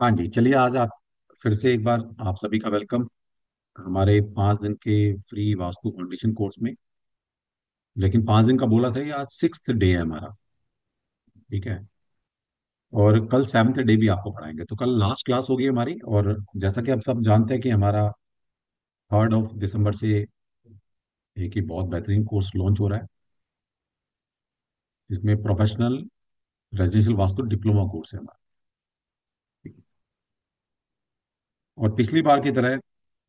हाँ जी, चलिए आज आप फिर से एक बार आप सभी का वेलकम हमारे 5 दिन के फ्री वास्तु फाउंडेशन कोर्स में। लेकिन 5 दिन का बोला था, ये आज 6th डे है हमारा। ठीक है। और कल 7th डे भी आपको पढ़ाएंगे, तो कल लास्ट क्लास होगी हमारी। और जैसा कि आप सब जानते हैं कि हमारा 3rd दिसंबर से एक ही बहुत बेहतरीन कोर्स लॉन्च हो रहा है, जिसमें professional residential vastu diploma course है हमारा। और पिछली बार की तरह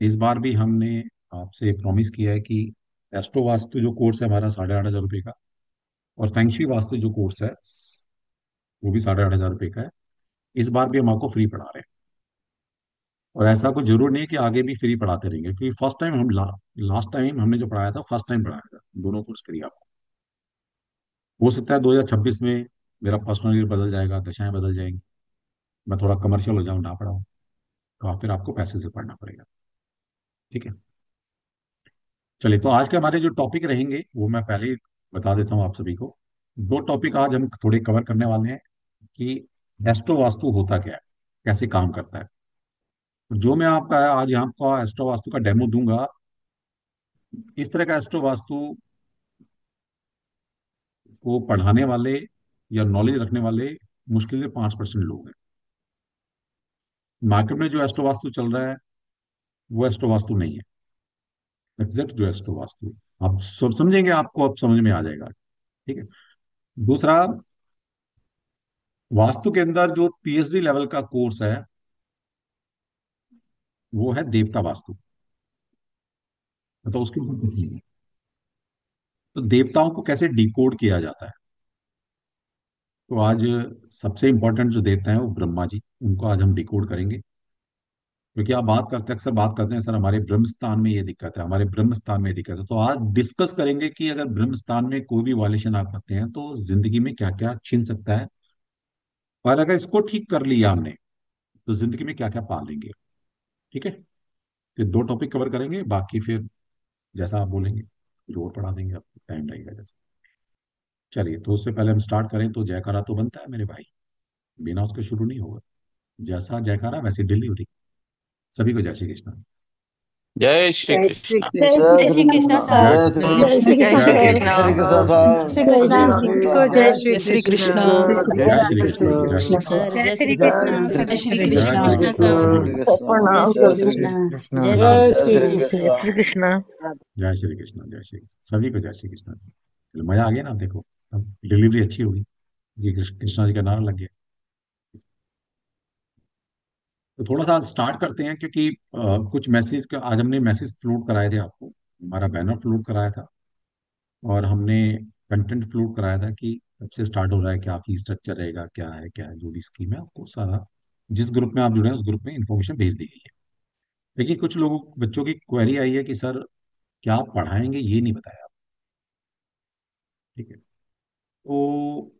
इस बार भी हमने आपसे प्रॉमिस किया है कि एस्ट्रो वास्तु जो कोर्स है हमारा 8,500 रुपये का, और फैंक्शी वास्तु जो कोर्स है वो भी 8,500 रुपये का है। इस बार भी हम आपको फ्री पढ़ा रहे हैं। और ऐसा कोई जरूर नहीं है कि आगे भी फ्री पढ़ाते रहेंगे, क्योंकि फर्स्ट टाइम लास्ट टाइम हमने जो पढ़ाया था, फर्स्ट टाइम पढ़ाया था। दोनों कोर्स फ्री आपको। हो सकता है 2026 में मेरा पर्सनल ईयर बदल जाएगा, दशाएं बदल जाएंगी, मैं थोड़ा कमर्शियल हो जाऊं, ना पढ़ाऊं, तो फिर आपको पैसे से पढ़ना पड़ेगा। ठीक है। चलिए, तो आज के हमारे जो टॉपिक रहेंगे वो मैं पहले ही बता देता हूँ आप सभी को। दो टॉपिक आज हम थोड़े कवर करने वाले हैं कि एस्ट्रो वास्तु होता क्या है, कैसे काम करता है। जो मैं आपका आज यहाँ का एस्ट्रो वास्तु का डेमो दूंगा, इस तरह का एस्ट्रो वास्तु को पढ़ाने वाले या नॉलेज रखने वाले मुश्किल से 5% लोग हैं। मार्केट में जो एस्ट्रो वास्तु चल रहा है वो एस्ट्रो वास्तु नहीं है। एग्जैक्ट जो एस्ट्रो वास्तु आप सब समझेंगे, आपको अब समझ में आ जाएगा। ठीक है। दूसरा, वास्तु के अंदर जो पीएचडी लेवल का कोर्स है वो है देवता वास्तु। मतलब उसके ऊपर कुछ नहीं है। तो देवताओं को कैसे डिकोड किया जाता है, तो आज सबसे इंपॉर्टेंट जो देवता हैं वो ब्रह्मा जी, उनको आज हम डिकोड करेंगे। क्योंकि आप बात करते हैं, अक्सर बात करते हैं, सर हमारे ब्रह्म स्थान में ये दिक्कत है, हमारे ब्रह्म स्थान में ये दिक्कत है। तो आज डिस्कस करेंगे कि अगर ब्रह्म स्थान में कोई भी वायलेशन आप करते हैं तो जिंदगी में क्या क्या छीन सकता है, और अगर इसको ठीक कर लिया हमने तो जिंदगी में क्या क्या पा लेंगे। ठीक है। ये दो टॉपिक कवर करेंगे, बाकी फिर जैसा आप बोलेंगे फिर और पढ़ा देंगे, आपको टाइम लगेगा जैसे। चलिए, तो उससे पहले हम स्टार्ट करें तो जयकारा तो बनता है मेरे भाई, बिना उसके शुरू नहीं होगा। जैसा जयकारा वैसी डिलीवरी। सभी को जय श्री कृष्ण। जय श्री जय श्री कृष्ण। जय कृष्ण। श्री जय श्री कृष्णा कृष्ण। जय सर। जय श्री जय कृष्ण। श्री जय जय श्री श्री कृष्ण। कृष्ण। कृष्णा। हरे कृष्ण जय श्री कृष्ण। साहब। जय जय श्री श्री कृष्ण। राम। जय जय श्री श्री कृष्ण। कृष्णा। जय जय श्री श्री कृष्ण। जय श्री कृष्ण। कृष्ण। सर जय जय श्री श्री जय कृष्ण। कृष्णा। श्री जय जय श्री श्री कृष्ण। जय कृष्णा। कृष्ण। श्री कृष्ण सभी को। जय प्रणाम श्री जय श्री कृष्णा। कृष्ण। जय श्री जय जय श्री श्री कृष्णा। कृष्ण। कृष्ण। श्री कृष्ण। जय श्री कृष्ण। जय श्री कृष्ण सभी को। जय श्री कृष्ण। चलो, मजा आ गया ना, देखो अब डिलीवरी अच्छी होगी, ये कृष्णा जी का नारा लग गया। तो थोड़ा सा स्टार्ट करते हैं, क्योंकि कुछ मैसेज का आज हमने मैसेज फ्लोट कराए थे आपको, हमारा बैनर फ्लोट कराया था, और हमने कंटेंट फ्लोट कराया था कि कब से स्टार्ट हो रहा है, क्या फीस स्ट्रक्चर रहेगा, क्या है जो भी स्कीम है, आपको सारा जिस ग्रुप में आप जुड़े हैं उस ग्रुप में इंफॉर्मेशन भेज दी गई है। लेकिन कुछ लोगों बच्चों की क्वेरी आई है कि सर क्या आप पढ़ाएंगे ये नहीं बताया आप। ठीक है। तो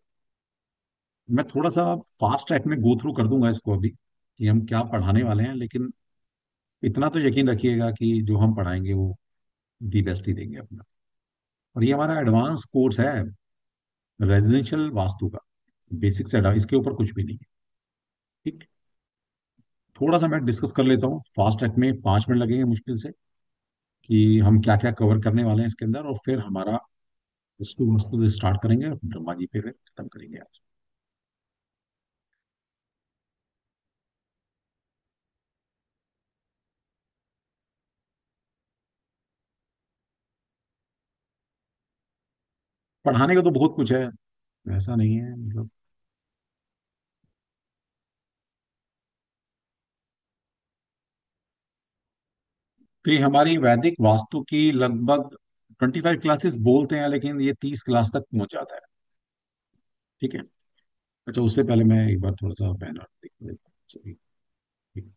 मैं थोड़ा सा फास्ट ट्रैक में गो थ्रू कर दूंगा इसको अभी कि हम क्या पढ़ाने वाले हैं, लेकिन इतना तो यकीन रखिएगा कि जो हम पढ़ाएंगे वो दी बेस्ट ही देंगे अपना। और ये हमारा एडवांस कोर्स है रेजिडेंशियल वास्तु का, बेसिक से इसके ऊपर कुछ भी नहीं है। ठीक। थोड़ा सा मैं डिस्कस कर लेता हूँ फास्ट ट्रैक में, 5 मिनट लगेंगे मुश्किल से, कि हम क्या क्या कवर करने वाले हैं इसके अंदर, और फिर हमारा वास्तु वास्तु से स्टार्ट करेंगे और ब्रह्मा जी पे फिर खत्म करेंगे आज। पढ़ाने का तो बहुत कुछ है, ऐसा नहीं है मतलब। तो ये हमारी वैदिक वास्तु की लगभग 25 क्लासेस बोलते हैं, लेकिन ये 30 क्लास तक पहुंच जाता है। ठीक है। अच्छा, उससे पहले मैं एक बार थोड़ा सा बैनर दिख देता हूँ सभी। ठीक।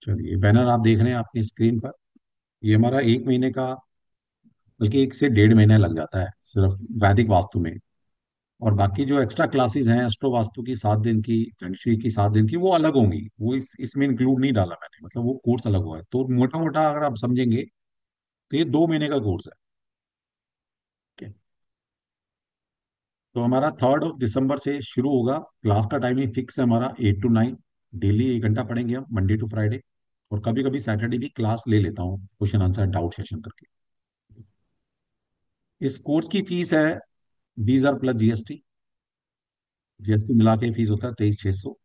चलिए, बैनर आप देख रहे हैं आपकी स्क्रीन पर। ये हमारा 1 महीने का, बल्कि 1 से 1.5 महीने लग जाता है सिर्फ वैदिक वास्तु में। और बाकी जो एक्स्ट्रा क्लासेस हैं एस्ट्रो वास्तु की 7 दिन की, फंक्शुई की 7 दिन की, वो अलग होंगी, वो इसमें इंक्लूड नहीं डाला मैंने, मतलब वो कोर्स अलग हुआ है। तो मोटा मोटा अगर आप समझेंगे तो ये 2 महीने का कोर्स है। ठीक है। तो हमारा 3 दिसंबर से शुरू होगा। क्लास का टाइमिंग फिक्स है हमारा 8 to 9। डेली 1 घंटा पढ़ेंगे हम, मंडे टू फ्राइडे। और कभी कभी सैटरडे भी क्लास ले लेता हूँ, क्वेश्चन आंसर डाउट सेशन करके। इस कोर्स की फीस है 20,000 प्लस जीएसटी। जीएसटी मिला के फीस होता है 23,600।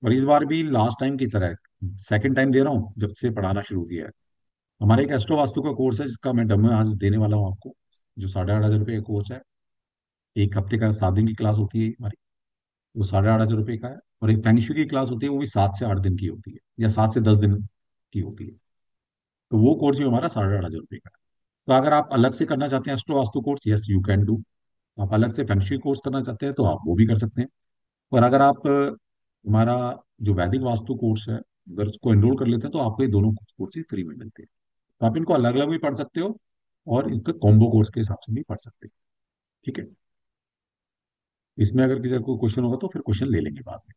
और इस बार भी लास्ट टाइम की तरह सेकंड टाइम दे रहा हूँ जब से पढ़ाना शुरू किया है। हमारे एक एस्ट्रो वास्तु का कोर्स है जिसका मैं डेमो आज देने वाला हूँ आपको, जो 8,500 रुपये का कोर्स है। एक हफ्ते का 7 दिन की क्लास होती है हमारी, वो 8,500 रुपये का है। और एक फेंगशू की क्लास होती है, वो भी 7 से 8 दिन की होती है, या 7 से 10 दिन की होती है। तो वो कोर्स भी हमारा 8,500 रुपये का है। तो अगर आप अलग से करना चाहते हैं astro vastu course, yes you can do. आप अलग से फेंगशुई कोर्स करना चाहते हैं तो आप वो भी कर सकते हैं। और अगर आप हमारा जो वैदिक वास्तु कोर्स है, अगर उसको एनरोल कर लेते हैं तो आपको ये दोनों कोर्स फ्री में मिलते हैं। तो आप इनको अलग अलग भी पढ़ सकते हो, और इनके कॉम्बो कोर्स के हिसाब से भी पढ़ सकते हैं। ठीक है। इसमें अगर किसी को क्वेश्चन होगा तो फिर क्वेश्चन ले लेंगे बाद में।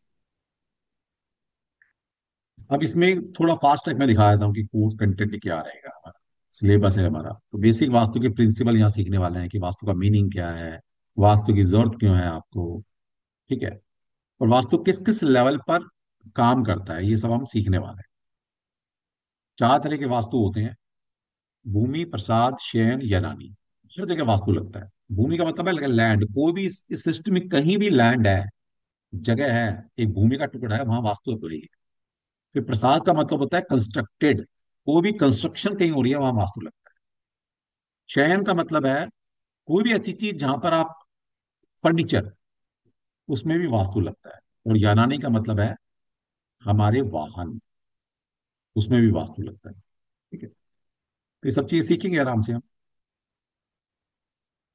अब इसमें थोड़ा फास्ट ट्रैक में दिखा देता हूँ कि कोर्स कंटेंट क्या रहेगा। हमारा सिलेबस है हमारा, तो बेसिक वास्तु के प्रिंसिपल यहाँ सीखने वाले हैं कि वास्तु का मीनिंग क्या है, वास्तु की जरूरत क्यों है आपको। ठीक है। और वास्तु किस किस लेवल पर काम करता है, ये सब हम सीखने वाले हैं। 4 तरह के वास्तु होते हैं: भूमि, प्रसाद, शयन, यनानी। हर जगह वास्तु लगता है। भूमि का मतलब है लैंड, कोई भी इस सिस्टम में कहीं भी लैंड है, जगह है, एक भूमि का टुकड़ा है, वहां वास्तु अप्लाई है। फिर प्रसाद का मतलब होता है कंस्ट्रक्टेड, कोई भी कंस्ट्रक्शन कहीं हो रही है वहां वास्तु लगता है। शयन का मतलब है कोई भी ऐसी चीज जहां पर आप, फर्नीचर, उसमें भी वास्तु लगता है। और यानानी का मतलब है हमारे वाहन, उसमें भी वास्तु लगता है। ठीक है। तो ये सब चीज सीखेंगे आराम से हम।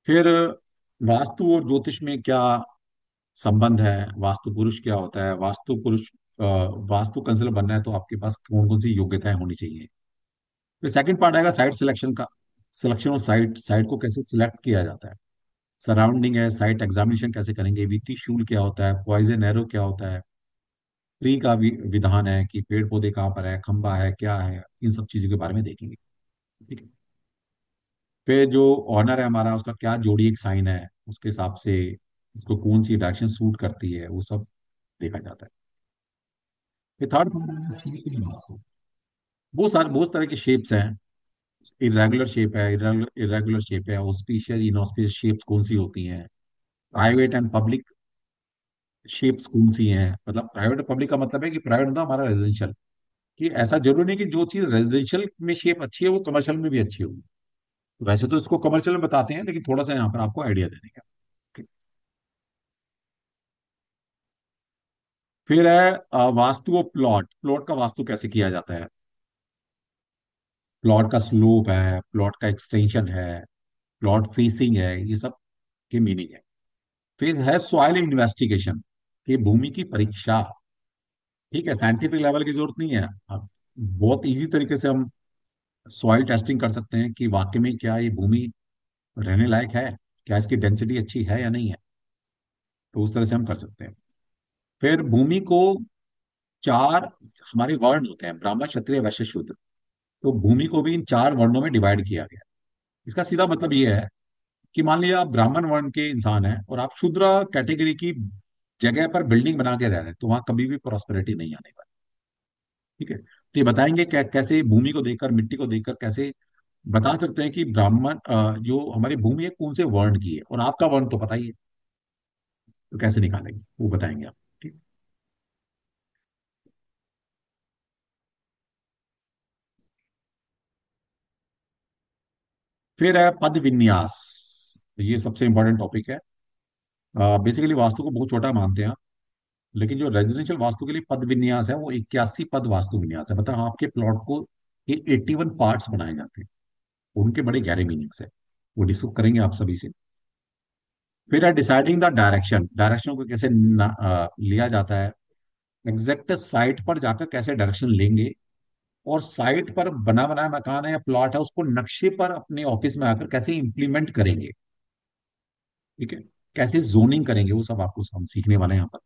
फिर वास्तु और ज्योतिष में क्या संबंध है, वास्तु पुरुष क्या होता है, वास्तु पुरुष, वास्तु कंसल्टेंट बनना है तो आपके पास कौन कौन सी योग्यताएं होनी चाहिए। फिर सेकंड पार्ट आएगा साइट सिलेक्शन का। सिलेक्शन ऑफ साइट, साइट को कैसे सिलेक्ट किया जाता है। सराउंडिंग है, साइट एग्जामिनेशन कैसे करेंगे, वित्तीय शूल क्या होता है, पॉइजन एरो क्या होता है, ट्री का भी विधान है कि पेड़ पौधे कहाँ पर है, खंबा है, क्या है, इन सब चीजों के बारे में देखेंगे। ठीक है। फिर जो ऑनर है हमारा, उसका क्या जोड़ी एक साइन है, उसके हिसाब से उसको कौन सी डायरेक्शन सूट करती है, वो सब देखा जाता है। फिर थर्ड वास्तु, वो सारे बहुत तरह के शेप्स हैं। इरेगुलर शेप है, इरेगुलर शेप है, ऑस्पिशियस इनऑस्पिशियस शेप्स कौन सी होती हैं, प्राइवेट एंड पब्लिक शेप्स कौन सी हैं। मतलब प्राइवेट और पब्लिक का मतलब है कि प्राइवेट मतलब हमारा रेजिडेंशियल, कि ऐसा जरूरी नहीं कि जो चीज रेजिडेंशियल में शेप अच्छी है वो कमर्शियल में भी अच्छी होगी। वैसे तो इसको कमर्शियल में बताते हैं, लेकिन थोड़ा सा यहाँ पर आपको आइडिया देने का। Okay। फिर है वास्तु और प्लॉट, प्लॉट का वास्तु कैसे किया जाता है। प्लॉट का स्लोप है, प्लॉट का एक्सटेंशन है, प्लॉट फेसिंग है, ये सब की मीनिंग है। फिर है सॉइल इन्वेस्टिगेशन, कि भूमि की परीक्षा। ठीक है, साइंटिफिक लेवल की जरूरत नहीं है। अब बहुत इजी तरीके से हम सॉइल टेस्टिंग कर सकते हैं कि वाकई में क्या ये भूमि रहने लायक है, क्या इसकी डेंसिटी अच्छी है या नहीं है। तो उस तरह से हम कर सकते हैं। फिर भूमि को 4 हमारे वर्ण होते हैं: ब्राह्मण, क्षत्रिय, वैश्य, शूद्र। तो भूमि को भी इन 4 वर्णों में डिवाइड किया गया है। इसका सीधा मतलब ये है कि मान लिया आप ब्राह्मण वर्ण के इंसान हैं और आप शूद्र कैटेगरी की जगह पर बिल्डिंग बना के रह रहे हैं, तो वहां कभी भी प्रॉस्पेरिटी नहीं आने वाली। ठीक है। तो ये बताएंगे कैसे भूमि को देखकर, मिट्टी को देखकर कैसे बता सकते हैं कि ब्राह्मण, जो हमारी भूमि है कौन से वर्ण की है, और आपका वर्ण तो पता ही है, तो कैसे निकालेंगे वो बताएंगे आप। ठीक। फिर है पद विन्यास। ये सबसे इंपॉर्टेंट टॉपिक है। बेसिकली वास्तु को बहुत छोटा मानते हैं, लेकिन जो रेजिडेंशियल वास्तु के लिए पद विन्यास है वो 81 पद वास्तु विन्यास है। मतलब आपके प्लॉट को ये 81 पार्ट्स बनाए जाते हैं, उनके बड़े गहरे मीनिंग्स है, वो डिस्कस करेंगे आप सभी से। फिर है डिसाइडिंग द डायरेक्शन, डायरेक्शन को कैसे लिया जाता है, एग्जैक्ट साइट पर जाकर कैसे डायरेक्शन लेंगे, और साइट पर बना बनाया मकान है या प्लॉट है उसको नक्शे पर अपने ऑफिस में आकर कैसे इंप्लीमेंट करेंगे। ठीक है। कैसे जोनिंग करेंगे, वो सब आपको हम सीखने वाले हैं यहाँ पर।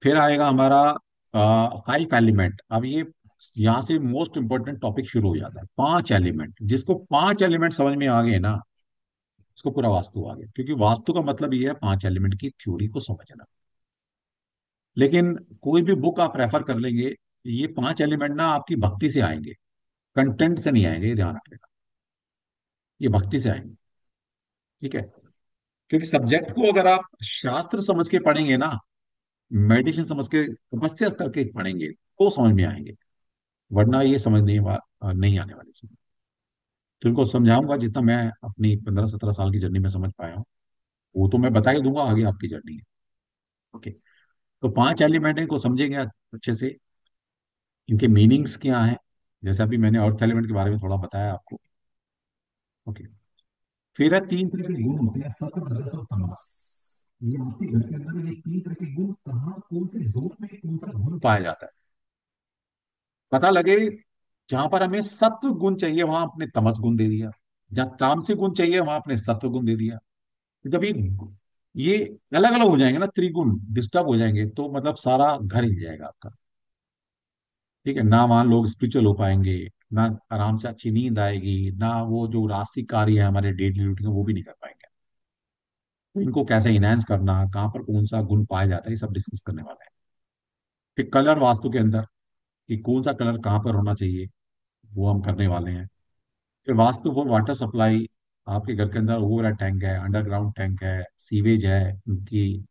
फिर आएगा हमारा 5 एलिमेंट। अब ये यहाँ से मोस्ट इंपॉर्टेंट टॉपिक शुरू हो जाता है। पांच एलिमेंट, जिसको पांच एलिमेंट समझ में आ गए ना, उसको पूरा वास्तु आ गया, क्योंकि वास्तु का मतलब ये है पांच एलिमेंट की थ्योरी को समझना। लेकिन कोई भी बुक आप रेफर कर लेंगे, ये पांच एलिमेंट ना आपकी भक्ति से आएंगे, कंटेंट से नहीं आएंगे, ये ध्यान रखिएगा। ये भक्ति से आएंगे, ठीक है। क्योंकि सब्जेक्ट को अगर आप शास्त्र समझ के पढ़ेंगे ना, मेडिटेशन समझ के, तपस्या करके पढ़ेंगे, तो समझ में आएंगे। वरना ये समझ नहीं आने वाली चीज। तो इनको समझाऊंगा जितना मैं अपनी 15-17 साल की जर्नी में समझ पाया हूँ, वो तो मैं बता ही दूंगा, आगे आपकी जर्नी है। ओके। तो पांच एलिमेंट इनको समझेंगे अच्छे से, इनके मीनिंग्स क्या हैं। जैसे अभी मैंने अर्थ एलिमेंट के बारे में थोड़ा बताया आपको। ओके। फिर है तीन तरह के गुण होते हैं, सत्व रजस और तमस। ये आपके घर के अंदर ये तीन तरह के गुण कहाँ, कौन से जोन में कौन सा गुण पाया जाता है, पता लगे। जहां पर हमें सत्व गुण चाहिए वहां आपने तमस गुण दे दिया, जहां तामसिक गुण चाहिए वहां आपने सत्व गुण दे दिया। तो जब ये अलग अलग हो जाएंगे ना, त्रिगुण डिस्टर्ब हो जाएंगे, तो मतलब सारा घर हिल जाएगा आपका। ठीक है ना, वहां लोग स्पिरिचुअल हो पाएंगे, ना आराम से अच्छी नींद आएगी, ना वो जो रास्तिक कार्य है हमारे डेली रूटीन में वो भी नहीं कर पाएंगे। तो इनको कैसे इनहेंस करना, कहाँ पर कौन सा गुण पाया जाता है, ये सब डिस्कस करने वाले हैं। फिर कलर वास्तु के अंदर, कि कौन सा कलर कहाँ पर होना चाहिए, वो हम करने वाले हैं। फिर वास्तु फॉर वाटर सप्लाई, आपके घर के अंदर ओवर टैंक है, अंडरग्राउंड टैंक है, सीवेज है, उनकी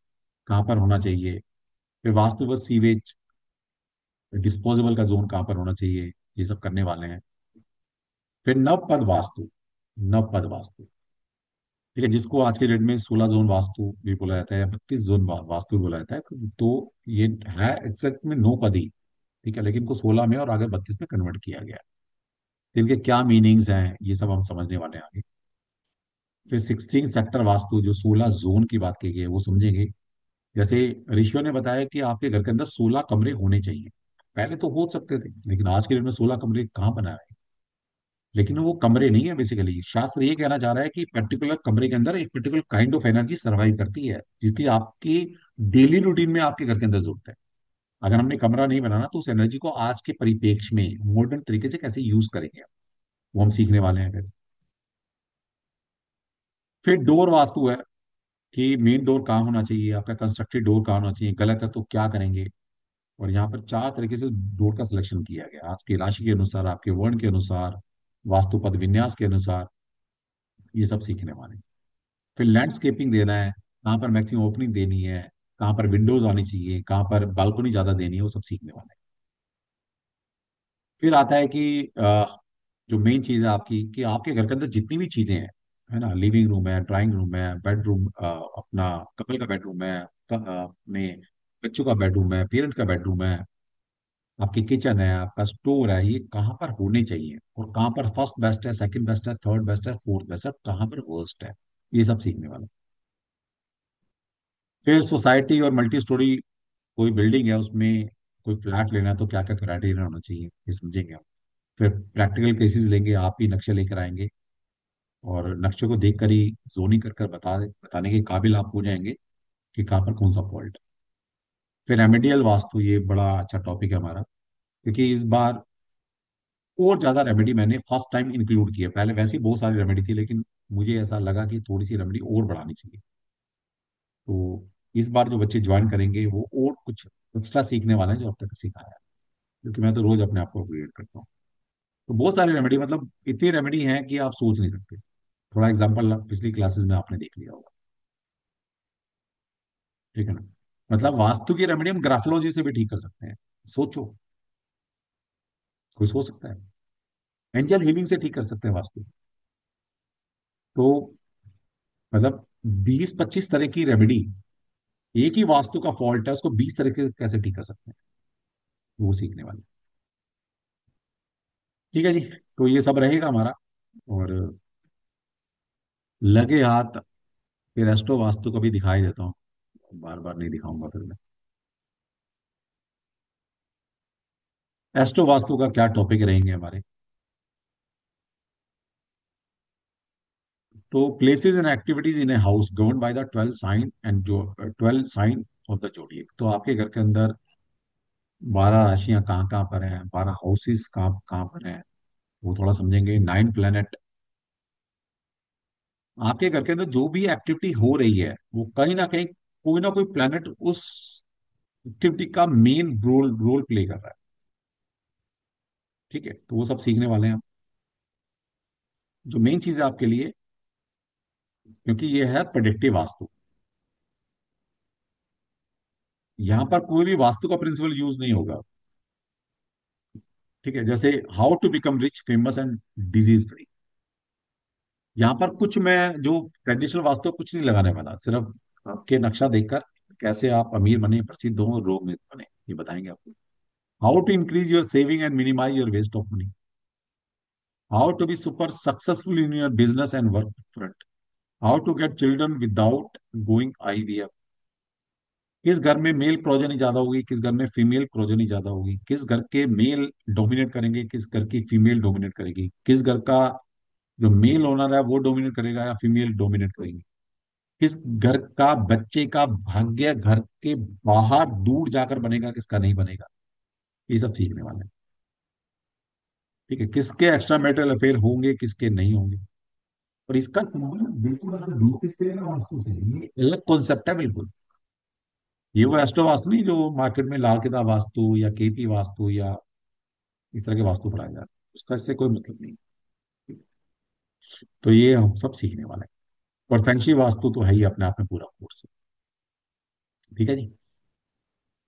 कहाँ पर होना चाहिए। फिर वास्तु फॉर सीवेज डिस्पोजेबल का जोन कहाँ पर होना चाहिए, ये सब करने वाले हैं। फिर नवपद वास्तु, नवपद वास्तु, ठीक है, जिसको आज के डेट में 16 जोन वास्तु भी बोला जाता है, या 32 जोन वास्तु भी बोला जाता है। तो ये है एग्जैक्ट में 9 पदी, ठीक है, लेकिन इनको 16 में और आगे 32 में कन्वर्ट किया गया है। तो इनके क्या मीनिंग्स हैं ये सब हम समझने वाले हैं आगे। फिर 16 सेक्टर वास्तु, जो 16 जोन की बात की गई है वो समझेंगे। जैसे ऋषियों ने बताया कि आपके घर के अंदर 16 कमरे होने चाहिए। पहले तो हो सकते थे, लेकिन आज के डेट में 16 कमरे कहाँ बनाए। लेकिन वो कमरे नहीं है, बेसिकली शास्त्र ये कहना चाह रहा है कि पर्टिकुलर कमरे के अंदर एक particular kind of energy survive करती है, जिसकी आपकी डेली रूटीन में आपके घर के अंदर जरूरत है। अगर हमने कमरा नहीं बनाना, तो उस एनर्जी को आज के परिपेक्ष में मॉडर्न तरीके से कैसे यूज करेंगे, वो हम सीखने वाले हैं। फिर डोर वास्तु है, कि मेन डोर कहाँ होना चाहिए, आपका कंस्ट्रक्टेड डोर कहाँ होना चाहिए, गलत है तो क्या करेंगे। और यहाँ पर 4 तरीके से डोर का सिलेक्शन किया गया, आज की राशि के अनुसार, आपके वर्ण के अनुसार, वास्तुपद विन्यास के अनुसार, ये सब सीखने वाले हैं। फिर लैंडस्केपिंग देना है, कहाँ पर मैक्सिमम ओपनिंग देनी है, कहाँ पर विंडोज आनी चाहिए, कहाँ पर बालकनी ज्यादा देनी है, वो सब सीखने वाले हैं। फिर आता है कि जो मेन चीज है आपकी, कि आपके घर के अंदर जितनी भी चीजें हैं, है ना, लिविंग रूम है, ड्राइंग रूम है, बेडरूम, अपना कपल का बेडरूम है, अपने बच्चों का बेडरूम है, पेरेंट्स का बेडरूम है, आपकी किचन है, आपका स्टोर है, ये कहाँ पर होने चाहिए, और कहाँ पर फर्स्ट बेस्ट है, सेकंड बेस्ट है, थर्ड बेस्ट है, फोर्थ बेस्ट है, कहाँ पर वर्स्ट है, ये सब सीखने वाला। फिर सोसाइटी और मल्टी स्टोरी, कोई बिल्डिंग है उसमें कोई फ्लैट लेना है तो क्या क्या क्राइटेरिया होना चाहिए, ये समझेंगे हम। फिर प्रैक्टिकल केसेस लेंगे, आप ही नक्शे लेकर आएंगे, और नक्शे को देखकर ही जोनिंग कर कर बताने के काबिल आप हो जाएंगे कि कहाँ पर कौन सा फॉल्ट है। फिर रेमेडियल वास्तु, ये बड़ा अच्छा टॉपिक है हमारा, क्योंकि इस बार और ज्यादा रेमेडी मैंने फर्स्ट टाइम इंक्लूड किया। पहले वैसे ही बहुत सारी रेमेडी थी, लेकिन मुझे ऐसा लगा कि थोड़ी सी रेमेडी और बढ़ानी चाहिए। तो इस बार जो बच्चे ज्वाइन करेंगे वो और कुछ एक्स्ट्रा सीखने वाले हैं जो अब तक सिखाया है, क्योंकि मैं तो रोज अपने आप को अपग्रेड करता हूँ। तो बहुत सारी रेमेडी, मतलब इतनी रेमेडी है कि आप सोच नहीं सकते। थोड़ा एग्जांपल पिछली क्लासेस में आपने देख लिया होगा, ठीक है ना। मतलब वास्तु की रेमेडी हम ग्राफोलॉजी से भी ठीक कर सकते हैं। सोचो, कोई सोच सकता है। एंजल हीलिंग से ठीक कर सकते हैं वास्तु। तो मतलब 20-25 तरह की रेमेडी, एक ही वास्तु का फॉल्ट है उसको 20 तरह के कैसे ठीक कर सकते हैं, वो सीखने वाले। ठीक है जी। तो ये सब रहेगा हमारा। और लगे हाथ, फिर एस्ट्रो वास्तु को भी दिखाई देता हूँ, बार बार नहीं दिखाऊंगा फिर मैं। एस्ट्रो वास्तु का क्या टॉपिक रहेंगे हमारे। तो places and activities in a house govern by the 12 sign and जो 12 साइन ऑफ द जोडिएक। तो आपके घर के अंदर 12 राशियां कहाँ कहाँ पर हैं, 12 हाउसेस कहाँ कहाँ पर हैं, वो थोड़ा समझेंगे। 9 प्लेनेट, आपके घर के अंदर जो भी एक्टिविटी हो रही है वो कहीं ना कोई प्लेनेट उस एक्टिविटी का मेन रोल रोल प्ले कर रहा है। ठीक है, तो वो सब सीखने वाले हैं हम। जो मेन चीज है आपके लिए, क्योंकि ये है प्रेडिक्टिव वास्तु, यहां पर कोई भी वास्तु का प्रिंसिपल यूज नहीं होगा। ठीक है, जैसे how to become rich famous and disease free, यहाँ पर कुछ मैं जो ट्रेडिशनल वास्तु कुछ नहीं लगाने वाला, सिर्फ आपके नक्शा देखकर कैसे आप अमीर बने, प्रसिद्ध हो, रोग में बने, ये बताएंगे आपको। How to increase your saving and minimise your waste of money, how to be super successful in your business and work front, how to get children without going IVF, किस घर में मेल प्रोजेनी ज्यादा होगी, किस घर में female progeny ज्यादा होगी, किस घर के मेल डोमिनेट करेंगे, किस घर की फीमेल डोमिनेट करेगी, किस घर का जो मेल ओनर है वो डोमिनेट करेगा या फीमेल डोमिनेट करेगी, किस घर का बच्चे का भाग्य घर के बाहर दूर जाकर बनेगा, किसका नहीं बनेगा, ये सब सीखने वाले हैं। ठीक है, किसके एक्स्ट्रा मैरिटल अफेयर होंगे, किसके नहीं होंगे। और इसका संबंध बिल्कुल आपको ज्योतिष से ना वास्तु से, ये अलग कॉन्सेप्ट है बिल्कुल। ये वो एस्ट्रो वास्तु नहीं जो मार्केट में लाल किताब वास्तु या केपी वास्तु या इस तरह के वास्तु पढ़ाए जा रहे हैं, उसका इससे कोई मतलब नहीं। तो ये हम सब सीखने वाले हैं। और फेंगशी वास्तु तो है ही अपने आप में पूरा कोर्स। ठीक है जी,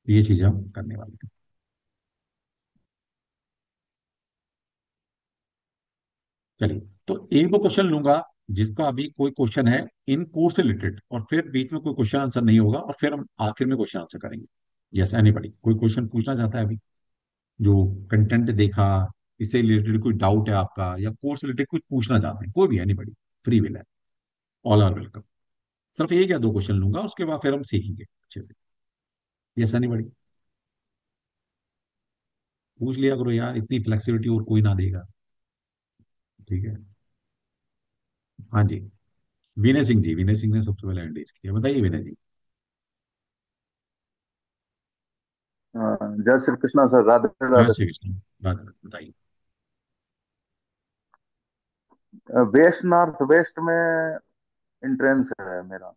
ये चीजें हम करने वाले हैं। चलिए, तो एक दो क्वेश्चन लूंगा जिसका अभी कोई क्वेश्चन है इन कोर्स से रिलेटेड, और फिर बीच में कोई क्वेश्चन आंसर नहीं होगा, और फिर हम आखिर में क्वेश्चन आंसर करेंगे। यस, एनीबडी कोई क्वेश्चन पूछना चाहता है अभी, जो कंटेंट देखा, इससे रिलेटेड कोई डाउट है आपका, या कोर्स रिलेटेड कुछ पूछना चाहते हैं, कोई भी, एनीबडी, फ्री विल है, ऑल आर वेलकम। सिर्फ एक या दो क्वेश्चन लूंगा, उसके बाद फिर हम सीखेंगे अच्छे से। यस, एनीबडी, पूछ लिया करो यार, इतनी फ्लेक्सिबिलिटी और कोई ना देगा। ठीक है, हाँ जी। विनय सिंह जी, विनय सिंह ने सबसे पहले हैंड रेज किया, बताइए विनय जी। जय श्री कृष्णा सर, राधे जय राधे। श्री कृष्ण, राधे राधे, बताइए। वेस्ट नॉर्थ वेस्ट में एंट्रेंस है मेरा।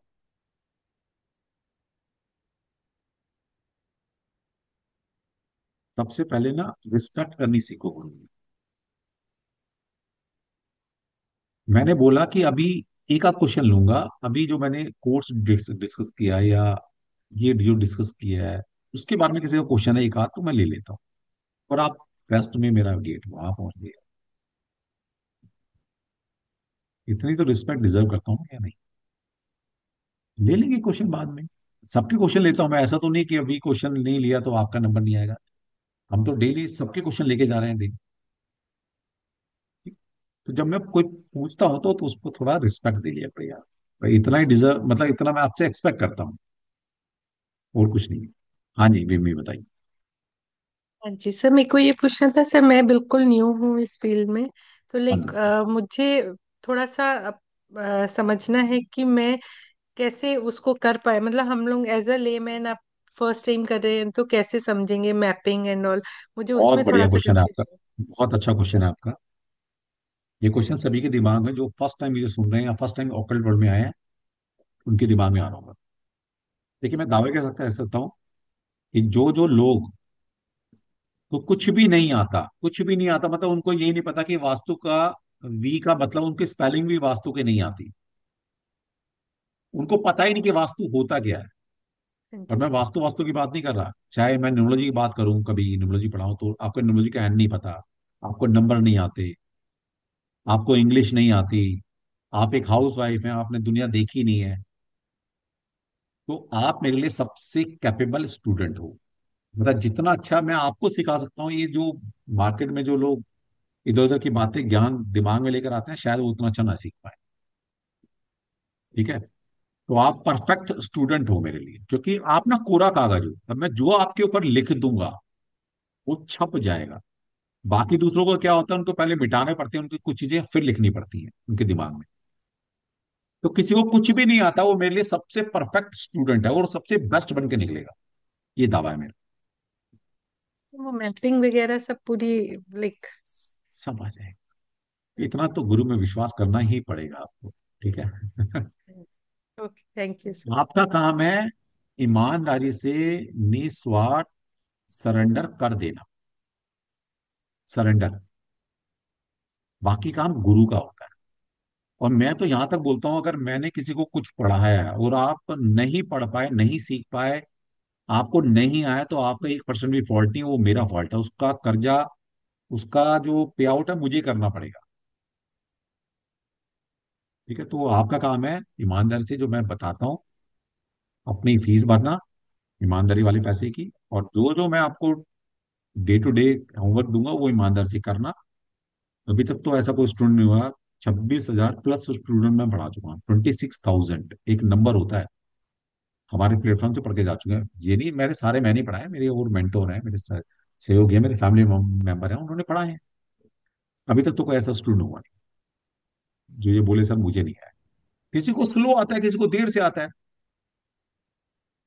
सबसे पहले ना रिस्पेक्ट करनी सीखो गुरु की। मैंने बोला कि अभी एक आध क्वेश्चन लूंगा, अभी जो मैंने कोर्स डिस्कस किया या ये जो डिस्कस किया है उसके बारे में किसी का क्वेश्चन है एक आध तो मैं ले लेता हूँ। और आप बेस्ट में मेरा गेट वहां पहुंच गए, इतनी तो रिस्पेक्ट डिजर्व करता हूँ या नहीं। ले लेंगे क्वेश्चन बाद में, सबके क्वेश्चन लेता हूँ मैं, ऐसा तो नहीं कि अभी क्वेश्चन नहीं लिया तो आपका नंबर नहीं आएगा। हम तो डेली सबके क्वेश्चन लेके जा रहे हैं डेली। तो जब मैं कोई पूछता हूँ तो उसको थोड़ा रिस्पेक्ट दे लिया करो यार, भाई इतना ही डिजर्व, मतलब इतना मैं आपसे एक्सपेक्ट करता हूँ, और कुछ नहीं है। हाँ जी, विमी बताइए। हाँ जी सर, मेरे को ये पूछना था सर, मैं बिल्कुल न्यू हूँ इस फील्ड में। तो हाँ लाइक जी, मुझे थोड़ा सा समझना है कि मैं कैसे उसको कर पाए। मतलब हम लोग एज अ लेमैन, आप फर्स्ट टाइम कर रहे हैं तो कैसे समझेंगे मैपिंग एंड ऑल, मुझे बहुत उसमें थोड़ा बढ़िया सा क्वेश्चन है आपका, कंफ्यूजन। बहुत अच्छा क्वेश्चन है आपका। ये क्वेश्चन सभी के दिमाग में जो फर्स्ट टाइम मुझे सुन रहे हैं या फर्स्ट टाइम ऑकल्ट वर्ल्ड में आए हैं, उनके दिमाग में आ रहा होगा। देखिए, मैं दावे के साथ कह सकता हूँ कि जो जो लोग को कुछ भी नहीं आता, कुछ भी नहीं आता, मतलब उनको यही नहीं पता कि वास्तु का वी का मतलब उनकी स्पेलिंग भी वास्तु के नहीं आती, उनको पता ही नहीं कि वास्तु होता क्या है। हाँ और जी। मैं वास्तु वास्तु की बात नहीं कर रहा, चाहे मैं न्यूमरोलॉजी की बात करूं, कभी न्यूमरोलॉजी पढ़ाऊं तो आपको न्यूमरोलॉजी का एंड नहीं पता, आपको नंबर नहीं आते, आपको इंग्लिश नहीं आती, आप एक हाउस वाइफ हैं, आपने दुनिया देखी नहीं है, तो आप मेरे लिए सबसे कैपेबल स्टूडेंट हो। मतलब जितना अच्छा मैं आपको सिखा सकता हूँ, ये जो मार्केट में जो लोग इधर उधर की बातें ज्ञान दिमाग में लेकर आते हैं, शायद वो उतना अच्छा ना सीख पाए। ठीक है, तो आप परफेक्ट स्टूडेंट हो मेरे लिए, क्योंकि आप ना कोरा कागज हो, अब मैं जो आपके ऊपर लिख दूंगा वो छप जाएगा। बाकी दूसरों को क्या होता है, उनको पहले मिटाने पड़ते हैं उनकी कुछ चीजें, फिर लिखनी पड़ती हैं उनके दिमाग में। तो किसी को कुछ भी नहीं आता, वो मेरे लिए सबसे परफेक्ट स्टूडेंट है और सबसे बेस्ट बन के निकलेगा, ये दावा है मेरा। वो मैपिंग वगैरह सब पूरी लाइक। सब आ जाएगा। इतना तो गुरु में विश्वास करना ही पड़ेगा आपको। ठीक है। Okay, thank you sir. आपका काम है ईमानदारी से निस्वार्थ सरेंडर कर देना। सरेंडर। बाकी काम गुरु का होता है। और मैं तो यहां तक बोलता हूं, अगर मैंने किसी को कुछ पढ़ाया है और आप नहीं पढ़ पाए, नहीं सीख पाए, आपको नहीं आया, तो आपका 1% भी फॉल्ट नहीं है, वो मेरा फॉल्ट है। उसका कर्जा, उसका जो पे आउट है, मुझे करना पड़ेगा। ठीक है। तो आपका काम है ईमानदारी से, जो मैं बताता हूँ, अपनी फीस भरना ईमानदारी वाले पैसे की, और जो जो मैं आपको डे टू डे होमवर्क दूंगा वो ईमानदार से करना। अभी तक तो ऐसा कोई स्टूडेंट नहीं हुआ। 26,000 प्लस स्टूडेंट मैं पढ़ा चुका हूँ। 26,000 एक नंबर होता है। हमारे प्लेटफॉर्म से पढ़ के जा चुके हैं। ये नहीं मेरे सारे मैंने ही पढ़ाए, मेरे और मेंटोर हैं, मेरे सहयोगी हैं, मेरे फैमिली मेंबर हैं, उन्होंने पढ़ाए हैं। अभी तक तो कोई ऐसा स्टूडेंट हुआ नहीं जो ये बोले सर मुझे नहीं आया। किसी को स्लो आता है, किसी को देर से आता है।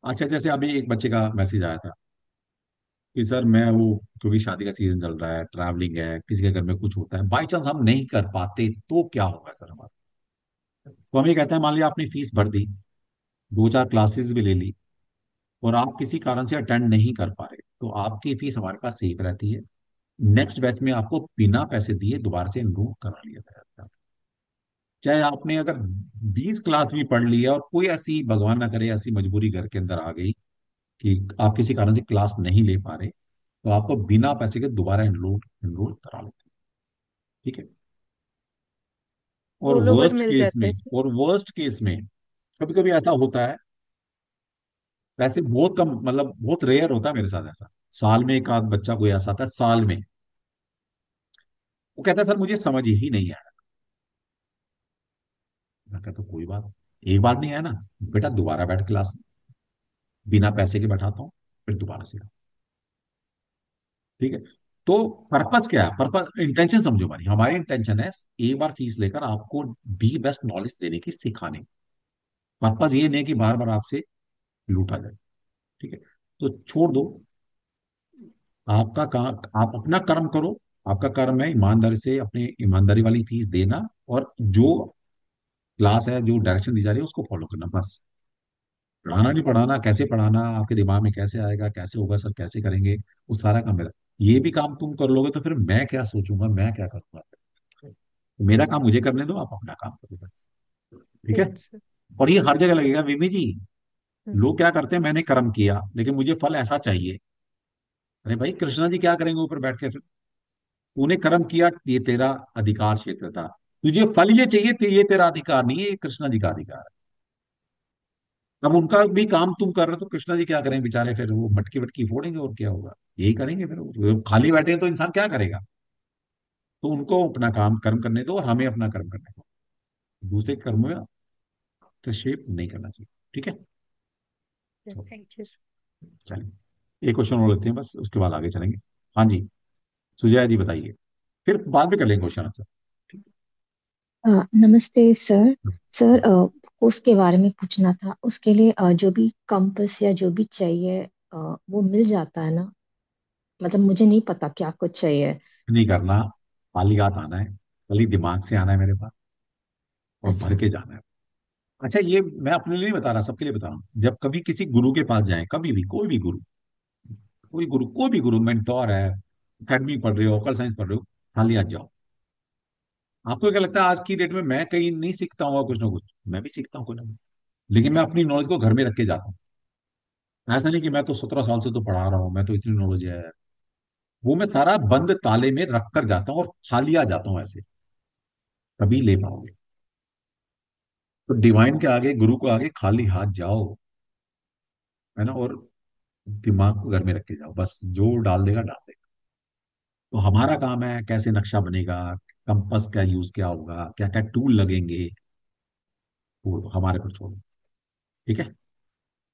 अच्छा, जैसे अभी एक बच्चे का मैसेज आया था कि सर मैं वो, क्योंकि शादी का सीजन चल रहा है, ट्रैवलिंग है, किसी के घर में कुछ होता है, बाई चांस हम नहीं कर पाते तो क्या होगा सर हमारा। तो हम ये कहते हैं, मान लिया आपने फीस भर दी, दो चार क्लासेस भी ले ली, और आप किसी कारण से अटेंड नहीं कर पा रहे, तो आपकी फीस हमारे पास सेफ रहती है। नेक्स्ट बैच में आपको बिना पैसे दिए दोबारा से एनरोल करा लिया जाता है। चाहे आपने अगर 20 क्लास भी पढ़ लिया और कोई ऐसी, भगवान ना करे, ऐसी मजबूरी घर के अंदर आ गई कि आप किसी कारण से क्लास नहीं ले पा रहे, तो आपको बिना पैसे के दोबारा एनरोल एनरोल करा लेते हैं। ठीक है। और roll over worst mill case जाता में, है सर। और वर्स्ट केस में कभी कभी ऐसा होता है, वैसे बहुत कम, मतलब बहुत रेयर होता है मेरे साथ ऐसा। साल में एक आध बच्चा कोई ऐसा आता है, साल में। वो कहता है सर मुझे समझ ही नहीं आया। मैं कहता हूँ कोई बात, एक बार नहीं आया ना बेटा, दोबारा बैठ क्लास में, बिना पैसे के बैठाता हूँ, फिर दोबारा से। ठीक है। तो पर्पस क्या है, पर्पस इंटेंशन समझो हमारी। हमारी इंटेंशन है एक बार फीस लेकर आपको दी बेस्ट नॉलेज देने की, सिखाने की। पर्पस ये नहीं है कि बार बार आपसे लूटा जाए। ठीक है। तो छोड़ दो। आपका काम, आप अपना कर्म करो। आपका कर्म है ईमानदारी से अपने ईमानदारी वाली फीस देना, और जो क्लास है, जो डायरेक्शन दी जा रही है, उसको फॉलो करना बस। पढ़ाना नहीं पढ़ाना, कैसे पढ़ाना, आपके दिमाग में कैसे आएगा, कैसे होगा सर, कैसे करेंगे, वो सारा काम मेरा। ये भी काम तुम कर लोगे तो फिर मैं क्या सोचूंगा, मैं क्या करूंगा। मेरा काम मुझे करने दो, आप अपना काम करो बस। ठीक है। Yes sir. और ये हर जगह लगेगा विमी जी। हम्म। लोग क्या करते हैं, मैंने कर्म किया लेकिन मुझे फल ऐसा चाहिए। अरे भाई, कृष्णा जी क्या करेंगे ऊपर बैठ के फिर? तूने कर्म किया, ये तेरा अधिकार क्षेत्र था। तुझे फल ये चाहिए, ये तेरा अधिकार नहीं है, ये कृष्णा जी का अधिकार है। अब उनका भी काम तुम कर रहे हो, तो कृष्णा जी क्या करेंगे बेचारे? फिर वो मटकी वटकी फोड़ेंगे और क्या होगा, यही करेंगे फिर। वो खाली बैठे हैं तो इंसान क्या करेगा? तो उनको अपना काम कर्म करने दो, और हमें अपना कर्म करने दो। दूसरे कर्म में हस्तक्षेप नहीं करना चाहिए। ठीक है। चलो, थैंक यू सर। चलिए एक क्वेश्चन और लेते हैं बस, उसके बाद आगे चलेंगे। हाँ जी, सुजया जी बताइए, फिर बाद में कर लेंगे क्वेश्चन आंसर। ठीक नमस्ते सर। है। सर, कोर्स के बारे में पूछना था। उसके लिए जो भी कंपास या जो भी चाहिए वो मिल जाता है ना? मतलब मुझे नहीं पता क्या कुछ चाहिए। नहीं करना, खाली हाथ आना है, खाली दिमाग से आना है मेरे पास, और भर अच्छा। के जाना है। अच्छा, ये मैं अपने लिए नहीं बता रहा, सबके लिए बता रहा हूँ। जब कभी किसी गुरु के पास जाए, कभी भी, कोई भी गुरु, कोई गुरु, कोई भी गुरु, मेंटोर है, अकेडमी पढ़ रहे हो, ओकल साइंस पढ़ रहे हो, खाली हाथ जाओ। आपको क्या लगता है आज की डेट में मैं कहीं नहीं सीखता हूँ कुछ ना कुछ? मैं भी सीखता हूँ कुछ ना कुछ, लेकिन मैं अपनी नॉलेज को घर में रख के जाता हूँ। ऐसा नहीं कि मैं तो 17 साल से तो पढ़ा रहा हूँ, मैं तो इतनी नॉलेज है। वो मैं सारा बंद ताले में रख कर जाता हूँ, और खाली आ जाता हूँ ऐसे। तभी ले पाओगे। तो डिवाइन के आगे, गुरु को आगे खाली हाथ जाओ, है ना, और दिमाग को घर में रख के जाओ, बस जो डाल देगा डाल देगा। तो हमारा काम है कैसे नक्शा बनेगा, कंपास का यूज क्या होगा, क्या क्या टूल लगेंगे, वो हमारे पर छोड़ो। ठीक है।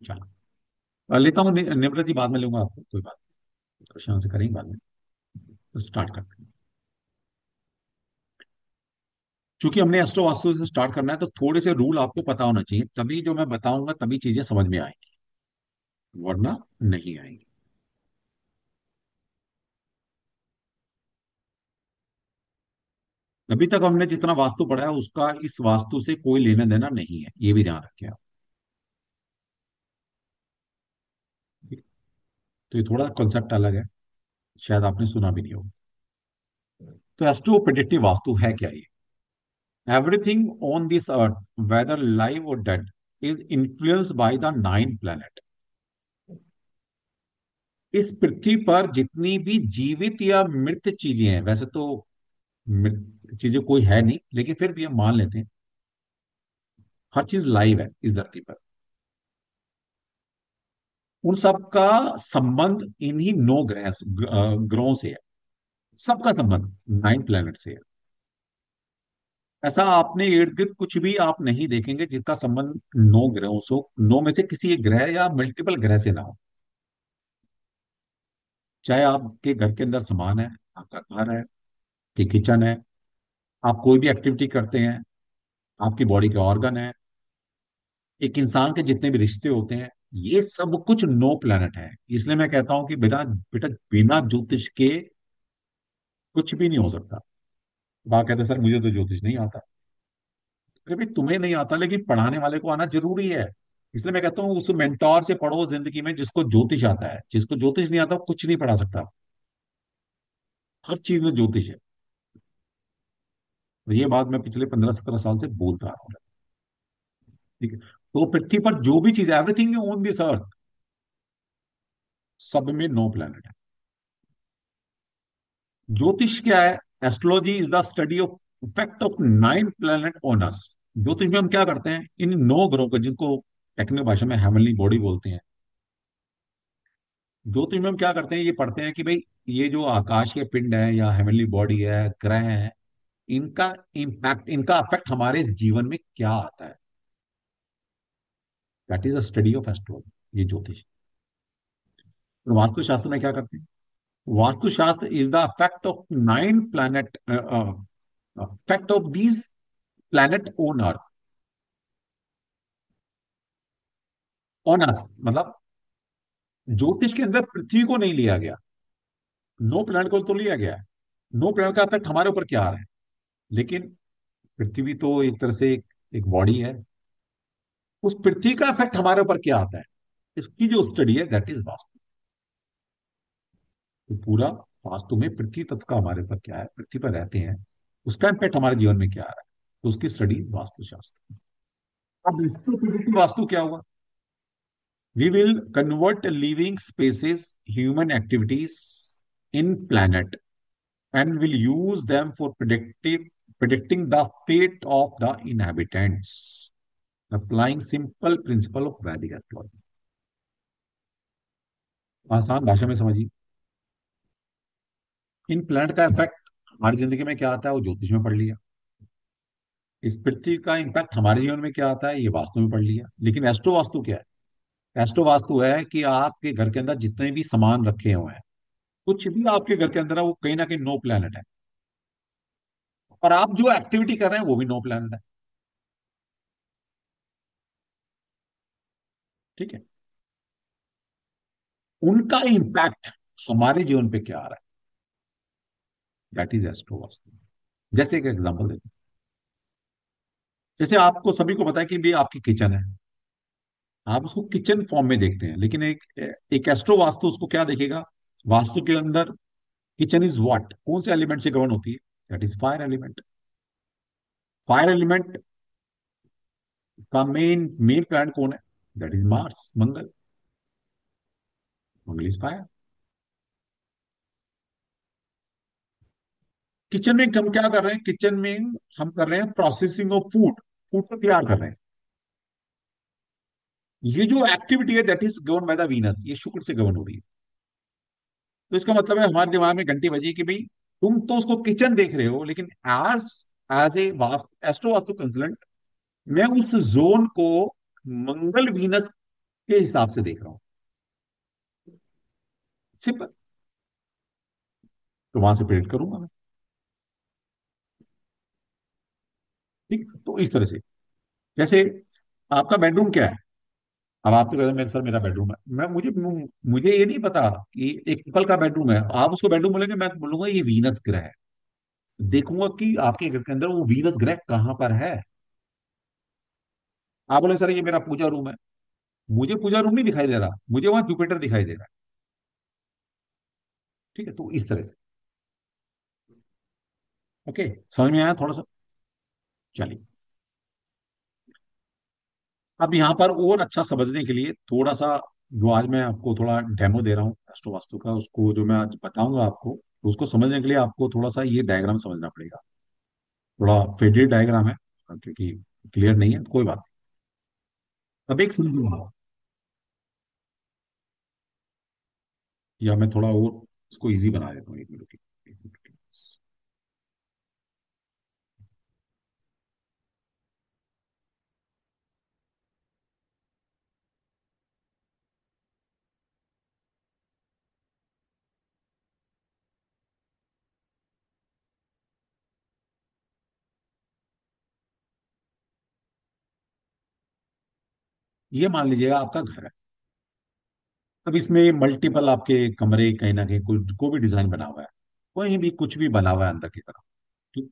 चलो, लेता हूँ निम्रता जी, बाद में लूंगा आपको, कोई बात नहीं, क्वेश्चन आंसर करेंगे बाद में। तो स्टार्ट करते हैं। चूंकि हमने एस्ट्रो वास्तु से स्टार्ट करना है, तो थोड़े से रूल आपको पता होना चाहिए, तभी जो मैं बताऊंगा तभी चीजें समझ में आएंगी, वरना नहीं आएंगी। अभी तक हमने जितना वास्तु पढ़ा है उसका इस वास्तु से कोई लेना देना नहीं है, ये भी ध्यान रखें आप। ठीक है? तो ये थोड़ा कॉन्सेप्ट अलग है, शायद आपने सुना भी नहीं होगा। तो एस्ट्रो प्रेडिक्टिव वास्तु है क्या ये? Everything on this earth, whether live और dead, is influenced by the 9 planet. इस पृथ्वी पर जितनी भी जीवित या मृत चीजें हैं, वैसे तो मृत चीजें कोई है नहीं, लेकिन फिर भी हम मान लेते हैं हर चीज लाइव है इस धरती पर। उन सब का संबंध इन्हीं 9 ग्रहों से है। सबका संबंध 9 प्लैनेट से है। ऐसा आपने इर्द गिर्द कुछ भी आप नहीं देखेंगे जिसका संबंध 9 ग्रहों से, 9 में से किसी एक ग्रह या मल्टीपल ग्रह से ना हो। चाहे आपके घर के अंदर सामान है, आपका घर है, कि किचन है, आप कोई भी एक्टिविटी करते हैं, आपकी बॉडी के ऑर्गन है, एक इंसान के जितने भी रिश्ते होते हैं, ये सब कुछ 9 प्लैनेट है। इसलिए मैं कहता हूं कि बेटा बेटा बिना ज्योतिष के कुछ भी नहीं हो सकता। वहां कहते हैं सर मुझे तो ज्योतिष नहीं आता। अरे भाई तुम्हें नहीं आता, लेकिन पढ़ाने वाले को आना जरूरी है। इसलिए मैं कहता हूँ उस मेंटोर से पढ़ो जिंदगी में जिसको ज्योतिष आता है। जिसको ज्योतिष नहीं आता वो कुछ नहीं पढ़ा सकता। हर चीज में ज्योतिष है। और ये बात मैं पिछले 15-17 साल से बोलता आ रहा हूँ। ठीक है? तो पृथ्वी पर जो भी चीज, एवरीथिंग ऑन दिस अर्थ, सब में 9 प्लैनेट है। ज्योतिष क्या है? Astrology is the study of effect of 9 planet on us. ज्योतिष में हम क्या करते हैं, इन 9 ग्रहों को, जिनको टेक्निकल भाषा में हेवनली बॉडी बोलते हैं, ज्योतिष में हम क्या करते हैं, ये पढ़ते हैं कि भाई ये जो आकाशीय पिंड है या हेवनली बॉडी है, ग्रह है, इनका इम्पैक्ट, इनका इफेक्ट हमारे जीवन में क्या आता है। That is a study of astrology, ये ज्योतिष। तो वास्तुशास्त्र में क्या करते हैं? Vastu shastra is the effect of 9 planet, effect of these planet on earth, on us. मतलब ज्योतिष के अंदर पृथ्वी को नहीं लिया गया, 9 प्लैनेट को तो लिया गया है। 9 प्लैनेट का इफेक्ट हमारे ऊपर क्या आ रहा है, लेकिन पृथ्वी तो एक तरह से एक बॉडी है। उस पृथ्वी का इफेक्ट हमारे ऊपर क्या आता है, इसकी जो स्टडी है दैट इज वास्तु। तो पूरा वास्तु में पृथ्वी तत्व का हमारे ऊपर क्या है, पृथ्वी पर रहते हैं, उसका इम्पैक्ट हमारे जीवन में क्या आ रहा है, तो उसकी स्टडी वास्तुशास्त्र। अब इसको predictive वास्तु क्या हुआ? We will convert living spaces, human activities in planet, and will use them for predicting the fate of the inhabitants, applying simple principle of Vedic astrology। आसान भाषा में समझिए, इन प्लैनेट का इफेक्ट हमारी जिंदगी में क्या आता है वो ज्योतिष में पढ़ लिया। इस पृथ्वी का इम्पैक्ट हमारे जीवन में क्या आता है ये वास्तु में पढ़ लिया। लेकिन एस्ट्रो वास्तु क्या है? एस्ट्रो वास्तु है कि आपके घर के अंदर जितने भी सामान रखे हुए हैं, कुछ भी आपके घर के अंदर है, वो कहीं ना कहीं 9 प्लैनेट है। और आप जो एक्टिविटी कर रहे हैं वो भी 9 प्लैनेट है। ठीक है? उनका इम्पैक्ट हमारे जीवन पे क्या आ रहा है, दैट इज एस्ट्रो वास्तु। जैसे एक एग्जांपल देते हैं, जैसे आपको सभी को पता है कि भी आपकी किचन है, आप उसको किचन फॉर्म में देखते हैं, लेकिन एक एक एस्ट्रो वास्तु उसको क्या देखेगा? वास्तु के अंदर किचन इज व्हाट, कौन से एलिमेंट से गवर्न होती है? That is fire element. Fire element का मेन मेन प्लैनेट कौन है? That is Mars, Mangal. Mangal is fire. Kitchen में हम क्या कर रहे हैं? किचन में हम कर रहे हैं प्रोसेसिंग ऑफ फूड, फूड को तैयार कर रहे हैं। ये जो एक्टिविटी है that is govern by the Venus, ये शुक्र से गवर्न हो रही है। तो इसका मतलब है हमारे दिमाग में घंटी बजी कि भाई तुम तो उसको किचन देख रहे हो, लेकिन as as a vastu, astro vastu consultant, मैं उस जोन को मंगल वीनस के हिसाब से देख रहा हूं। सिंपल। तो वहां से प्रेडिक्ट करूंगा मैं। ठीक। तो इस तरह से, जैसे आपका बेडरूम क्या है? अब आप तो कहते हैं मेरे सर मेरा बेडरूम है, मैं मुझे मुझे ये नहीं पता कि एक पीपल का बेडरूम है, आप उसको बेडरूम बोलेंगे, मैं बोलूंगा ये वीनस ग्रह है। देखूंगा कि आपके घर के अंदर वो वीनस ग्रह कहाँ पर है। आप बोले सर ये मेरा पूजा रूम है, मुझे पूजा रूम नहीं दिखाई दे रहा, मुझे वहां जुपिटर दिखाई दे रहा है। ठीक है, तो इस तरह से। ओके, समझ में आया थोड़ा सा? चलिए, अब यहाँ पर और अच्छा समझने के लिए थोड़ा सा, जो आज मैं आपको थोड़ा डेमो दे रहा हूँ एस्ट्रो वास्तु का, उसको जो मैं आज बताऊंगा आपको, तो उसको समझने के लिए आपको थोड़ा सा ये डायग्राम समझना पड़ेगा। थोड़ा फेडेड डायग्राम है, क्योंकि क्लियर नहीं है, कोई बात नहीं। अब एक समझूंगा, या मैं थोड़ा और इसको इजी बना देता हूँ, 1 मिनट की। 1 मिनट की। ये मान लीजिएगा आपका घर है। अब इसमें मल्टीपल आपके कमरे, कहीं ना कहीं कोई भी डिजाइन बना हुआ है, कहीं भी कुछ भी बना हुआ है अंदर की तरफ। ठीक,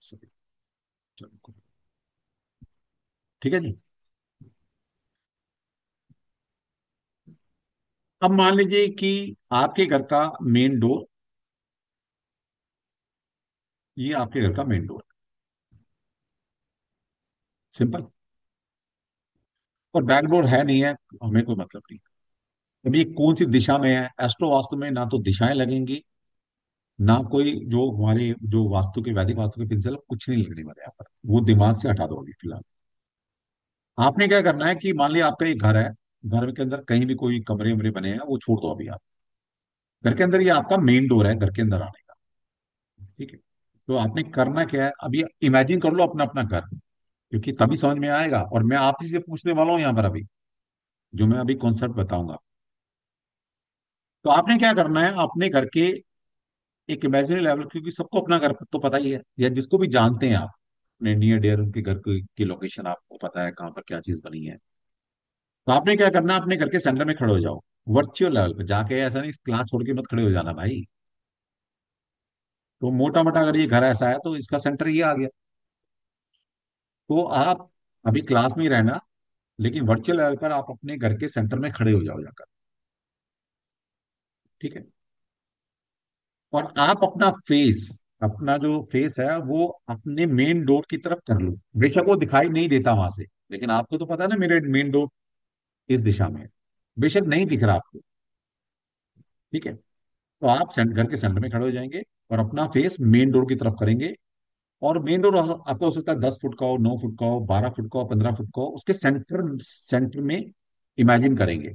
सही, चलो, ठीक है जी। अब मान लीजिए कि आपके घर का मेन डोर, ये आपके घर का मेन डोर, सिंपल। और बैक डोर है नहीं है, हमें कोई मतलब नहीं। अब ये कौन सी दिशा में है, एस्ट्रो वास्तु में ना तो दिशाएं लगेंगी, ना कोई जो हमारे जो वास्तु के, वैदिक वास्तु के प्रिंसिपल, कुछ नहीं लगने वाले यहाँ पर। वो दिमाग से हटा दो अभी फिलहाल। आपने क्या करना है कि मान लिया आपका एक घर है, घर के अंदर कहीं भी कोई कमरे वमरे बने हैं वो छोड़ दो अभी आप। घर के अंदर ये आपका मेन डोर है घर के अंदर आने का। ठीक है, तो आपने करना क्या है, अभी इमेजिन कर लो अपना अपना घर, क्योंकि तभी समझ में आएगा। और मैं आप ही से पूछने वाला हूँ यहाँ पर अभी, जो मैं अभी कॉन्सेप्ट बताऊंगा। तो आपने क्या करना है, अपने घर के एक इमेजिनरी लेवल, क्योंकि सबको अपना घर तो पता ही है, या जिसको भी जानते हैं आप अपने नियर डियर, उनके घर की लोकेशन आपको पता है, कहाँ पर क्या चीज बनी है। तो आपने क्या करना है, अपने घर के सेंटर में खड़े हो जाओ, वर्चुअल लेवल पे जाके। ऐसा नहीं क्लास छोड़ के मत खड़े हो जाना भाई। तो मोटा मोटा अगर ये घर ऐसा है तो इसका सेंटर ये आ गया। तो आप अभी क्लास में ही रहना, लेकिन वर्चुअल लेवल पर आप अपने घर के सेंटर में खड़े हो जाओ जाकर। ठीक है, और आप अपना फेस, अपना जो फेस है वो अपने मेन डोर की तरफ कर लो। बेशक वो दिखाई नहीं देता वहां से, लेकिन आपको तो पता है ना मेरे मेन डोर इस दिशा में है। बेशक नहीं दिख रहा आपको। ठीक है, तो आप घर के सेंटर में खड़े हो जाएंगे और अपना फेस मेन डोर की तरफ करेंगे। और मेन डोर आपको हो सकता है 10 फुट का हो, 9 फुट का हो, 12 फुट का हो, 15 फुट का हो, उसके सेंटर सेंटर में इमेजिन करेंगे।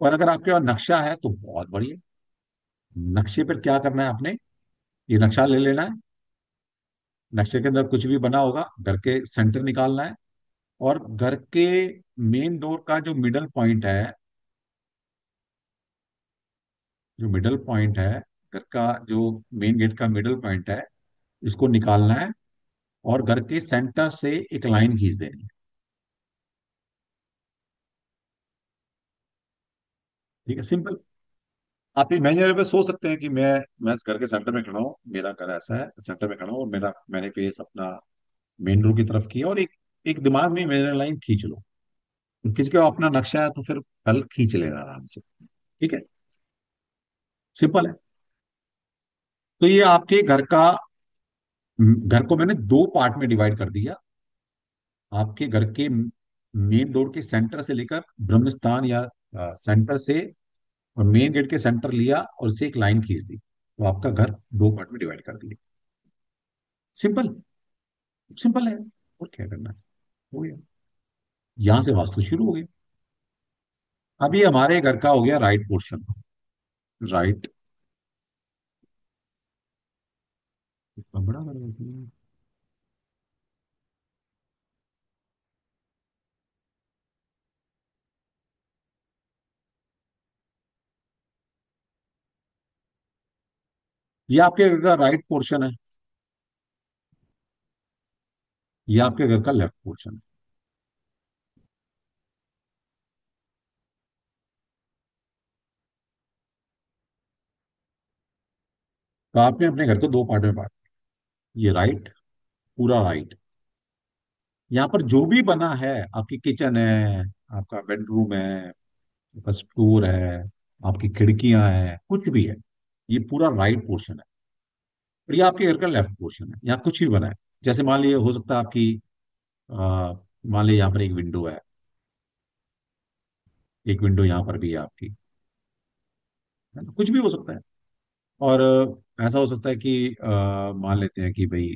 और अगर आपके पास नक्शा है तो बहुत बढ़िया। नक्शे पर क्या करना है आपने, ये नक्शा ले लेना है। नक्शे के अंदर कुछ भी बना होगा, घर के सेंटर निकालना है। और घर के मेन डोर का जो मिडल पॉइंट है, जो मिडल पॉइंट है, घर का जो मेन गेट का मिडल पॉइंट है, इसको निकालना है। और घर के सेंटर से एक लाइन खींच देनी है। ठीक है, सिंपल। आप इमेजिनरी पे सोच सकते हैं कि मैं इस घर के सेंटर में खड़ा हूँ, मेरा घर ऐसा है, सेंटर में खड़ा हूँ, और मैंने फेस अपना मेन डोर की तरफ किया, और एक एक दिमाग में इमेजिनरी लाइन खींच लो। किसी का अपना नक्शा है तो फिर कल खींच लेना आराम से। ठीक है, सिंपल है। तो ये आपके घर को मैंने दो पार्ट में डिवाइड कर दिया। आपके घर के मेन डोर के सेंटर से लेकर ब्रह्मस्थान, या सेंटर से, और मेन गेट के सेंटर लिया और उससे एक लाइन खींच दी, तो आपका घर दो पार्ट में डिवाइड कर दिया। सिंपल, सिंपल है। और क्या करना है, हो गया। यहां से वास्तु शुरू हो गया। अभी हमारे घर का हो गया राइट पोर्शन। राइट, बड़ा घर है। ये आपके घर का राइट पोर्शन है, ये आपके घर का लेफ्ट पोर्शन है। तो आपने अपने घर को दो पार्ट में बांट, ये राइट, पूरा राइट। यहाँ पर जो भी बना है, आपकी किचन है, आपका बेडरूम है, आपका स्टोर है, आपकी खिड़कियां हैं, कुछ भी है, ये पूरा राइट पोर्शन है। और ये आपके घर का लेफ्ट पोर्शन है, यहाँ कुछ भी बना है। जैसे मान लीजिए, हो सकता है आपकी मान लीजिए यहाँ पर एक विंडो है, एक विंडो यहाँ पर भी है आपकी, है ना? कुछ भी हो सकता है। और ऐसा हो सकता है कि मान लेते हैं कि भाई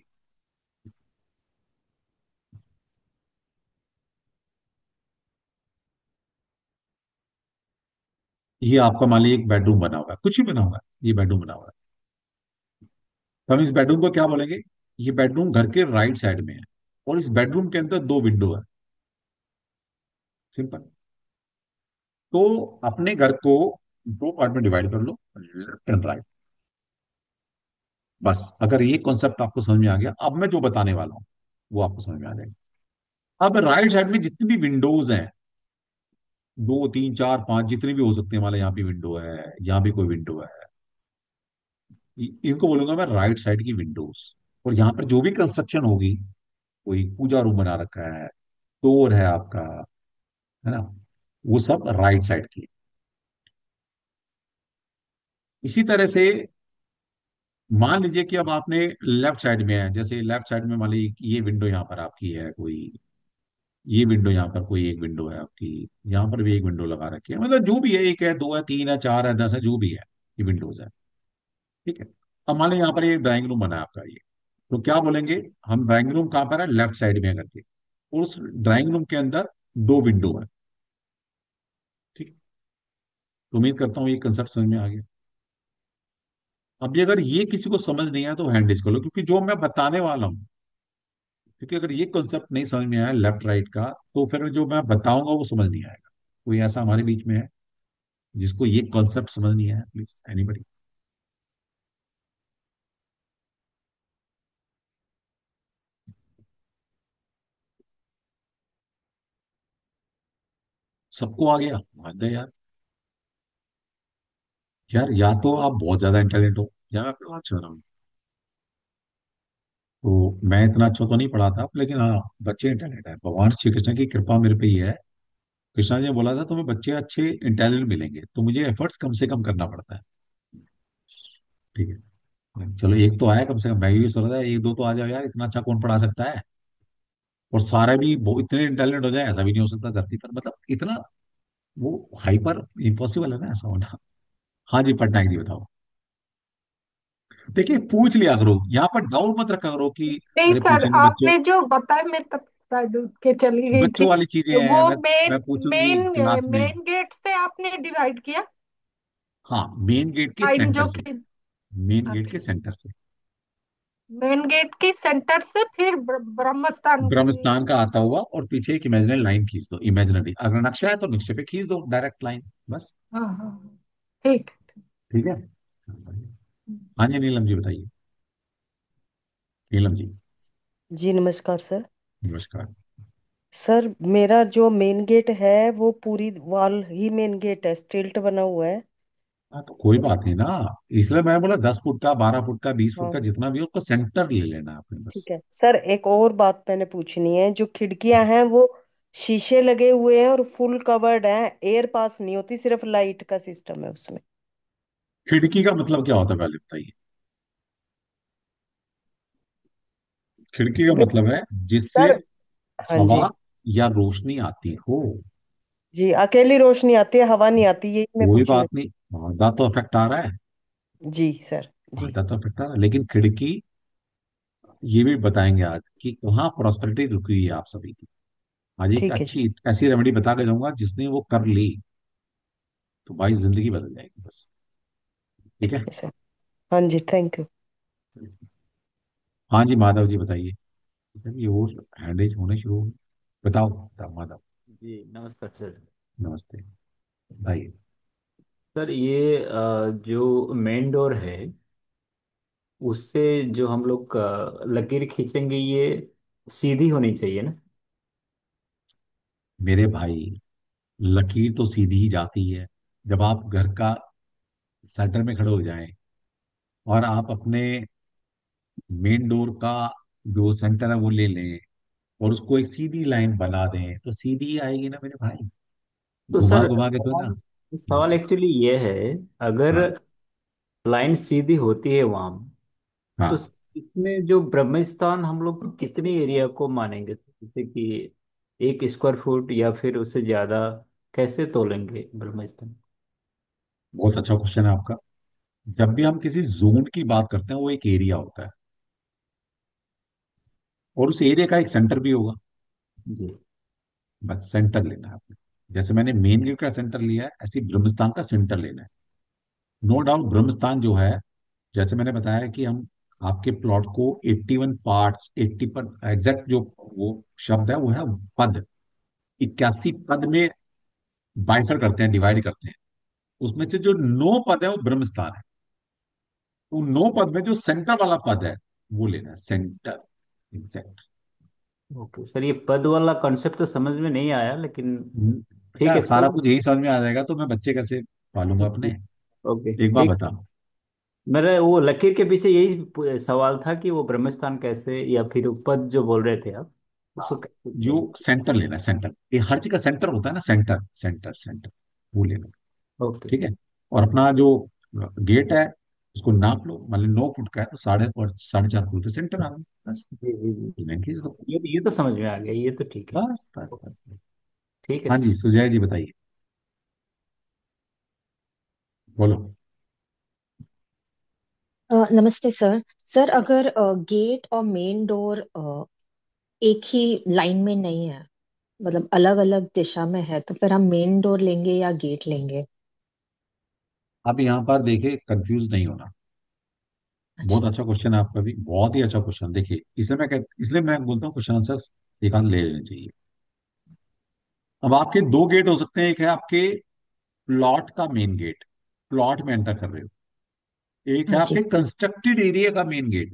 ये आपका मान लीजिए एक बेडरूम बना हुआ है, कुछ भी बना हुआ है, ये बेडरूम बना हुआ है। तो हम इस बेडरूम को क्या बोलेंगे? ये बेडरूम घर के राइट साइड में है, और इस बेडरूम के अंदर दो विंडो है। सिंपल। तो अपने घर को दो पार्ट में डिवाइड कर लो, लेफ्ट एंड राइट। बस अगर ये कॉन्सेप्ट आपको समझ में आ गया, अब मैं जो बताने वाला हूँ वो आपको समझ में आ जाएगा। अब राइट साइड में जितनी भी विंडोज हैं, दो तीन चार पांच जितनी भी हो सकते हैं, हमारे यहाँ भी विंडो है, यहाँ भी कोई विंडो है, इनको बोलूंगा मैं राइट साइड की विंडोज। और यहाँ पर जो भी कंस्ट्रक्शन होगी, कोई पूजा रूम बना रखा है, स्टोर है आपका, है ना, वो सब राइट साइड की। इसी तरह से मान लीजिए कि अब आपने लेफ्ट साइड में है, जैसे लेफ्ट साइड में मान लीजिए ये विंडो यहाँ पर आपकी है कोई, ये विंडो यहाँ पर कोई एक विंडो है आपकी, यहाँ पर भी एक विंडो लगा रखी है, मतलब जो भी है, एक है, दो है, तीन है, चार है, 10 है, जो भी है, ये विंडोज है। ठीक है। अब मान लीजिए यहाँ पर एक ड्राइंग रूम बना है आपका ये, तो क्या बोलेंगे हम? ड्राइंग रूम कहाँ पर है? लेफ्ट साइड में है करके। उस ड्राइंग रूम के अंदर दो विंडो है। ठीक है? तो उम्मीद करता हूँ ये कंसेप्ट समझ में आ गया। अब ये अगर ये किसी को समझ नहीं आया तो हैंड रेज कर लो, क्योंकि जो मैं बताने वाला हूँ, क्योंकि अगर ये कॉन्सेप्ट नहीं समझ में आया लेफ्ट राइट का, तो फिर जो मैं बताऊंगा वो समझ नहीं आएगा। कोई ऐसा हमारे बीच में है जिसको ये कॉन्सेप्ट समझ नहीं आया? Please anybody. सबको आ गया? हद है यार। यार या तो आप बहुत ज्यादा इंटेलिजेंट हो, या मैं पढ़ा अच्छा रहा हूँ। तो मैं इतना अच्छा तो नहीं पढ़ा था, लेकिन हाँ, बच्चे इंटेलिजेंट है, भगवान श्री कृष्ण की कृपा मेरे पे ही है। कृष्णा जी ने बोला था तुम्हें बच्चे अच्छे इंटेलिजेंट मिलेंगे, तो मुझे एफर्ट्स कम से कम करना पड़ता है। ठीक है, चलो एक तो आया कम से कम। मैं भी सोच रहा था एक दो तो आ जाओ यार, इतना अच्छा कौन पढ़ा सकता है। और सारे भी इतने इंटेलिजेंट हो जाए, ऐसा भी नहीं हो सकता धरती पर, मतलब इतना वो हाइपर इम्पॉसिबल है ना ऐसा होना। हाँ जी, पटनायक जी बताओ। देखिए पूछ लिया करो, यहाँ पर डाउट मत रखा करो कि नहीं अरे सर, पूछेंगे बच्चों। आपने जो बताया मैं तब शायद उठ के चली गई थी। बच्चों वाली चीजें हैं, वो मैं पूछूंगी मेन क्लास में। मेन गेट से आपने डिवाइड किया हाँ, मेन गेट के टाइम सेंटर जो से। कि। मेन गेट के अच्छा, सेंटर से। मेन गेट की सेंटर से फिर ब्रह्मस्थान ब्रह्म की। स्नान का आता हुआ, और पीछे एक इमेजिनरी लाइन खींच दो, इमेजिनरी, अगर नक्शा है तो नक्शे पे खींच दो डायरेक्ट लाइन, बस। हाँ हाँ हाँ, ठीक। ठीक है। हाँ जी, नीलम जी बताइए। नीलम जी, जी नमस्कार सर। नमस्कार। सर मेरा जो मेन गेट है वो पूरी वॉल ही मेन गेट है, स्टिल्ट बना हुआ है। हाँ तो कोई तो बात नहीं ना, इसलिए मैंने बोला 10 फुट का, 12 फुट का, 20 फुट का, हाँ जितना भी हो उसको सेंटर ले लेना है आपने, बस। ठीक है सर। एक और बात मैंने पूछनी है, जो खिड़कियां हैं वो शीशे लगे हुए हैं और फुल कवर्ड है, एयर पास नहीं होती, सिर्फ लाइट का सिस्टम है उसमें। खिड़की का मतलब क्या होता है पहले बताइए? खिड़की का देखो मतलब है जिससे सर, हाँ जी, हवा या रोशनी आती हो। जी अकेली रोशनी आती है, हवा नहीं आती, यही मैं कोई पूछना। बात नहीं, आधा तो इफेक्ट आ रहा है, जी सर जी। आधा तो इफेक्ट आ रहा है, लेकिन खिड़की, ये भी बताएंगे आज कि कहाँ प्रॉस्पेरिटी रुकी हुई है आप सभी की। आज एक ठीक है जी। अच्छी ऐसी रेमेडी बता के जाऊंगा, जिसने वो कर ली तो भाई जिंदगी बदल जाएगी, बस। ठीक है। ठीक है सर। हाँ जी, थैंक यू। हाँ जी, माधव जी बताइए। ये और हैंडरेज होने शुरू हो गए। बताओ, बताओ माधव। जी नमस्कार सर। नमस्ते, बताइए। सर ये जो मेन डोर है उससे जो हम लोग लकीर खींचेंगे ये सीधी होनी चाहिए ना? मेरे भाई, लकीर तो सीधी ही जाती है जब आप घर का सेंटर में खड़े हो जाएं, और आप अपने मेन डोर का जो सेंटर है वो ले लें, और उसको एक सीधी लाइन बना दें, तो सीधी ही आएगी ना मेरे भाई, तो घुमा सर घुमा के तो ना। सवाल सवाल एक्चुअली ये है, अगर हाँ लाइन सीधी होती है वहां, तो हाँ। इसमें जो ब्रह्मस्थान हम लोग कितने एरिया को मानेंगे, जैसे कि 1 स्क्वायर फुट या फिर उससे ज्यादा, कैसे तोलेंगे ब्रह्मस्थान? बहुत अच्छा क्वेश्चन है आपका। जब भी हम किसी जोन की बात करते हैं वो एक एरिया होता है, और उस एरिया का एक सेंटर भी होगा। जी। बस सेंटर लेना है आपने। जैसे मैंने मेन गेट का सेंटर लिया है, ऐसे ही ब्रह्मस्थान का सेंटर लेना है। नो डाउट ब्रह्मस्थान जो है, जैसे मैंने बताया कि हम आपके प्लॉट को 81 पार्ट्स, 80 पर एग्जैक्ट जो वो शब्द है वो है पद, 81 पद में बाइफर करते हैं, डिवाइड करते हैं। उसमें से जो 9 पद है वो ब्रह्मस्थान है। तो 9 पद में जो सेंटर वाला पद है वो लेना है, सेंटर एग्जैक्ट। ओके सर, ये पद वाला कॉन्सेप्ट तो समझ में नहीं आया, लेकिन ठीक बेटा है सारा कोई। कुछ यही समझ में आ जाएगा तो मैं बच्चे कैसे पालूंगा ओके। अपने। ओके। एक बार एक, बता। मेरा वो लकीर के पीछे यही सवाल था कि वो ब्रह्मस्थान कैसे, या फिर वो पद जो बोल रहे थे आप, उसको कैसे जो तोलें? सेंटर लेना है, सेंटर, ये हर चीज का सेंटर होता है ना, सेंटर सेंटर सेंटर, वो लेना। ओके। ठीक है। और अपना जो गेट है उसको नाप लो, मान लो 9 फुट का है तो 4.5 फुट के सेंटर आ गए बस। जी जी जी। इवेंट खींच दो। ये तो समझ में आ गया, ये तो ठीक है। बस बस बस। ठीक है हाँ सर। जी सुजय जी बताइए, बोलो। नमस्ते सर। सर अगर गेट और मेन डोर एक ही लाइन में नहीं है, मतलब अलग अलग दिशा में है, तो फिर हम मेन डोर लेंगे या गेट लेंगे? अब यहाँ पर देखिए कंफ्यूज नहीं होना। अच्छा। बहुत अच्छा क्वेश्चन है आपका भी, बहुत ही अच्छा क्वेश्चन। देखिए इसलिए मैं बोलता हूँ क्वेश्चन आंसर एक आध ले लेने चाहिए। अब आपके दो गेट हो सकते हैं, एक है आपके प्लॉट का मेन गेट, प्लॉट में एंटर कर रहे हो। एक है हाँ आपके जी। कंस्ट्रक्टेड एरिया का मेन गेट,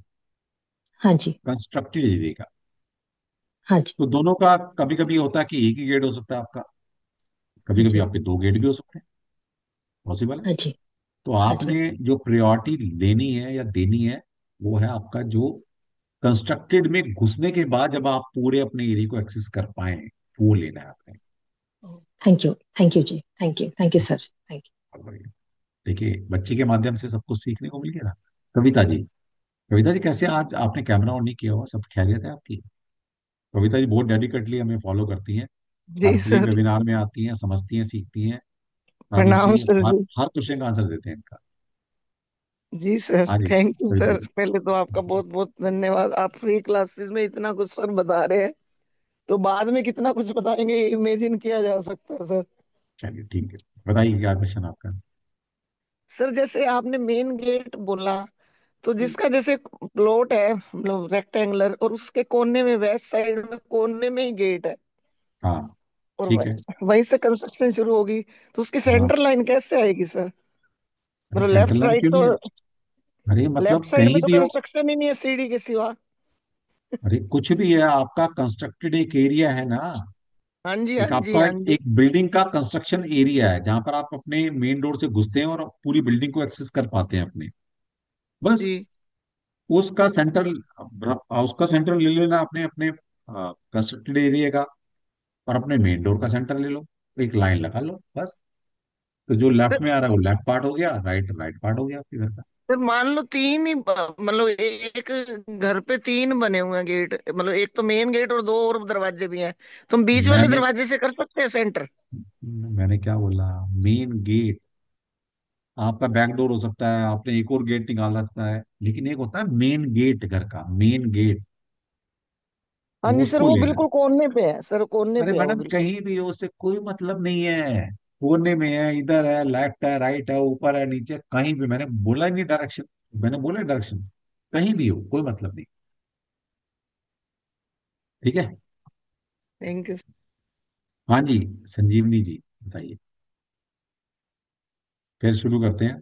हाँ जी। कंस्ट्रक्टेड एरिया का। हाँ जी। तो दोनों का कभी कभी होता है कि एक ही गेट हो सकता है आपका, कभी हाँ कभी जी। आपके दो गेट भी हो सकते हैं, पॉसिबल है। हाँ जी। तो हाँ जी। आपने जो प्रायोरिटी लेनी है या देनी है वो है आपका जो कंस्ट्रक्टेड में घुसने के बाद जब आप पूरे अपने एरिया को एक्सेस कर पाए, वो लेना है आपने। थैंक यू जी, थैंक यू सर, थैंक और बढ़िया। देखिए बच्चे के माध्यम से सब कुछ सीखने को मिल गया ना। कविता जी, कविता जी कैसे, आज आपने कैमरा ऑन नहीं किया हुआ, सब खैरियत है आपकी? कविता जी बहुत डेडिकेटली हमें फॉलो करती हैं, हर जी फ्री सर। वेबिनार में आती हैं, समझती हैं, सीखती हैं। राहुल प्रणाम जी सर हर जी। हर क्वेश्चन का आंसर देते हैं इनका। जी सर, हाँ जी थैंक यू कविता सर। जी। पहले तो आपका बहुत बहुत धन्यवाद। आप फ्री क्लासेस में इतना कुछ सर बता रहे हैं, तो बाद में कितना कुछ बताएंगे ये इमेजिन किया जा सकता है सर। चलिए ठीक है, बताइए क्या क्वेश्चन आपका। सर जैसे आपने मेन गेट बोला, तो हम्म, जिसका जैसे प्लॉट है मतलब रेक्टेंगुलर, और उसके कोने में, वेस्ट साइड में कोने में ही गेट है, हाँ और ठीक है। वहीं से कंस्ट्रक्शन शुरू होगी, तो उसकी हाँ, सेंटर लाइन कैसे आएगी सर? अरे मतलब सेंट्रल लेफ्ट लाइन राइट क्यों नहीं तो, है? अरे लेफ्ट मतलब साइड में कहीं तो भी हो। कंस्ट्रक्शन ही नहीं है सीढ़ी के सिवा। अरे कुछ भी है, आपका कंस्ट्रक्टेड एक एरिया है ना। हाँ जी, हाँ एक जी, आपका हाँ जी। एक बिल्डिंग का कंस्ट्रक्शन एरिया है जहां पर आप अपने मेन डोर से घुसते हैं और पूरी बिल्डिंग को एक्सेस कर पाते हैं अपने। बस जी उसका सेंटर, उसका सेंटर ले लेना अपने अपने कंस्ट्रक्टेड एरिया का, और अपने मेन डोर का सेंटर ले लो, एक लाइन लगा लो बस। तो जो लेफ्ट में आ रहा है वो लेफ्ट पार्ट हो गया, राइट राइट पार्ट हो गया आपके घर का। सर मान लो तीन ही मतलब एक घर पे तीन बने हुए हैं गेट, मतलब एक तो मेन गेट और दो और दरवाजे भी हैं, तो हम बीच वाले मैंने दरवाजे से कर सकते हैं सेंटर? मैंने क्या बोला, मेन गेट आपका बैक डोर हो सकता है, आपने एक और गेट निकाल सकता है, लेकिन एक होता है मेन गेट, घर का मेन गेट, हाँ वो जी सर, उसको वो लेना है। बिल्कुल कोने पे है सर, कोने अरे पे है वो मैडम बिल्कुल। कहीं भी हो, उससे कोई मतलब नहीं है। कोने में है, इधर है, लेफ्ट है, राइट है, ऊपर है, नीचे, कहीं भी, मैंने बोला ही नहीं डायरेक्शन, मैंने बोला डायरेक्शन, कहीं भी हो कोई मतलब नहीं। ठीक है। Thank you. हाँ जी संजीवनी जी बताइए, फिर शुरू करते हैं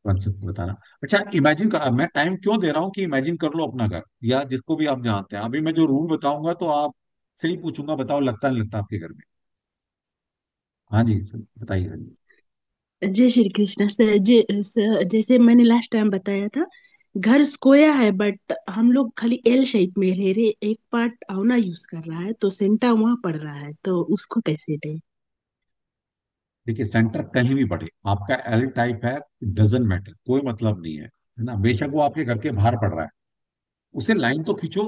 कॉन्सेप्ट बताना। अच्छा इमेजिन कर, मैं टाइम क्यों दे रहा हूँ कि इमेजिन कर लो अपना घर, या जिसको भी आप जानते हैं। अभी मैं जो रूल बताऊंगा तो आप से ही पूछूंगा, बताओ लगता नहीं लगता आपके घर में। हाँ जी बताइए संजीव। जय श्री कृष्ण सर। जैसे मैंने लास्ट टाइम बताया था, घर स्क्वायर है बट हम लोग खाली एल शेप में रह रहे, एक पार्ट औना यूज कर रहा है तो सेंटा वहां पड़ रहा है, तो उसको कैसे दें? देखिए, सेंटर कहीं भी पड़े, आपका एल टाइप है, डजेंट मैटर, कोई मतलब नहीं है ना। बेशक वो आपके घर के बाहर पड़ रहा है, उसे लाइन तो खींचो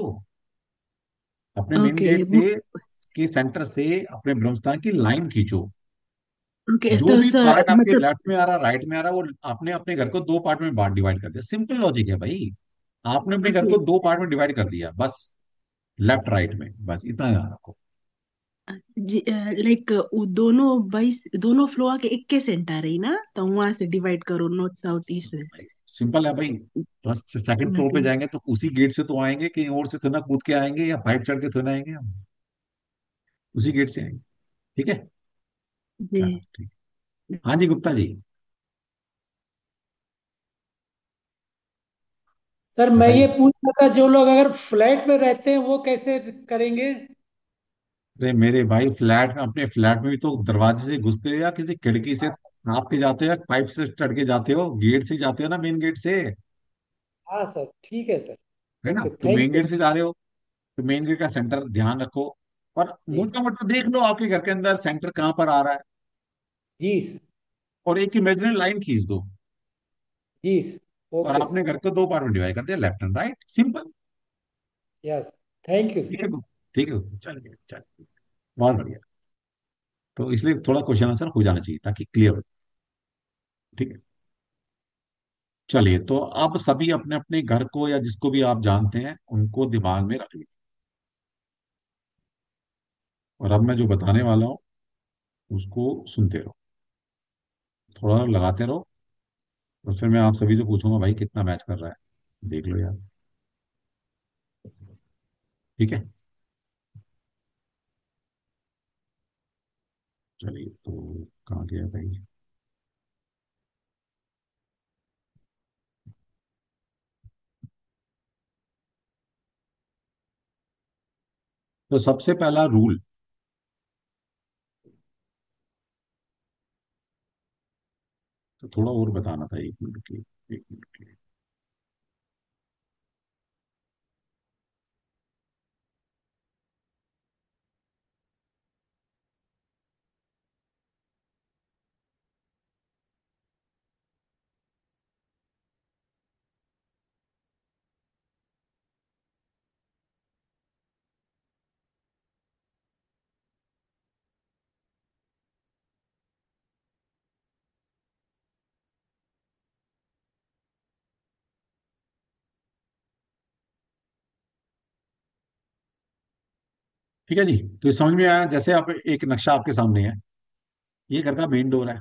अपने मेन ओके। गेट से, के सेंटर से अपने ब्रह्मस्थान की लाइन खींचो। ओके जो तो भी सर पार्ट आपके मतलब, लेफ्ट में आ रहा, राइट में आ रहा, वो आपने अपने घर को दो पार्ट में बांट डिवाइड कर दिया। सिंपल लॉजिक है भाई। आपने अपने घर ओके को दो पार्ट में डिवाइड कर दिया बस, लेफ्ट राइट में, बस इतना याद रखो। जी, लाइक वो दोनों बाइस दोनों फ्लोर के एक के सेंटर है ना, तो वहां से डिवाइड करो, north south east west. Simple है भाई। फर्स्ट सेकंड फ्लोर पे ओके। जाएंगे तो उसी गेट से तो आएंगे, कहीं और से तो ना कूद के आएंगे या पाइप चढ़ के तो ना आएंगे हम, उसी गेट से आएंगे। ठीक है, चलो जी ठीक। हाँ जी गुप्ता जी, सर मैं ये बताइए। पूछ रहा था, जो लोग अगर फ्लैट में रहते हैं वो कैसे करेंगे? अरे मेरे भाई, फ्लैट में, अपने फ्लैट में भी तो दरवाजे से घुसते हो या किसी खिड़की से नाप के जाते हो या पाइप से चढ़ के जाते हो, गेट से जाते हो ना, मेन गेट से। हाँ सर, ठीक है सर। है ना, ओके, तो थैंक मेन यू। गेट से जा रहे हो तो मेन गेट का सेंटर ध्यान रखो। और जी मोटा मोटा देख लो आपके घर के अंदर सेंटर कहाँ पर आ रहा है, जी सर। और एक इमेजिनरी लाइन खींच दो, जी सर, और ओके सर। आपने घर को दो पार्ट में डिवाइड कर दिया, left and right, simple. Yes, thank you ठीक सर। है ठीक है, चलिए चलिए, बहुत बढ़िया। तो इसलिए थोड़ा क्वेश्चन आंसर हो जाना चाहिए ताकि क्लियर हो। ठीक है, चलिए तो अब सभी अपने अपने घर को या जिसको भी आप जानते हैं उनको दिमाग में रख लीजिए, और अब मैं जो बताने वाला हूँ उसको सुनते रहो, थोड़ा लगाते रहो, और फिर मैं आप सभी से पूछूंगा भाई कितना मैच कर रहा है, देख लो यार। ठीक है, चलिए तो कहाँ गया भाई। तो सबसे पहला रूल, तो थोड़ा और बताना था, 1 मिनट के लिए, 1 मिनट के लिए। ठीक है जी, तो ये समझ में आया, जैसे आप एक नक्शा आपके सामने है, ये घर का मेन डोर है,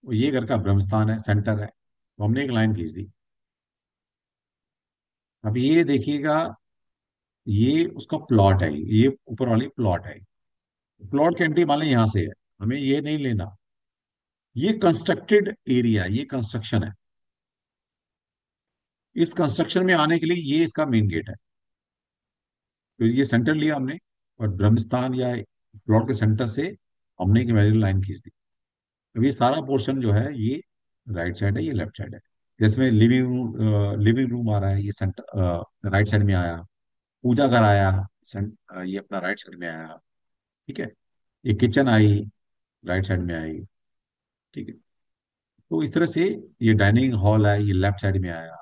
और ये घर का ब्रह्मस्थान है, सेंटर है, तो हमने एक लाइन खींच दी। अब ये देखिएगा, ये उसका प्लॉट है, ये ऊपर वाली प्लॉट है। प्लॉट की एंट्री मान लें यहाँ से है, हमें ये नहीं लेना, ये कंस्ट्रक्टेड एरिया, ये कंस्ट्रक्शन है। इस कंस्ट्रक्शन में आने के लिए ये इसका मेन गेट है, तो ये सेंटर लिया हमने, और ब्रह्मस्थान या प्लॉट के सेंटर से हमने एक इमेजिनरी लाइन खींच दी। अब ये सारा पोर्शन जो है ये राइट साइड है, ये लेफ्ट साइड है। जिसमें लिविंग रूम आ रहा है, ये सेंटर राइट साइड में आया। पूजा घर आया, ये अपना राइट साइड में आया। ठीक है, ये किचन आई, राइट साइड में आई। ठीक है, तो इस तरह से ये डाइनिंग हॉल है, ये लेफ्ट साइड में आया।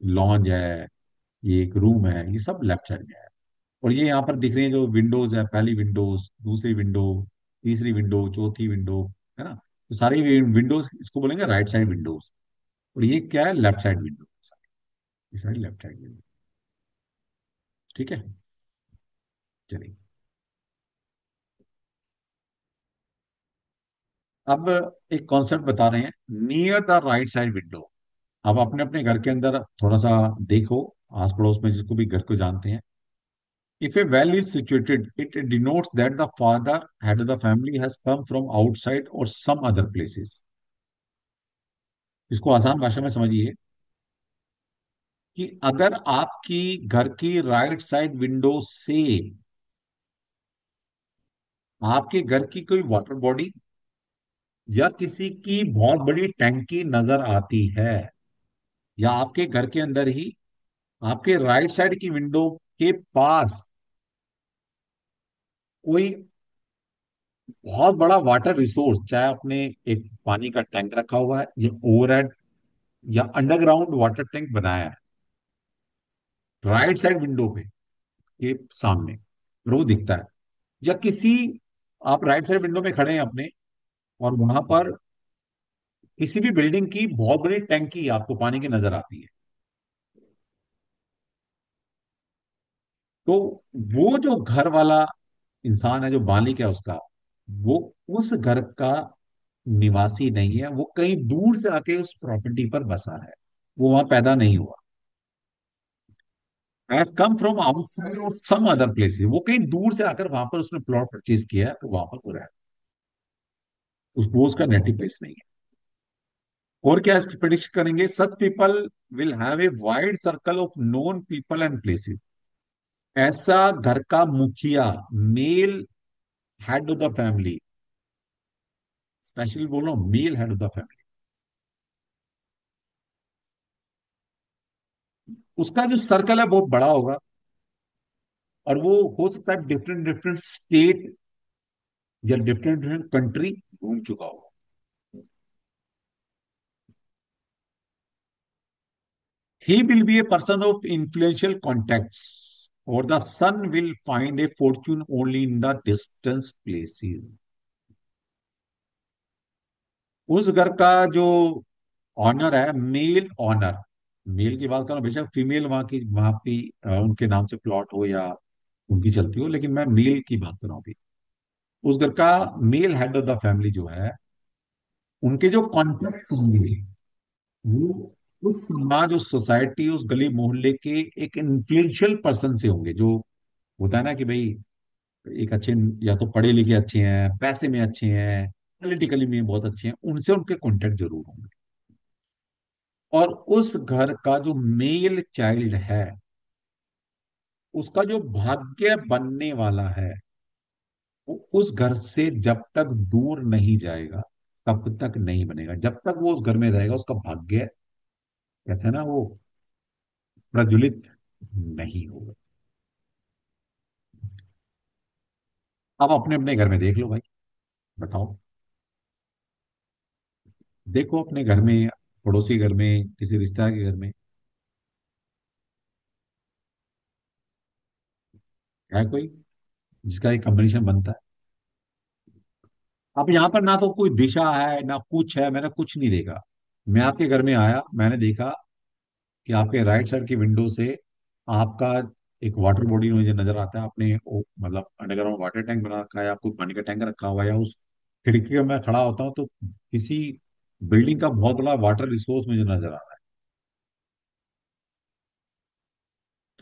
लॉन्ज है, ये एक रूम है, ये सब लेफ्ट साइड में आया। और ये यहाँ पर दिख रही है जो विंडोज है, पहली विंडोज, दूसरी विंडो, तीसरी विंडो, चौथी विंडो, है ना, तो सारी विंडोज इसको बोलेंगे राइट साइड विंडोज। और ये क्या है, लेफ्ट साइड विंडो, ये सारी लेफ्ट साइड विंडो। ठीक है, चलिए अब एक कॉन्सेप्ट बता रहे हैं, near the right side window. अब अपने अपने घर के अंदर थोड़ा सा देखो, आस पड़ोस में जिसको भी घर को जानते हैं। If a well is situated, it denotes that the father, head of the family, has come from outside or some other places. इसको आसान भाषा में समझिए कि अगर आपकी घर की राइट साइड विंडो से आपके घर की कोई वाटर बॉडी या किसी की बहुत बड़ी टैंकी नजर आती है, या आपके घर के अंदर ही आपके राइट साइड की विंडो के पास कोई बहुत बड़ा वाटर रिसोर्स, चाहे आपने एक पानी का टैंक रखा हुआ है या ओवरहेड या अंडरग्राउंड वाटर टैंक बनाया है राइट साइड विंडो पे के सामने, और वो दिखता है, या किसी, आप राइट साइड विंडो में खड़े हैं अपने, और वहां पर किसी भी बिल्डिंग की बहुत बड़ी टैंकी आपको पानी की नजर आती है, तो वो जो घर वाला इंसान है, जो मालिक है उसका, वो उस घर का निवासी नहीं है, वो कहीं दूर से आके उस प्रॉपर्टी पर बसा है, वो वहां पैदा नहीं हुआ, हैज कम फ्रॉम आउटसाइड और सम अदर प्लेसेस, वो कहीं दूर से आकर वहां पर उसने प्लॉट परचेज किया है, तो वहां पर वो रहा है, वो उसका नेटिव प्लेस नहीं है। और क्या इसकी प्रेडिक्शन करेंगे? Such people will have a wide circle of known people and places, ऐसा घर का मुखिया, male head of the family, specially बोल रहा हूं, male head of the family, उसका जो सर्कल है बहुत बड़ा होगा, और वो हो सकता है डिफरेंट डिफरेंट स्टेट या डिफरेंट डिफरेंट कंट्री घूम चुका होगा। He will be a person of influential contacts, or the son will find a fortune only in the distant places. उस घर का जो ऑनर है, मेल ऑनर, मेल की बात करूं, बेशक फीमेल वहां की, वहां पे उनके नाम से प्लॉट हो या उनकी चलती हो, लेकिन मैं मेल की बात कर रहा हूं अभी। उस घर का male head of the family जो है, उनके जो कॉन्टेक्ट्स होंगे, वो उस समाज, उस सोसाइटी, उस गली मोहल्ले के एक इन्फ्लुएंशियल पर्सन से होंगे, जो होता है ना कि भाई एक अच्छे, या तो पढ़े लिखे अच्छे हैं, पैसे में अच्छे हैं, पॉलिटिकली में बहुत अच्छे हैं, उनसे उनके कॉन्टेक्ट जरूर होंगे। और उस घर का जो मेल चाइल्ड है, उसका जो भाग्य बनने वाला है, वो उस घर से जब तक दूर नहीं जाएगा तब तक नहीं बनेगा, जब तक वो उस घर में रहेगा उसका भाग्य, कहते हैं ना वो, प्रज्वलित नहीं होगा। अब अपने अपने घर में देख लो भाई, बताओ, देखो अपने घर में, पड़ोसी घर में, किसी रिश्तेदार के घर में है कोई जिसका एक कॉम्बिनेशन बनता है? अब यहाँ पर ना तो कोई दिशा है ना कुछ है, मैंने कुछ नहीं देखा। मैं आपके घर में आया, मैंने देखा कि आपके राइट साइड की विंडो से आपका एक वाटर बॉडी मुझे नजर आता है, आपने मतलब अंडरग्राउंड वाटर टैंक बना रखा है, या कोई पानी का टैंक रखा हुआ है, या उस खिड़की में मैं खड़ा होता हूँ तो किसी बिल्डिंग का बहुत बड़ा वाटर रिसोर्स मुझे नजर आ रहा है,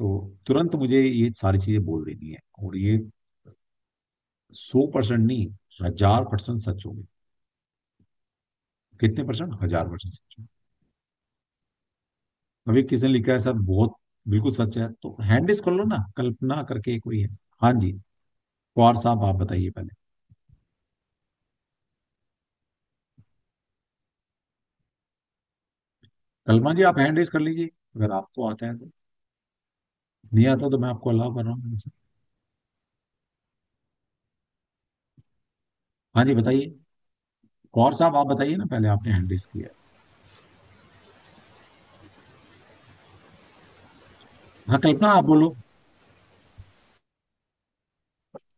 तो तुरंत मुझे ये सारी चीजें बोल देनी है, और ये 100% नहीं, 1000% सच होगी। कितने परसेंट? 1000% सच होगी। अभी किसी ने लिखा है सर बहुत, बिल्कुल सच है, तो हैंड रेज कर लो ना, कल्पना करके कोई है। हाँ जी, कौर साहब आप बताइए पहले। कल्पना जी आप हैंड रेज कर लीजिए, अगर आपको आता है तो। नहीं आता तो मैं आपको अलाउ कर रहा हूँ सर। हाँ जी बताइए, कौर साहब आप बताइए ना, पहले आपने हैंड रेज किया है। हाँ कल्पना आप बोलो,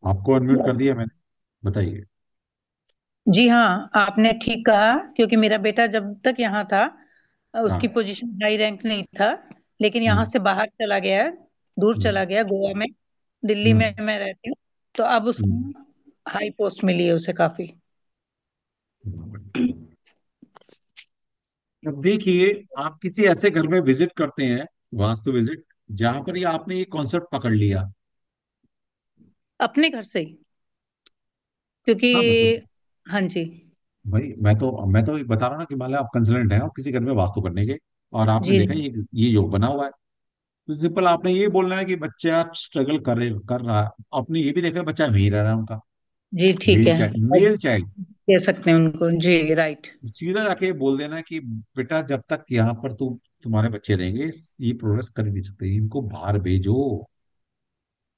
आपको अनम्यूट कर दिया मैंने, बताइए। जी हाँ, आपने ठीक कहा। क्योंकि मेरा बेटा जब तक यहाँ था उसकी हाँ। पोजीशन हाई रैंक नहीं था, लेकिन यहाँ हम्म। से बाहर चला गया है, दूर हम्म। चला गया गोवा में। दिल्ली में हम्म। मैं रहती हूँ, तो अब हम्म। उसको हाई पोस्ट मिली है उसे काफी। अब देखिए, आप किसी ऐसे घर में विजिट करते हैं, वास्तु विजिट, जहां पर ये आपने ये कॉन्सेप्ट पकड़ लिया। अपने घर से ही, क्योंकि हाँ मतलब, हाँ जी। भाई मैं तो बता रहा हूँ ना कि मान लो आप कंसल्टेंट हैं और किसी घर में वास्तु करने के, और आपने जी देखा जी ये योग बना हुआ है, तो सिंपल आपने ये बोलना है कि बच्चा स्ट्रगल कर रहा है, आपने ये भी देखा है बच्चा वहीं रह रहा है उनका, जी ठीक है। Male child. कह सकते हैं उनको, जी राइट। सीधा जाके बोल देना कि बेटा जब तक यहाँ पर तुम्हारे बच्चे रहेंगे ये प्रोग्रेस कर ही नहीं सकते, इनको बाहर भेजो।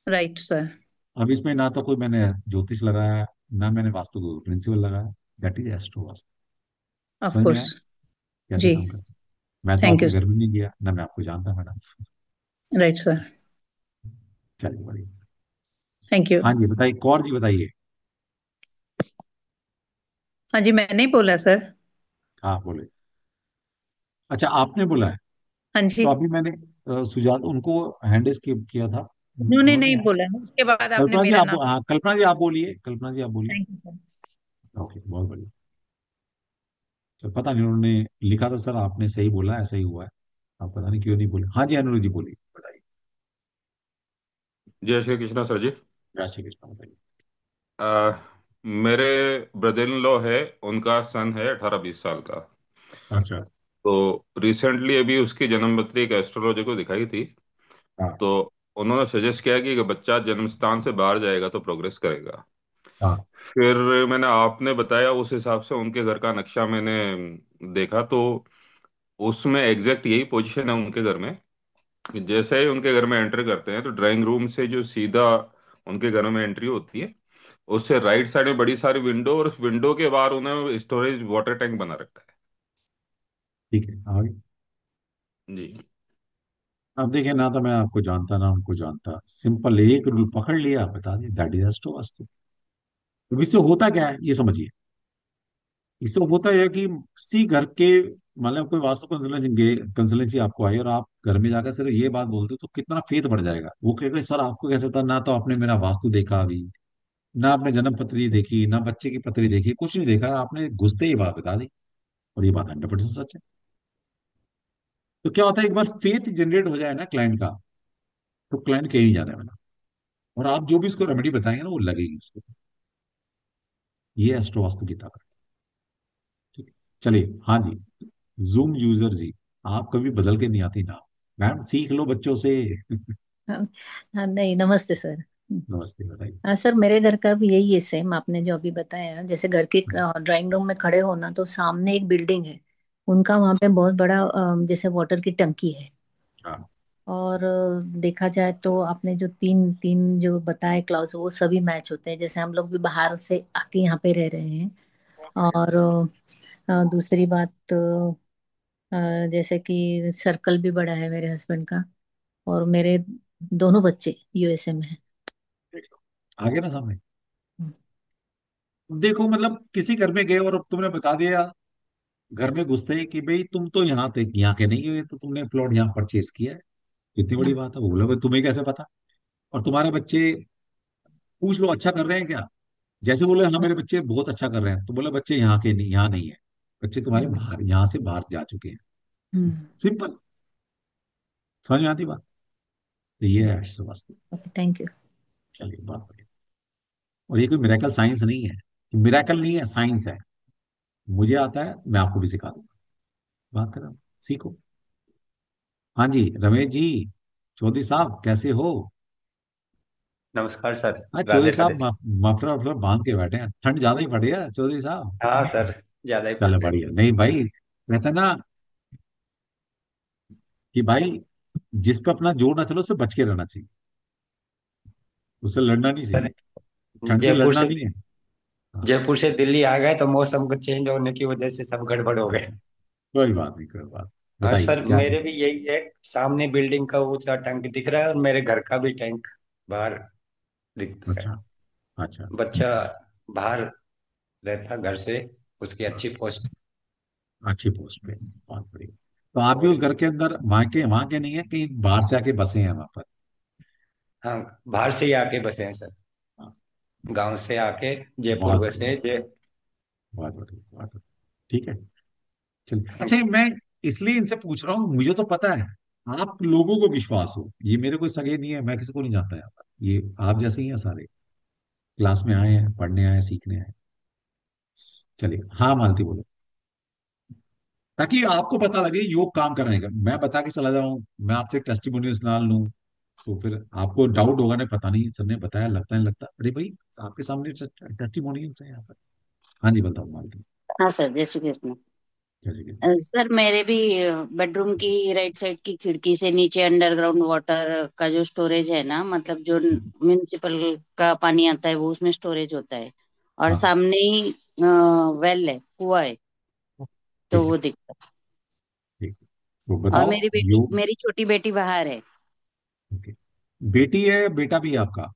Right sir. अब इसमें ना तो कोई मैंने ज्योतिष लगाया, ना मैंने वास्तु को प्रिंसिपल लगाया, that is astro vastu. Of समझ में आया कोर्स। कैसे जी। काम करता है? मैं तो थैंक आपके यू। घर में नहीं गया, ना मैं आपको जानता मैडम। Right sir. चलिए बढ़िया। Thank you. हाँ जी बताइए, कौर जी बताइए। हाँ जी, मैंने ही बोला सर। हाँ बोले। अच्छा आपने बोला है। हाँ तो जी। अभी मैंने सुजात उनको हैंड किया था, उन्होंने उन्होंने। नहीं बोला, उसके बाद आपने कल्पना जी मेरा आप, नाम। हाँ कल्पना जी आप बोलिए, कल्पना जी आप बोलिए। Thank you sir. ओके बहुत बढ़िया। तो पता नहीं उन्होंने लिखा था सर, आपने सही बोला, ऐसा ही हुआ है। आप पता नहीं क्यों नहीं बोले। हाँ जी अनुराग जी बोलिए, बताइए। जय श्री कृष्णा सर जी। जय श्री कृष्ण बताइए। आ, मेरे ब्रदर इन लॉ है, उनका सन है 18-20 साल का। अच्छा। तो रिसेंटली अभी उसकी जन्मपत्री एक एस्ट्रोलॉजर को दिखाई थी। हाँ तो उन्होंने सजेस्ट किया कि अगर बच्चा जन्म स्थान से बाहर जाएगा तो प्रोग्रेस करेगा। हाँ। फिर मैंने आपने बताया उस हिसाब से उनके घर का नक्शा मैंने देखा, तो उसमें एग्जैक्ट यही पोजीशन है उनके घर में कि जैसे ही उनके घर में एंटर करते हैं तो ड्राइंग रूम से जो सीधा उनके घर में एंट्री होती है, उससे राइट साइड में बड़ी सारी विंडो, और उस विंडो के बाहर उन्होंने स्टोरेज वाटर टैंक बना रखा ठीक है आगे। है जी। अब देखिए, ना तो मैं आपको जानता ना उनको जानता, सिंपल एक रूल पकड़ लिया, बता दिया, दैट इज एस्ट्रो वास्तु। तो इससे होता क्या है ये समझिए। इससे होता है कि किसी घर के, मतलब कोई वास्तु कंसल्टेंसी आपको आई और आप घर में जाकर सिर्फ ये बात बोलते हो तो कितना फेथ बढ़ जाएगा। वो कहेगा सर आपको कैसे पता, ना तो आपने मेरा वास्तु देखा अभी, ना आपने जन्म पत्री देखी, ना बच्चे की पत्री देखी, कुछ नहीं देखा, आपने घुसते ही बात बता दी। और ये बात 100% सच है। तो क्या होता है, एक बार फेथ जनरेट हो जाए ना क्लाइंट का, तो क्लाइंट कहीं नहीं जाने वाला। और आप जो भी उसको रेमेडी बताएंगे ना वो लगेगी उसको। ये एस्ट्रो वास्तु की ताकत है। ठीक है। चलिए हाँ जी, जूम यूजर जी, आप कभी बदल के नहीं आती ना, मैम सीख लो बच्चों से। हाँ। हाँ, नहीं, नमस्ते सर। नमस्ते बताइए। हाँ सर, मेरे घर का भी यही है सेम, आपने जो अभी बताया। जैसे घर के ड्राइंग रूम में खड़े होना तो सामने एक बिल्डिंग है उनका, वहाँ पे बहुत बड़ा जैसे वाटर की टंकी है। हाँ और देखा जाए तो आपने जो तीन तीन जो बताए क्लाउज, वो सभी मैच होते हैं। जैसे हम लोग भी बाहर से आके यहाँ पे रह रहे हैं। और दूसरी बात जैसे कि सर्कल भी बड़ा है मेरे हस्बैंड का। और मेरे दोनों बच्चे यूएसए में हैं। आगे ना सामने। देखो मतलब किसी घर में गए और तुमने बता दिया घर में घुसते ही कि भाई तुम तो यहाँ थे, यहाँ के नहीं हुए, तो तुमने प्लॉट यहाँ परचेज किया है। कितनी बड़ी बात है। वो बोला भाई तुम्हें कैसे पता। और तुम्हारे बच्चे, पूछ लो अच्छा कर रहे हैं क्या। जैसे बोले हाँ मेरे बच्चे बहुत अच्छा कर रहे हैं, तो बोला बच्चे यहाँ के नहीं, यहाँ नहीं है, बच्चे तुम्हारे हम्म। बाहर, यहाँ से बाहर जा चुके हैं। हम्म। सिंपल। समझ में आती बात। तो ये है अक्षर वास्तु। Okay, thank you. चलिए बात बढ़िया। और ये कोई मिरेकल साइंस नहीं है, मिरेकल नहीं है, साइंस है। मुझे आता है, मैं आपको भी सिखा दूंगा। बात करो, सीखो। हाँ जी रमेश जी, चौधरी साहब कैसे हो। नमस्कार सर। हाँ राधे चौधरी राधे। साहब मफलर वफलर बांध के बैठे हैं, ठंड ज्यादा ही पड़ी है चौधरी साहब। हाँ सर, ज्यादा ही पड़ चलो रही है। बढ़िया। नहीं भाई, कहते हैं ना कि भाई जिस पे अपना जोर ना चलो उससे बच के रहना चाहिए, उससे लड़ना नहीं सर, चाहिए। ठंड से जयपुर लड़ना से नहीं है। हाँ जयपुर से दिल्ली आ गए तो मौसम को चेंज होने की वजह से सब गड़बड़ हो गए। कोई बात नहीं, कोई बात। हाँ बताइए सर, क्या मेरे भी कहते यही है। सामने बिल्डिंग का ऊंचा टैंक दिख रहा है और मेरे घर का भी टैंक बाहर हैं। दिखता है। अच्छा। अच्छा। बच्चा बाहर रहता घर से, उसकी अच्छी पोस्ट अच्छी पोस्ट पे, बहुत बढ़िया। तो आप भी उस पोस्ट। घर के अंदर, वहां के नहीं है, कहीं बाहर से आके बसे हैं वहां पर। हाँ, बाहर से ही आके बसे हैं सर। हाँ, गांव से आके जयपुर बहुत बसे बढ़िया, हैं। जय बहुत बढ़िया, बहुत बढ़िया। ठीक है। चलिए अच्छा, मैं इसलिए इनसे पूछ रहा हूँ, मुझे तो पता है आप लोगों को विश्वास हो, ये मेरे कोई सगे नहीं है, मैं किसी को नहीं जानता यहाँ पर, ये आप जैसे ही हैं सारे, क्लास में आए हैं, पढ़ने आए हैं, सीखने आए हैं। चलिए हाँ मालती बोलो, ताकि आपको पता लगे योग काम करने का। मैं बता के चला जाऊं, मैं आपसे टेस्टिमोनियल्स ना लूं, तो फिर आपको डाउट होगा ना, पता नहीं सर ने बताया, लगता नहीं लगता। अरे भाई आपके सामने टेस्टिमोनियल्स है यहाँ पर, हाँ जी, बताओ मालती। हाँ सर, जय श्री कृष्ण। चलिए। सर मेरे भी बेडरूम की राइट साइड की खिड़की से नीचे अंडरग्राउंड वाटर का जो स्टोरेज है ना, मतलब जो म्यूनिसिपल का पानी आता है वो उसमें स्टोरेज होता है। और हाँ, सामने ही वेल है, कुआं है, तो ठीक है। वो दिखता है। ठीक है, तो और बताओ योग। मेरी छोटी बेटी बाहर है। ओके। बेटी है बेटा भी है आपका?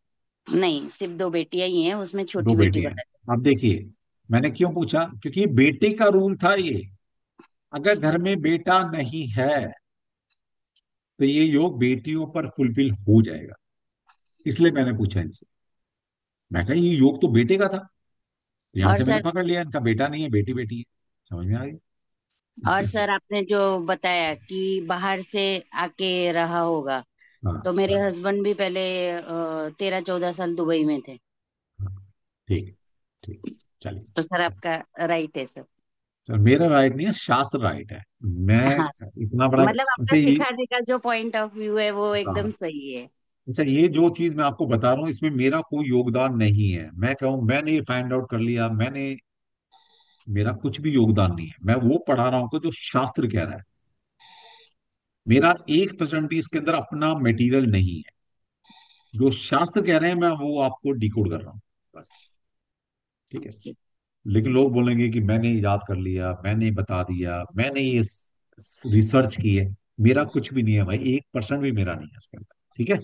नहीं, सिर्फ दो बेटियां ही हैं, उसमें दो छोटी बेटी बेटी हैं। बाहर अब देखिए, मैंने क्यों पूछा, क्योंकि बेटे का रूल था ये। अगर घर में बेटा नहीं है तो ये योग बेटियों पर फुलफिल हो जाएगा, इसलिए मैंने पूछा इनसे। मैं कहा ये योग तो बेटे का था, तो है। यहां से मैंने पकड़ लिया, इनका बेटा नहीं है, बेटी बेटी है। समझ में आ गई? और सर आपने जो बताया कि बाहर से आके रहा होगा, हाँ। तो मेरे हाँ। हस्बैंड भी पहले 13-14 साल दुबई में थे। हाँ, ठीक है। ठीक। चलिए। तो सर चलिए। आपका राइट है सर। सर मेरा राइट नहीं है, शास्त्र राइट है। मैं हाँ, इतना बड़ा मतलब आपका अच्छा ये। सिखाने का जो पॉइंट ऑफ व्यू है वो एकदम हाँ। सही है। अच्छा, ये जो चीज मैं आपको बता रहा हूँ इसमें मेरा कोई योगदान नहीं है। मैं कहूँ मैंने ये फाइंड आउट कर लिया, मैंने, मेरा कुछ भी योगदान नहीं है। मैं वो पढ़ा रहा हूँ जो शास्त्र कह रहा है। मेरा 1% भी इसके अंदर अपना मटेरियल नहीं है। जो शास्त्र कह रहे हैं मैं वो आपको डिकोड कर रहा हूँ, बस। ठीक है। ओके। लेकिन लोग बोलेंगे कि मैंने याद कर लिया, मैंने बता दिया, मैंने ये रिसर्च की है। मेरा कुछ भी नहीं है भाई, 1% भी मेरा नहीं है इसके अंदर। ठीक है।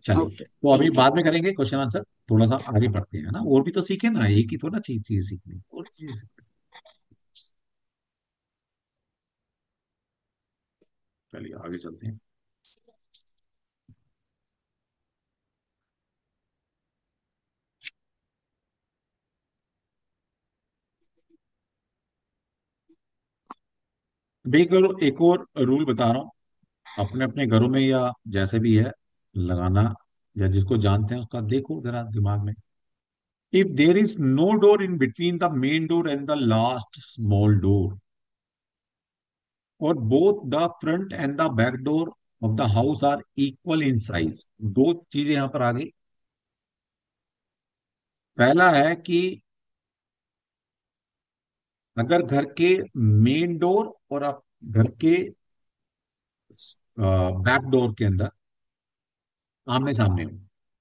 चलिए, ओके, तो अभी थैंक यू। बाद में करेंगे क्वेश्चन आंसर, थोड़ा सा आगे बढ़ते हैं ना, और भी तो सीखे ना, एक ही थोड़ा चीज चीज सीखनी, और भी चीज सीखनी। चलिए आगे चलते हैं। अभी एक और रूल बता रहा हूँ, अपने अपने घरों में या जैसे भी है लगाना, या जिसको जानते हैं उसका देखो जरा दिमाग में। If there is no door in between the main door and the last small door, और both the front and the back door of the house are equal in size. दो चीजें यहां पर आ गई। पहला है कि अगर घर के मेन डोर और आप घर के बैक डोर के अंदर आमने सामने हो,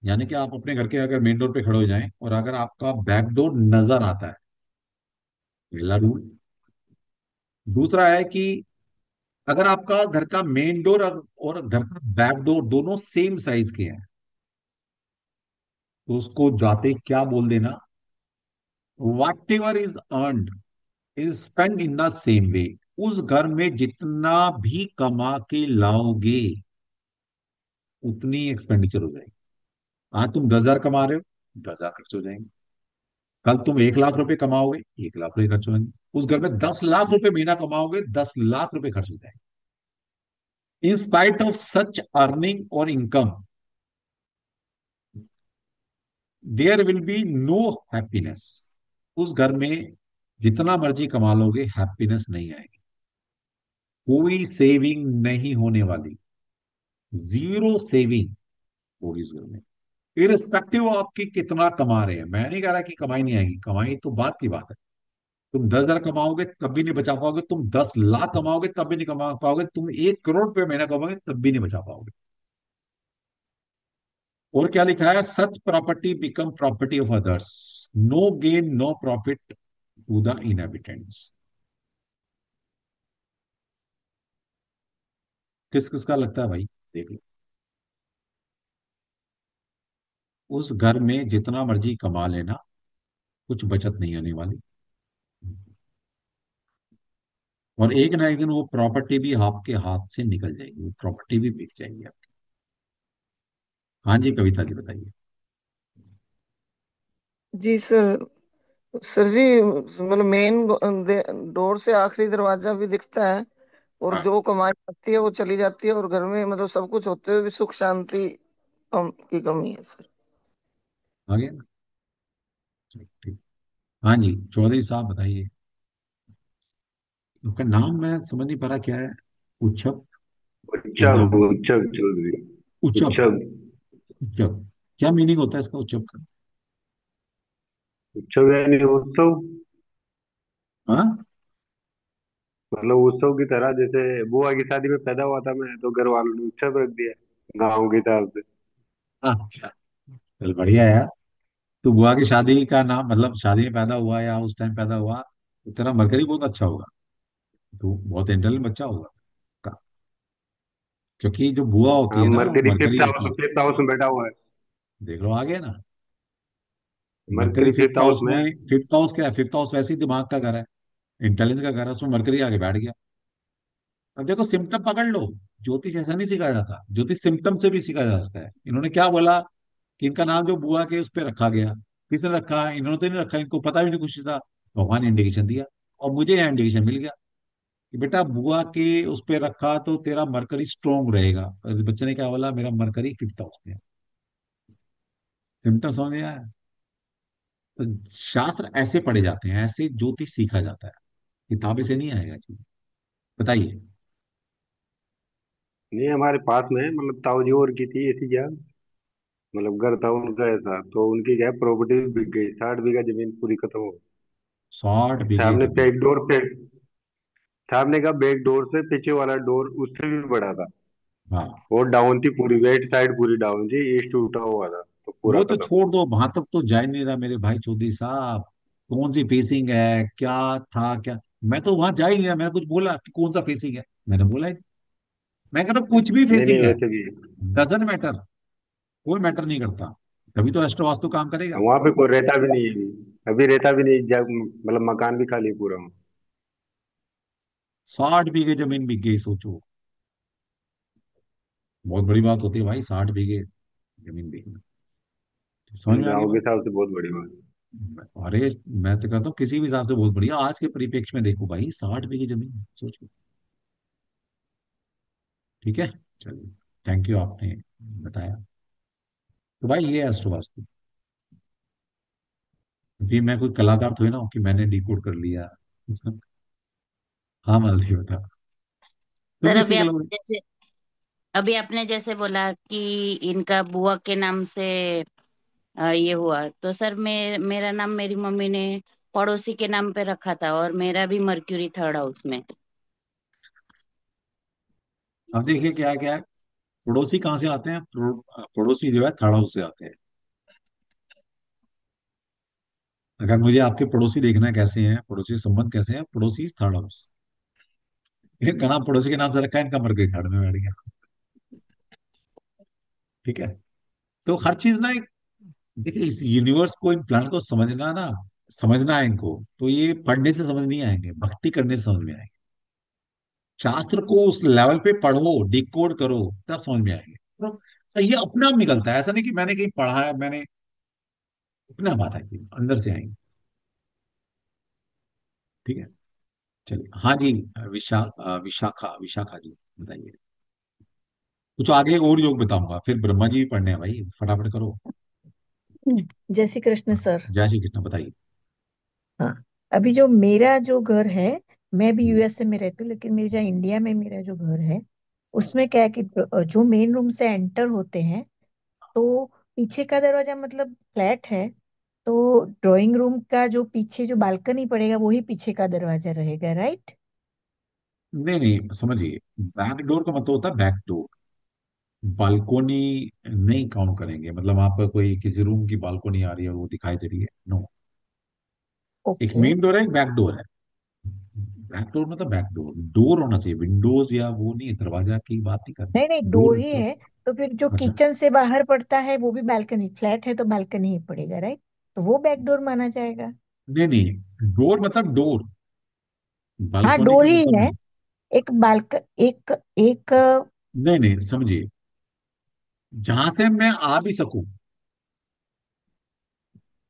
यानी कि आप अपने घर के अगर मेन डोर पे खड़े हो जाएं और अगर आपका बैक डोर नजर आता है, पहला रूल। दूसरा है कि अगर आपका घर का मेन डोर और घर का बैक डोर दोनों सेम साइज के हैं, तो उसको जाते क्या बोल देना, whatever is earned is spend in the same way. उस घर में जितना भी कमा के लाओगे उतनी एक्सपेंडिचर हो जाएगी। आज तुम 10,000 कमा रहे हो, 10,000 खर्च हो जाएंगे। कल तुम 1 लाख रुपए कमाओगे, 1 लाख रुपए खर्च हो जाएंगे। उस घर में 10 लाख रुपए महीना कमाओगे, 10 लाख रुपए खर्च हो जाएंगे। In spite of such earning और income there will be no happiness. उस घर में जितना मर्जी कमा लोगे हैप्पीनेस नहीं आएगी। कोई सेविंग नहीं होने वाली, जीरो सेविंग होगी इस घर में। इरिस्पेक्टिव आपकी कितना कमा रहे हैं, मैं नहीं कह रहा कि कमाई नहीं आएगी, कमाई तो बात की बात है। तुम 10,000 कमाओगे तब भी नहीं बचा पाओगे, तुम 10 लाख कमाओगे तब भी नहीं कमा पाओगे, तुम 1 करोड़ रुपये महीना कमाओगे तब भी नहीं बचा पाओगे। और क्या लिखा है, such property become property of others, no gain no profit to the inhabitants. किस किस का लगता है भाई, देख लो। उस घर में जितना मर्जी कमा लेना, कुछ बचत नहीं आने वाली, और एक ना एक दिन वो प्रॉपर्टी भी आपके हाथ से निकल जाएगी, वो प्रॉपर्टी भी बिक जाएगी आपकी। हाँ जी, कविता जी बताइए। जी सर। सर जी, मतलब मेन डोर से आखिरी दरवाजा भी दिखता है, और हाँ, जो कमाई आती है वो चली जाती है, और घर में मतलब सब कुछ होते हुए भी सुख शांति की कमी है सर। आ गया ना? चलो, ठीक। हाँ जी, चौधरी साहब बताइए। आपका नाम मैं समझ नहीं पा रहा, क्या है? उच्छब? क्या नाम उच्चव है? उच्चव चौधरी। उच्चब। उच्चव। उच्चब, क्या मीनिंग होता है इसका, उच्चब का? उच्चव यानी उत्सव। हाँ। मतलब उत्सव की तरह, जैसे बुआ की शादी में पैदा हुआ था मैं, तो घर वालों ने उत्सव रख दिया गाँव की तरफ से। अच्छा, चल बढ़िया यार। तो बुआ की शादी का नाम, मतलब शादी में पैदा हुआ या उस टाइम पैदा हुआ, तो तेरा मरकरी बहुत अच्छा होगा। तो बहुत इंटेलिजेंट बच्चा होगा का। क्योंकि जो बुआ होती हाँ, है ना, वो मरकरी मरकरी होती है। फिफ्थ हाउस में बैठा हुआ है। देख लो, आ गया ना। Mercury mercury fifth fifth house house में है। में, फिफ्थ हाउस क्या है, फिफ्थ हाउस वैसे ही दिमाग का घर है, इंटेलिजेंस का घर है, उसमें मरकरी आके बैठ गया। अब देखो, सिम्टम पकड़ लो। ज्योतिष ऐसा नहीं सीखा जाता, ज्योतिष सिम्टम से भी सीखा जा सकता है। इन्होंने क्या बोला कि इनका नाम जो बुआ के उस पर रखा गया, किसने रखा, इन्होंने तो नहीं रखा, इनको पता भी नहीं कुछ था। भगवान ने इंडिकेशन दिया, और मुझे यहाँ इंडिकेशन मिल गया कि बेटा बुआ के उस पर रखा तो तेरा मरकरी स्ट्रोंग रहेगा। और इस बच्चे ने क्या बोला, मेरा मरकरी फिफ्थ हाउस में है। सिम्टम समझ में आया। तो शास्त्र ऐसे पढ़े जाते हैं, ऐसे ज्योतिष सीखा जाता है, किताबें से नहीं आएगा जी। बताइए। नहीं, हमारे पास में है, मतलब ताऊ जी और की थी ऐसी क्या, मतलब घर था उनका ऐसा, तो उनकी क्या प्रॉपर्टी बिक गई, 60 बीघा जमीन पूरी खत्म हो साठ गई। बीघे साहब ने जमीन बैक डोर पे, साहब ने कहा बैक डोर से पीछे वाला डोर उससे भी बड़ा था, हाँ, और डाउन थी पूरी, वेस्ट साइड पूरी डाउन थी, ईस्ट टूटा हुआ था, तो पूरा वो तो खत्म। छोड़ दो, वहां तक तो जा ही नहीं रहा मेरे भाई चौधरी साहब। कौन सी फेसिंग है, क्या था क्या, मैं तो वहां जा ही नहीं रहा। मैंने कुछ बोला कि कौन सा फेसिंग है, मैंने बोला ही नहीं। मैं कह रहा हूं, कुछ भी नहीं नहीं, फेसिंग है, वैसे भी डजंट मैटर, कोई मैटर नहीं करता। तभी तो एस्ट्रो वास्तु काम करेगा। वहां पे कोई रहता भी नहीं है अभी। अभी रहता भी नहीं, जब मतलब मकान भी खाली है पूरा वहाँ। 60 बीघे जमीन बिक गई, सोचो। बहुत बड़ी बात होती है भाई, 60 बीघे जमीन बिकना। समझ में आ गई गाँव के बात। हिसाब से बहुत बड़ी बात है। अरे, मैं तो कहता हूँ किसी भी हिसाब से बहुत बढ़िया। आज के परिप्रेक्ष्य में देखो भाई, 60 बीघे जमीन, सोचो। ठीक है, चलिए। थैंक यू, आपने बताया। तो भाई ये एस्ट्रो वास्तु। जी, मैं कोई कलाकार थोड़ी ना हूं कि मैंने डिकोड कर लिया। हाँ मालती, बता। तुम सर भी सीख लो। अभी आपने जैसे बोला कि इनका बुआ के नाम से ये हुआ, तो सर मेरा नाम मेरी मम्मी ने पड़ोसी के नाम पे रखा था, और मेरा भी मर्क्यूरी थर्ड हाउस में। अब देखिए क्या क्या है। पड़ोसी कहाँ से आते हैं, पड़ोसी जो है थर्ड हाउस से आते हैं। अगर मुझे आपके पड़ोसी देखना है कैसे हैं, पड़ोसी के संबंध कैसे हैं, पड़ोसी थर्ड हाउस। इनका नाम पड़ोसी के नाम से रखा है, इनका मरकरी थर्ड में बैठ गया। ठीक है। तो हर चीज ना एक, देखिए इस यूनिवर्स को, इन प्लान को समझना ना, समझना है इनको, तो ये पढ़ने से समझ नहीं आएंगे, भक्ति करने से समझ में आएंगे। शास्त्र को उस लेवल पे पढ़ो, डिकोड करो, तब समझ में आएंगे। तो ये अपने आप निकलता है, ऐसा नहीं कि मैंने कहीं पढ़ा है, मैंने अपने आप आता है कि अंदर से आएंगे। ठीक है, चलिए। हाँ जी। विशाखा विशाखा जी, बताइए। कुछ आगे और योग बताऊंगा, फिर ब्रह्मा जी भी पढ़ने हैं भाई, फटाफट करो। जय श्री कृष्ण सर। जय श्री कृष्ण, बताइए। हाँ, अभी जो मेरा जो घर है, मैं भी हम्म। यूएसए में रहती हूँ, लेकिन मेरे जो इंडिया में मेरा जो घर है, उसमें क्या है कि जो मेन रूम से एंटर होते हैं, तो पीछे का दरवाजा मतलब फ्लैट है, तो ड्राइंग रूम का जो पीछे जो बालकनी पड़ेगा वही पीछे का दरवाजा रहेगा, राइट? नहीं नहीं, समझिए। बैक डोर का मतलब होता है बैक डोर। बालकोनी नहीं काउंट करेंगे, मतलब आप कोई किसी रूम की बालकोनी आ रही है और वो दिखाई दे रही है, नो। एक ओके। मेन डोर है, एक बैक डोर है। बैक डोर मतलब बैक डोर, डोर होना चाहिए, विंडोज या वो नहीं, दरवाजा की बात नहीं नहीं नहीं, करनी, डोर डोर ही मतलब। है। तो फिर जो अच्छा, किचन से बाहर पड़ता है वो भी बालकनी, फ्लैट है तो बालकनी ही पड़ेगा, राइट? तो वो बैक डोर माना जाएगा। नहीं नहीं, डोर मतलब डोर, हाँ, बालकोनी डोर का ही मतलब है। नहीं। एक बाल्क एक एक नहीं नहीं, समझिए, जहां से मैं आ भी सकूं।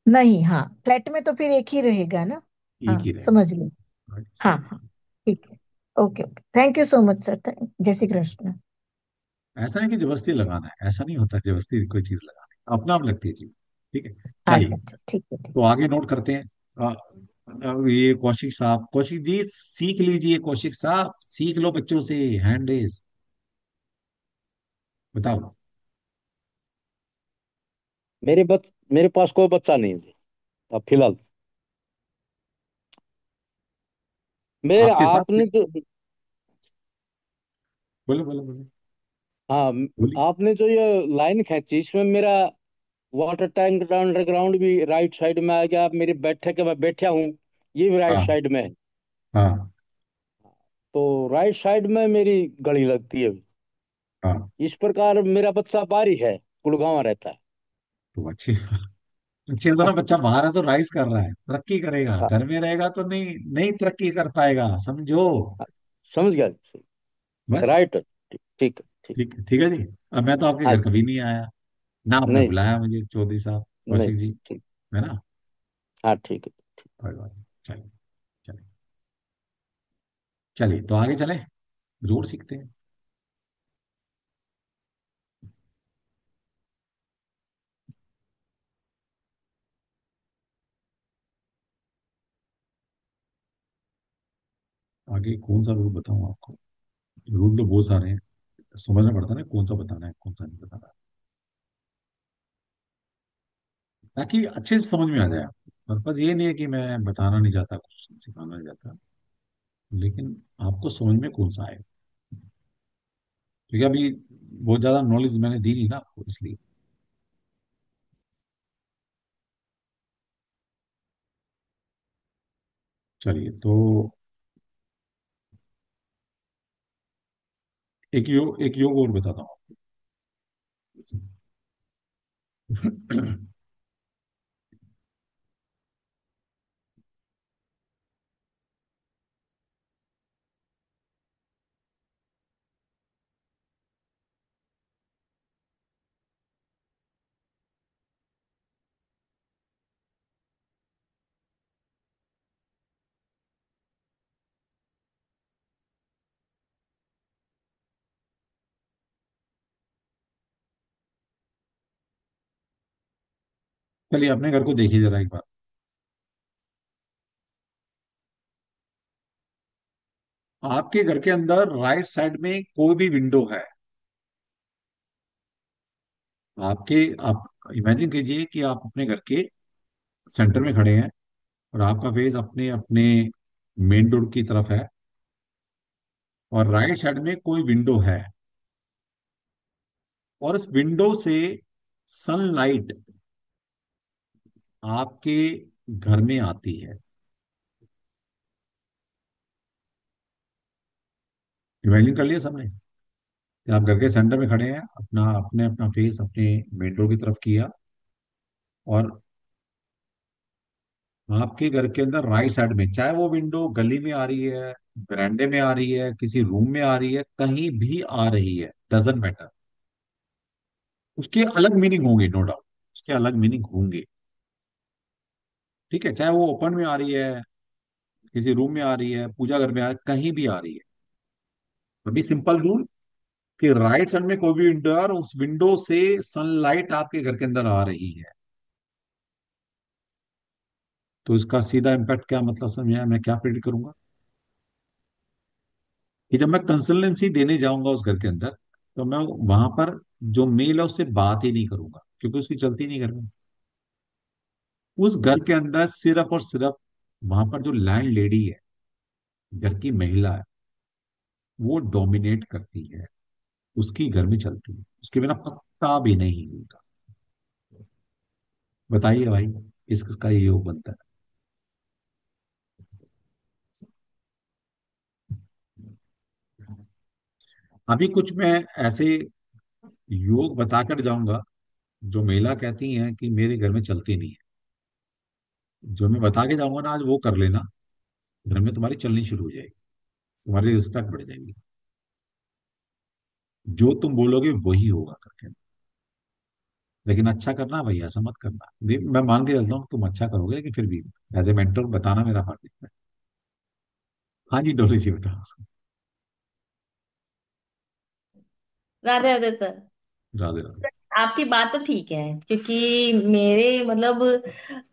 नहीं, हाँ, फ्लैट में तो फिर एक ही रहेगा ना। एक हाँ, ही रहेगा। समझ लो। right, हाँ सही। हाँ, ठीक है। Okay okay, thank you so much sir, जय श्री कृष्ण। ऐसा नहीं कि जबरदस्ती लगाना है, ऐसा नहीं होता जबरदस्ती कोई चीज लगाना, अपना आप लगती है चीज। ठीक है, अच्छा चलिए। अच्छा, ठीक है ठीक। तो आगे नोट करते हैं। अब ये कौशिक साहब, कौशिक जी सीख लीजिए, कौशिक साहब सीख लो बच्चों से, हैंड रेस। बताओ। मेरे पास कोई बच्चा नहीं है जी, अब फिलहाल। मेरे आपके साथ। आपने तो, बोलो बोलो बोलो। हाँ, बोलिए। आपने जो ये लाइन खींची इसमें मेरा वाटर टैंक अंडरग्राउंड भी राइट साइड में आ गया। आप मेरे बैठे के मैं बैठा हूँ, ये भी राइट हाँ साइड में है। हाँ तो राइट साइड में मेरी गली लगती है। हाँ। इस प्रकार मेरा बच्चा बाहरी है, गुड़गांव रहता है। तो अच्छी अच्छी है, तो ना बच्चा बाहर है तो राइज कर रहा है, तरक्की करेगा। हाँ, घर में रहेगा तो नहीं नहीं तरक्की कर पाएगा, समझो। समझ गया। बस। राइट, ठीक ठीक है, ठीक। ठीक है जी। अब मैं तो आपके हाँ घर जी, कभी नहीं आया, ना आपने नहीं बुलाया मुझे, चौधरी साहब, नहीं, कौशिक जी, ठीक। है ना। हाँ ठीक है। कोई बात नहीं। चलिए चलिए। चलिए तो आगे चले, जोर सीखते हैं। आगे कौन सा रूल बताऊं आपको। रूल तो बहुत सारे हैं, समझना पड़ता है ना कौन सा बताना है कौन सा नहीं बताना है, ताकि अच्छे से समझ में आ जाए आपको। पर्पज ये नहीं है कि मैं बताना नहीं चाहता, कुछ सिखाना नहीं चाहता, लेकिन आपको समझ में कौन सा आए। क्योंकि अभी बहुत ज्यादा नॉलेज मैंने दी नहीं ना आपको, इसलिए। चलिए तो एक योग और बताता हूँ आपको। चलिए अपने घर को देखिए जरा एक बार। आपके घर के अंदर राइट साइड में कोई भी विंडो है, आपके, आप इमेजिन कीजिए कि आप अपने घर के सेंटर में खड़े हैं, और आपका फेस अपने अपने मेन डोर की तरफ है, और राइट साइड में कोई विंडो है, और इस विंडो से सनलाइट आपके घर में आती है। इमेजिन कर लिया सबने कि आप घर के सेंटर में खड़े हैं, अपना अपने अपना फेस अपने मेन डोर की तरफ किया, और आपके घर के अंदर राइट साइड में, चाहे वो विंडो गली में आ रही है, बरामदे में आ रही है, किसी रूम में आ रही है, कहीं भी आ रही है, डजेंट मैटर, उसके अलग मीनिंग होंगे, नो डाउट, उसके अलग मीनिंग होंगे। ठीक है, चाहे वो ओपन में आ रही है, किसी रूम में आ रही है, पूजा घर में आ रही है, कहीं भी आ रही है। अभी सिंपल रूल कि राइट साइड में कोई भी विंडो है और उस विंडो से सनलाइट आपके घर के अंदर आ रही है, तो इसका सीधा इम्पैक्ट क्या मतलब समझा, मैं क्या प्रेडिक्ट करूंगा कि जब मैं कंसल्टेंसी देने जाऊंगा उस घर के अंदर, तो मैं वहां पर जो मेल है उससे बात ही नहीं करूंगा, क्योंकि उसकी चलती नहीं घर में। उस घर के अंदर सिर्फ और सिर्फ वहां पर जो लैंड लेडी है, घर की महिला है, वो डोमिनेट करती है, उसकी घर में चलती है, उसके बिना पत्ता भी नहीं हिलता। बताइए भाई, किस किसका ये योग बनता है। अभी कुछ मैं ऐसे योग बताकर जाऊंगा जो महिला कहती हैं कि मेरे घर में चलती नहीं है, जो मैं बता के जाऊंगा ना आज, वो कर लेना, घर में तुम्हारी चलनी शुरू हो जाएगी, तुम्हारी रिस्पेक्ट बढ़ जाएगी। जो तुम बोलोगे वही होगा करके। लेकिन अच्छा करना भाई, ऐसा मत करना। मैं मान के चलता हूँ तुम अच्छा करोगे, लेकिन फिर भी एज ए मेंटर बताना मेरा फर्ज है। हाँ जी, डोली जी बताओ। राधे राधे सर। राधे राधे। आपकी बात तो ठीक है, क्योंकि मेरे मतलब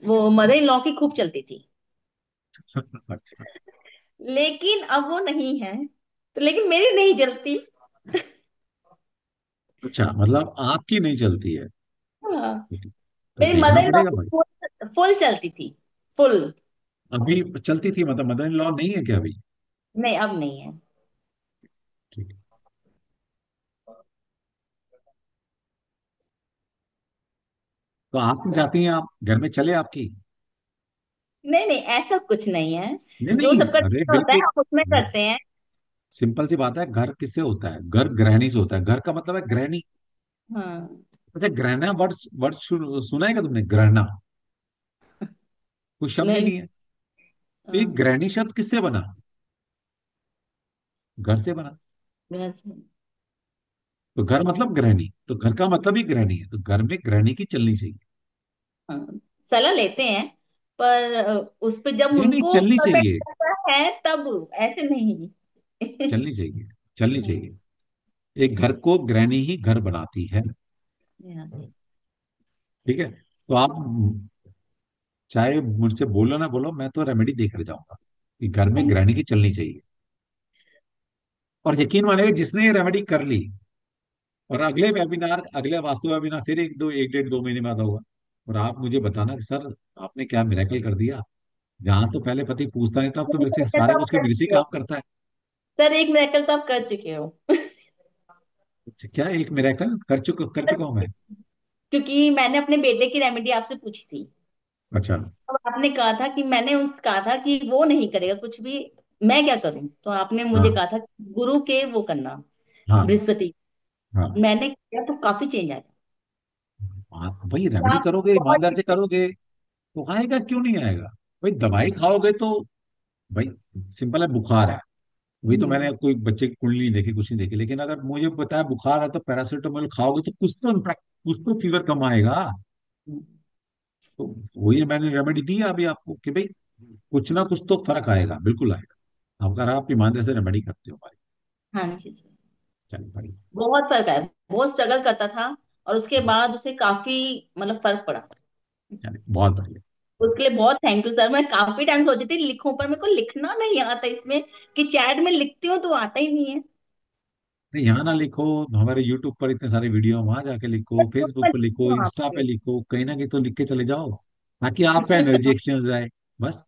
वो मदर इन लॉ की खूब चलती थी, अच्छा। लेकिन अब वो नहीं है, तो लेकिन मेरी नहीं चलती। अच्छा, मतलब आपकी नहीं चलती है। हाँ, तो मेरी देखना मदर इन लॉ पड़ेगा की भाई। फुल फुल चलती थी, फुल। अभी चलती थी मतलब मदर इन लॉ नहीं है क्या अभी। नहीं, अब नहीं है। ठीक है। तो आप नहीं चाहती हैं, आप घर में चले आपकी? नहीं नहीं, ऐसा कुछ नहीं है। नहीं जो नहीं, सबका अरे डिफरेंट होता है बिल्कुल। हम उसमें करते हैं। सिंपल सी बात है, घर किससे होता है? घर गृहिणी से होता है। घर का मतलब है गृहिणी। हाँ। अच्छा, ग्रहणा वर्ड वर्ड सुना है क्या तुमने? ग्रहणा कोई शब्द ही नहीं। नहीं है। तो ये हाँ, गृहिणी शब्द किससे बना? घर से बना। वैसे। तो घर मतलब गृहिणी, तो घर का मतलब ही गृहिणी है, तो घर में गृहिणी की चलनी चाहिए। हाँ, सलाह लेते हैं, पर उस पे जब नहीं नहीं, उनको चलनी परफेक्ट चाहिए। करता है तब, ऐसे नहीं। चलनी चाहिए। चलनी हाँ, चाहिए। एक घर को गृहिणी ही घर बनाती है। हाँ, ठीक है। तो आप चाहे मुझसे बोलो ना बोलो, मैं तो रेमेडी देकर जाऊंगा कि घर में गृहिणी की चलनी चाहिए। और यकीन मानिएगा, जिसने ये रेमेडी कर ली, और अगले वेबिनार, अगले वास्तु वेबिनार फिर एक डेढ़ 2 महीने बाद होगा, और आप मुझे बताना कि सर आपने क्या मिरेकल कर दिया। जहां तो पहले पति पूछता नहीं था, अब तो मेरे से मिरेकल सारे तो आप कुछ के कर मेरे से ही चुके हो। काम करता है। सर, एक मिरेकल तो आप कर चुके हो। अच्छा, क्या एक मिरेकल कर चुका हूं मैं? क्योंकि मैंने अपने बेटे की रेमेडी आपसे पूछी थी। अच्छा। अब आपने कहा था कि मैंने उस कहा था कि वो नहीं करेगा कुछ भी, मैं क्या करूं, तो आपने मुझे हाँ कहा था गुरु के वो करना, हाँ बृहस्पति। हाँ मैंने किया तो काफी चेंज आया। हाँ। भाई रेमेडी आप करोगे, बहुत ईमानदार से different- करोगे तो आएगा, क्यों नहीं आएगा? भाई दवाई खाओगे तो, भाई सिंपल है, बुखार है। वही तो, मैंने हम्म, कोई बच्चे की कुंडली नहीं देखी, कुछ नहीं देखी, लेकिन अगर मुझे पता है बुखार है तो पैरासीटामोल खाओगे तो कुछ तो फीवर कम आएगा। तो वही मैंने रेमेडी दी है अभी आपको कि भाई कुछ ना कुछ तो फर्क आएगा, बिल्कुल आएगा, अगर आप ईमानदारी से रेमेडी करते हो भाई। हाँ जी। चलिए भाई। बहुत फर्क आया। बहुत स्ट्रगल करता था, और उसके बाद उसे काफी मतलब फर्क पड़ा। चलिए बहुत बढ़िया। उसके लिए बहुत थैंक यू सर। मैं काफी टाइम सोची थी लिखूं, पर मेरे को लिखना नहीं आता इसमें, कि चैट में लिखती हूँ तो आता ही नहीं है। नहीं, यहाँ ना लिखो, हमारे यूट्यूब पर इतने सारे वीडियो हैं, वहां जाके लिखो, बस खुद फेसबुक में पर लिखती लिखो, हूँ इंस्टा पे आपके। लिखो, कहीं ना कहीं तो लिख के चले जाओ, ताकि आपका एनर्जी एक्सचेंज हो जाए। बस।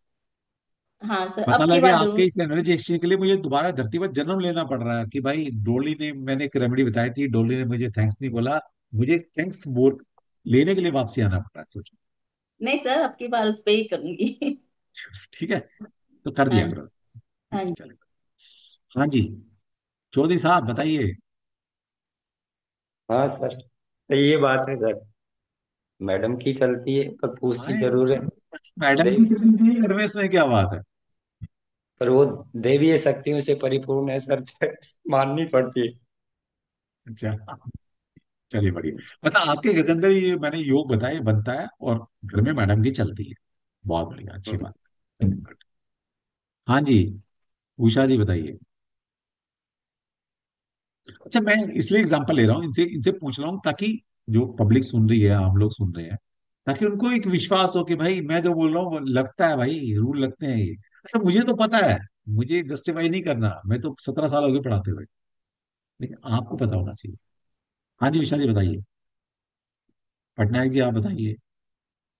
हाँ सर, पता अब की लगे बार आपके जरूर। इस एनर्जी एक्सचेंज के लिए मुझे दोबारा धरती पर जन्म लेना पड़ रहा है कि भाई डोली ने, मैंने एक रेमेडी बताई थी, डोली ने मुझे थैंक्स नहीं बोला, मुझे थैंक्स बोल लेने के लिए वापसी आना पड़ रहा है, सोचो। नहीं सर, अब की बार उस पे ही करूंगी। ठीक है, तो कर हाँ दिया जी। करो। हाँ ठीक है, जी। चलेगा। हाँ जी, चौधरी साहब बताइए। हाँ सर, तो ये बात है सर, मैडम की चलती है पर पूछती हाँ, जरूर है। मैडम दे की चलनी चाहिए घर में, इसमें क्या बात है? पर वो देवी शक्तियों से परिपूर्ण है सर, माननी पड़ती है। अच्छा, चलिए बढ़िया। मतलब आपके घर के अंदर ये मैंने योग बताया, ये बनता है, और घर में मैडम की चलती है। बहुत बढ़िया, अच्छी हम्म। बात है। हाँ जी, उषा जी बताइए। अच्छा, मैं इसलिए एग्जांपल ले रहा हूँ, इनसे इनसे पूछ रहा हूँ ताकि जो पब्लिक सुन रही है, हम लोग सुन रहे हैं, ताकि उनको एक विश्वास हो कि भाई मैं जो बोल रहा हूँ वो लगता है, भाई रूल लगते हैं ये। अच्छा, मुझे तो पता है, मुझे जस्टिफाई नहीं करना, मैं तो 17 साल हो गए पढ़ाते हुए, लेकिन आपको पता होना चाहिए। हाँ जी, विशाल जी बताइए। पटनायक जी आप बताइए।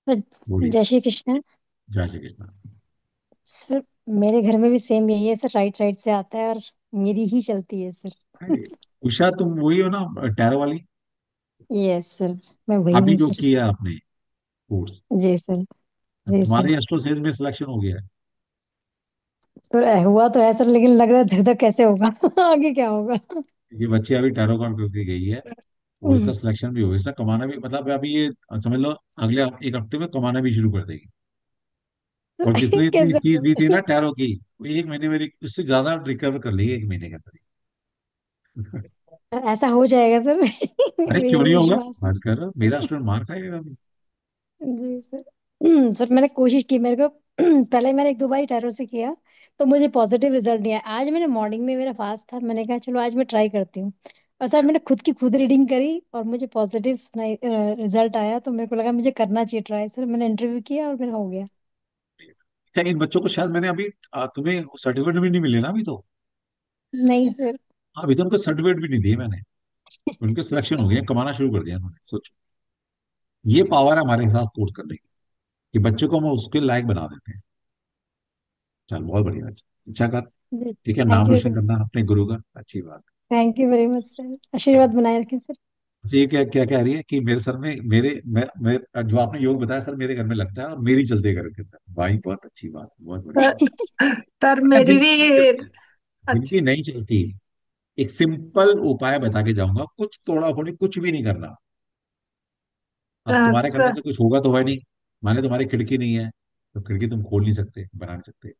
बोलिए। जय श्री कृष्ण। जय श्री कृष्ण। सर, मेरे घर में भी सेम यही है सर, राइट साइड से आता है और मेरी ही चलती है सर। अरे, उषा तुम वही हो ना, टैरो वाली? यस सर, मैं वही अभी हूँ जो सर। किया आपने कोर्स, जी सर। जी सर। तुम्हारे एस्ट्रो सेज में सिलेक्शन हो गया है। सर हुआ तो है सर, लेकिन लग रहा है धक धक कैसे होगा। आगे क्या होगा। ये बच्ची अभी टैरो कार्ड करके गई है, और इसका सिलेक्शन भी होगा, इसने कमाना भी, मतलब अभी ये समझ लो अगले एक हफ्ते में कमाना भी शुरू कर देगी। और जितने इतनी कैसे फीस दी थी होगा? ना टैरो की, वो 1 महीने में उससे ज्यादा रिकवर कर लेगी 1 महीने के अंदर ही। सर, ऐसा हो जाएगा सर। अरे मेरे क्यों को नहीं होगा, विश्वास है। बात कर रहा मेरा स्टूडेंट मार खाएगा अभी। जी सर। सर, मैंने कोशिश की, मेरे को पहले मैंने एक दो बार टैरो से किया, तो मुझे पॉजिटिव रिजल्ट नहीं आया। आज मैंने मॉर्निंग में, मेरा फास्ट था, मैंने कहा चलो आज मैं ट्राई करती हूँ। और सर मैंने खुद की खुद रीडिंग करी और मुझे पॉजिटिव रिजल्ट आया, तो मेरे को लगा मुझे करना चाहिए ट्राई। सर मैंने इंटरव्यू किया और मेरा हो गया। अच्छा, इन बच्चों को शायद मैंने अभी तुम्हें सर्टिफिकेट भी नहीं मिले ना अभी तो? नहीं सर। अभी तो उनको सर्टिफिकेट भी नहीं दिए मैंने, उनके सिलेक्शन हो गए, कमाना शुरू कर दिया उन्होंने, सोचो। ये पावर है हमारे साथ कोर्स करने की, कि बच्चों को हम उसके लायक बना देते हैं। चल बहुत बढ़िया, अच्छा कर। जी ठीक है, थैंक नाम यू रोशन वेरी मच। करना अपने गुरु का, अच्छी बात। Thank you very much sir, आशीर्वाद बनाए रखें सर। अच्छा, ये क्या क्या कह रही है कि मेरे सर में मैं जो आपने योग बताया सर मेरे घर में लगता है और मेरी चलती है घर के अंदर। भाई बहुत अच्छी बात, बहुत बढ़िया सर बात। सर अच्छा, मेरी भी जिनकी अच्छा। नहीं चलती, एक सिंपल उपाय बता के जाऊंगा, कुछ तोड़ा फोड़ी कुछ भी नहीं करना। अब तुम्हारे करने सर से कुछ होगा तो है नहीं। माने तुम्हारी खिड़की नहीं है, तो खिड़की तुम खोल नहीं सकते, बना नहीं सकते।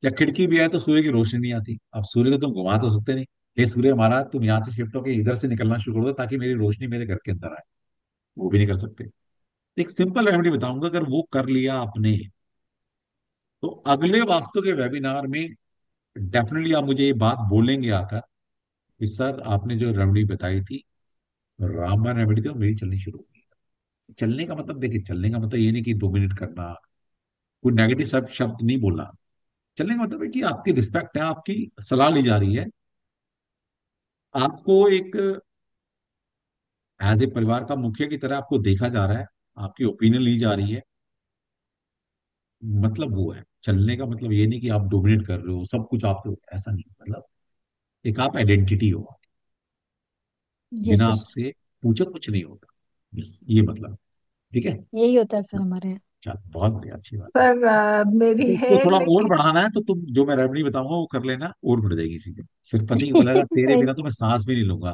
या खिड़की भी है तो सूर्य की रोशनी नहीं आती, अब सूर्य को तुम घुमा तो सकते नहीं। हे सूर्य महाराज, तुम यहाँ से शिफ्ट होकर इधर से निकलना शुरू कर दो ताकि मेरी रोशनी मेरे घर के अंदर आए, वो भी नहीं कर सकते। एक सिंपल रेमेडी बताऊंगा, अगर वो कर लिया आपने, तो अगले वास्तु के वेबिनार में डेफिनेटली आप मुझे ये बात बोलेंगे आकर कि सर आपने जो रेमेडी बताई थी, रामबाण रेमेडी थी, और मेरी चलनी शुरू हुई। चलने का मतलब देखिए, चलने का मतलब ये नहीं कि 2 मिनट करना, कोई नेगेटिव शब्द शब्द नहीं बोलना। चलने का मतलब है कि आपकी रिस्पेक्ट है, आपकी सलाह ली जा रही है, आपको एक एज ए परिवार का मुखिया की तरह आपको देखा जा रहा है, आपकी ओपिनियन ली जा रही है। मतलब वो है चलने का मतलब, ये नहीं कि आप डोमिनेट कर रहे हो सब कुछ आप हो, ऐसा नहीं। मतलब एक आप आइडेंटिटी हो, जी बिना सर, आपसे पूछे कुछ नहीं होता, बस ये मतलब। ठीक है, यही होता है सर हमारे यहाँ। चल बहुत बढ़िया, अच्छी बात है। सर मेरी तो है उसको थोड़ा और लेकिन बढ़ाना है तो तुम जो मैं रेमेडी बताऊंगा वो कर लेना, और बढ़ जाएगी चीजें। फिर पति को बोलेगा तेरे बिना तो मैं सांस भी नहीं लूंगा।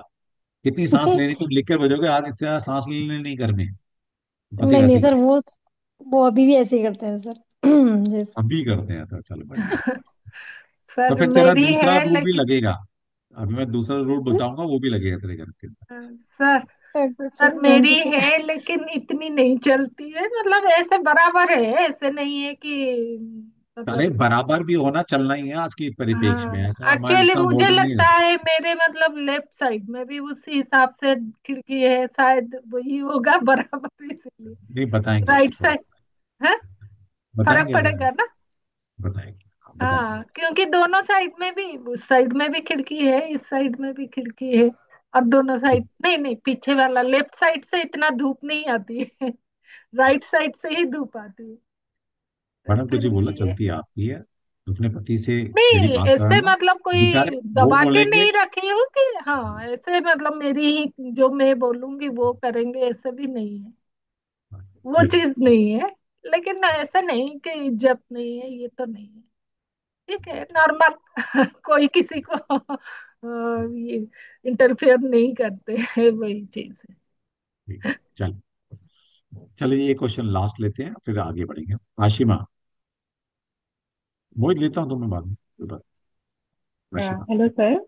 कितनी सांस लेनी तुम लिख कर भेजोगे, आज इतना सांस लेने नहीं करने। पति नहीं नहीं वैसे ही सर, करते वो अभी भी ऐसे ही करते हैं सर। जी हैं, अभी करते हैं, तो चलो बढ़िया। तो सर फिर तेरा मेरी दूसरा है रूट भी लेकिन लगेगा। अभी मैं दूसरा रूट बताऊंगा, वो भी लगेगा तेरे घर के अंदर। सर सर सर थैंक मेरी यू सर। है लेकिन इतनी नहीं चलती है, मतलब ऐसे बराबर है, ऐसे नहीं है कि अरे मतलब। बराबर भी होना चलना ही है आज की परिप्रेक्ष्य में, हाँ ऐसा हमारे एक्चुअली इतना मुझे मॉडर्न नहीं लगता है। है मेरे मतलब लेफ्ट साइड में भी उसी हिसाब से खिड़की है, शायद वही होगा बराबर इसलिए। नहीं बताएंगे अभी राइट थोड़ा, साइड है, फर्क बताएंगे अभी, पड़ेगा ना। बताएंगे, हाँ, बताएंगे। हाँ क्योंकि दोनों साइड में भी, उस साइड में भी खिड़की है, इस साइड में भी खिड़की है, और दोनों ठीक। साइड नहीं नहीं, पीछे वाला लेफ्ट साइड से इतना धूप नहीं आती है राइट साइड से ही धूप आती है। तो मैडम को फिर जी भी बोलना चलती है आपकी है, अपने पति से यदि नहीं बात ऐसे कराना, मतलब कोई बेचारे वो दबा के बोलेंगे। नहीं रखी हूँ कि हाँ ऐसे मतलब मेरी ही जो मैं बोलूंगी वो करेंगे, ऐसे भी नहीं है, वो ठीक है, चीज नहीं है। लेकिन ऐसा नहीं कि इज्जत नहीं है, ये तो नहीं है। ठीक है नॉर्मल कोई किसी को ये इंटरफेयर नहीं करते है, वही चीज है। ठीक है, चल। चलिए ये क्वेश्चन लास्ट लेते हैं, फिर आगे बढ़ेंगे। आशिमा, मोहित लेता हूँ तुम्हें बाद में, कोई बात। आशिमा, हेलो सर,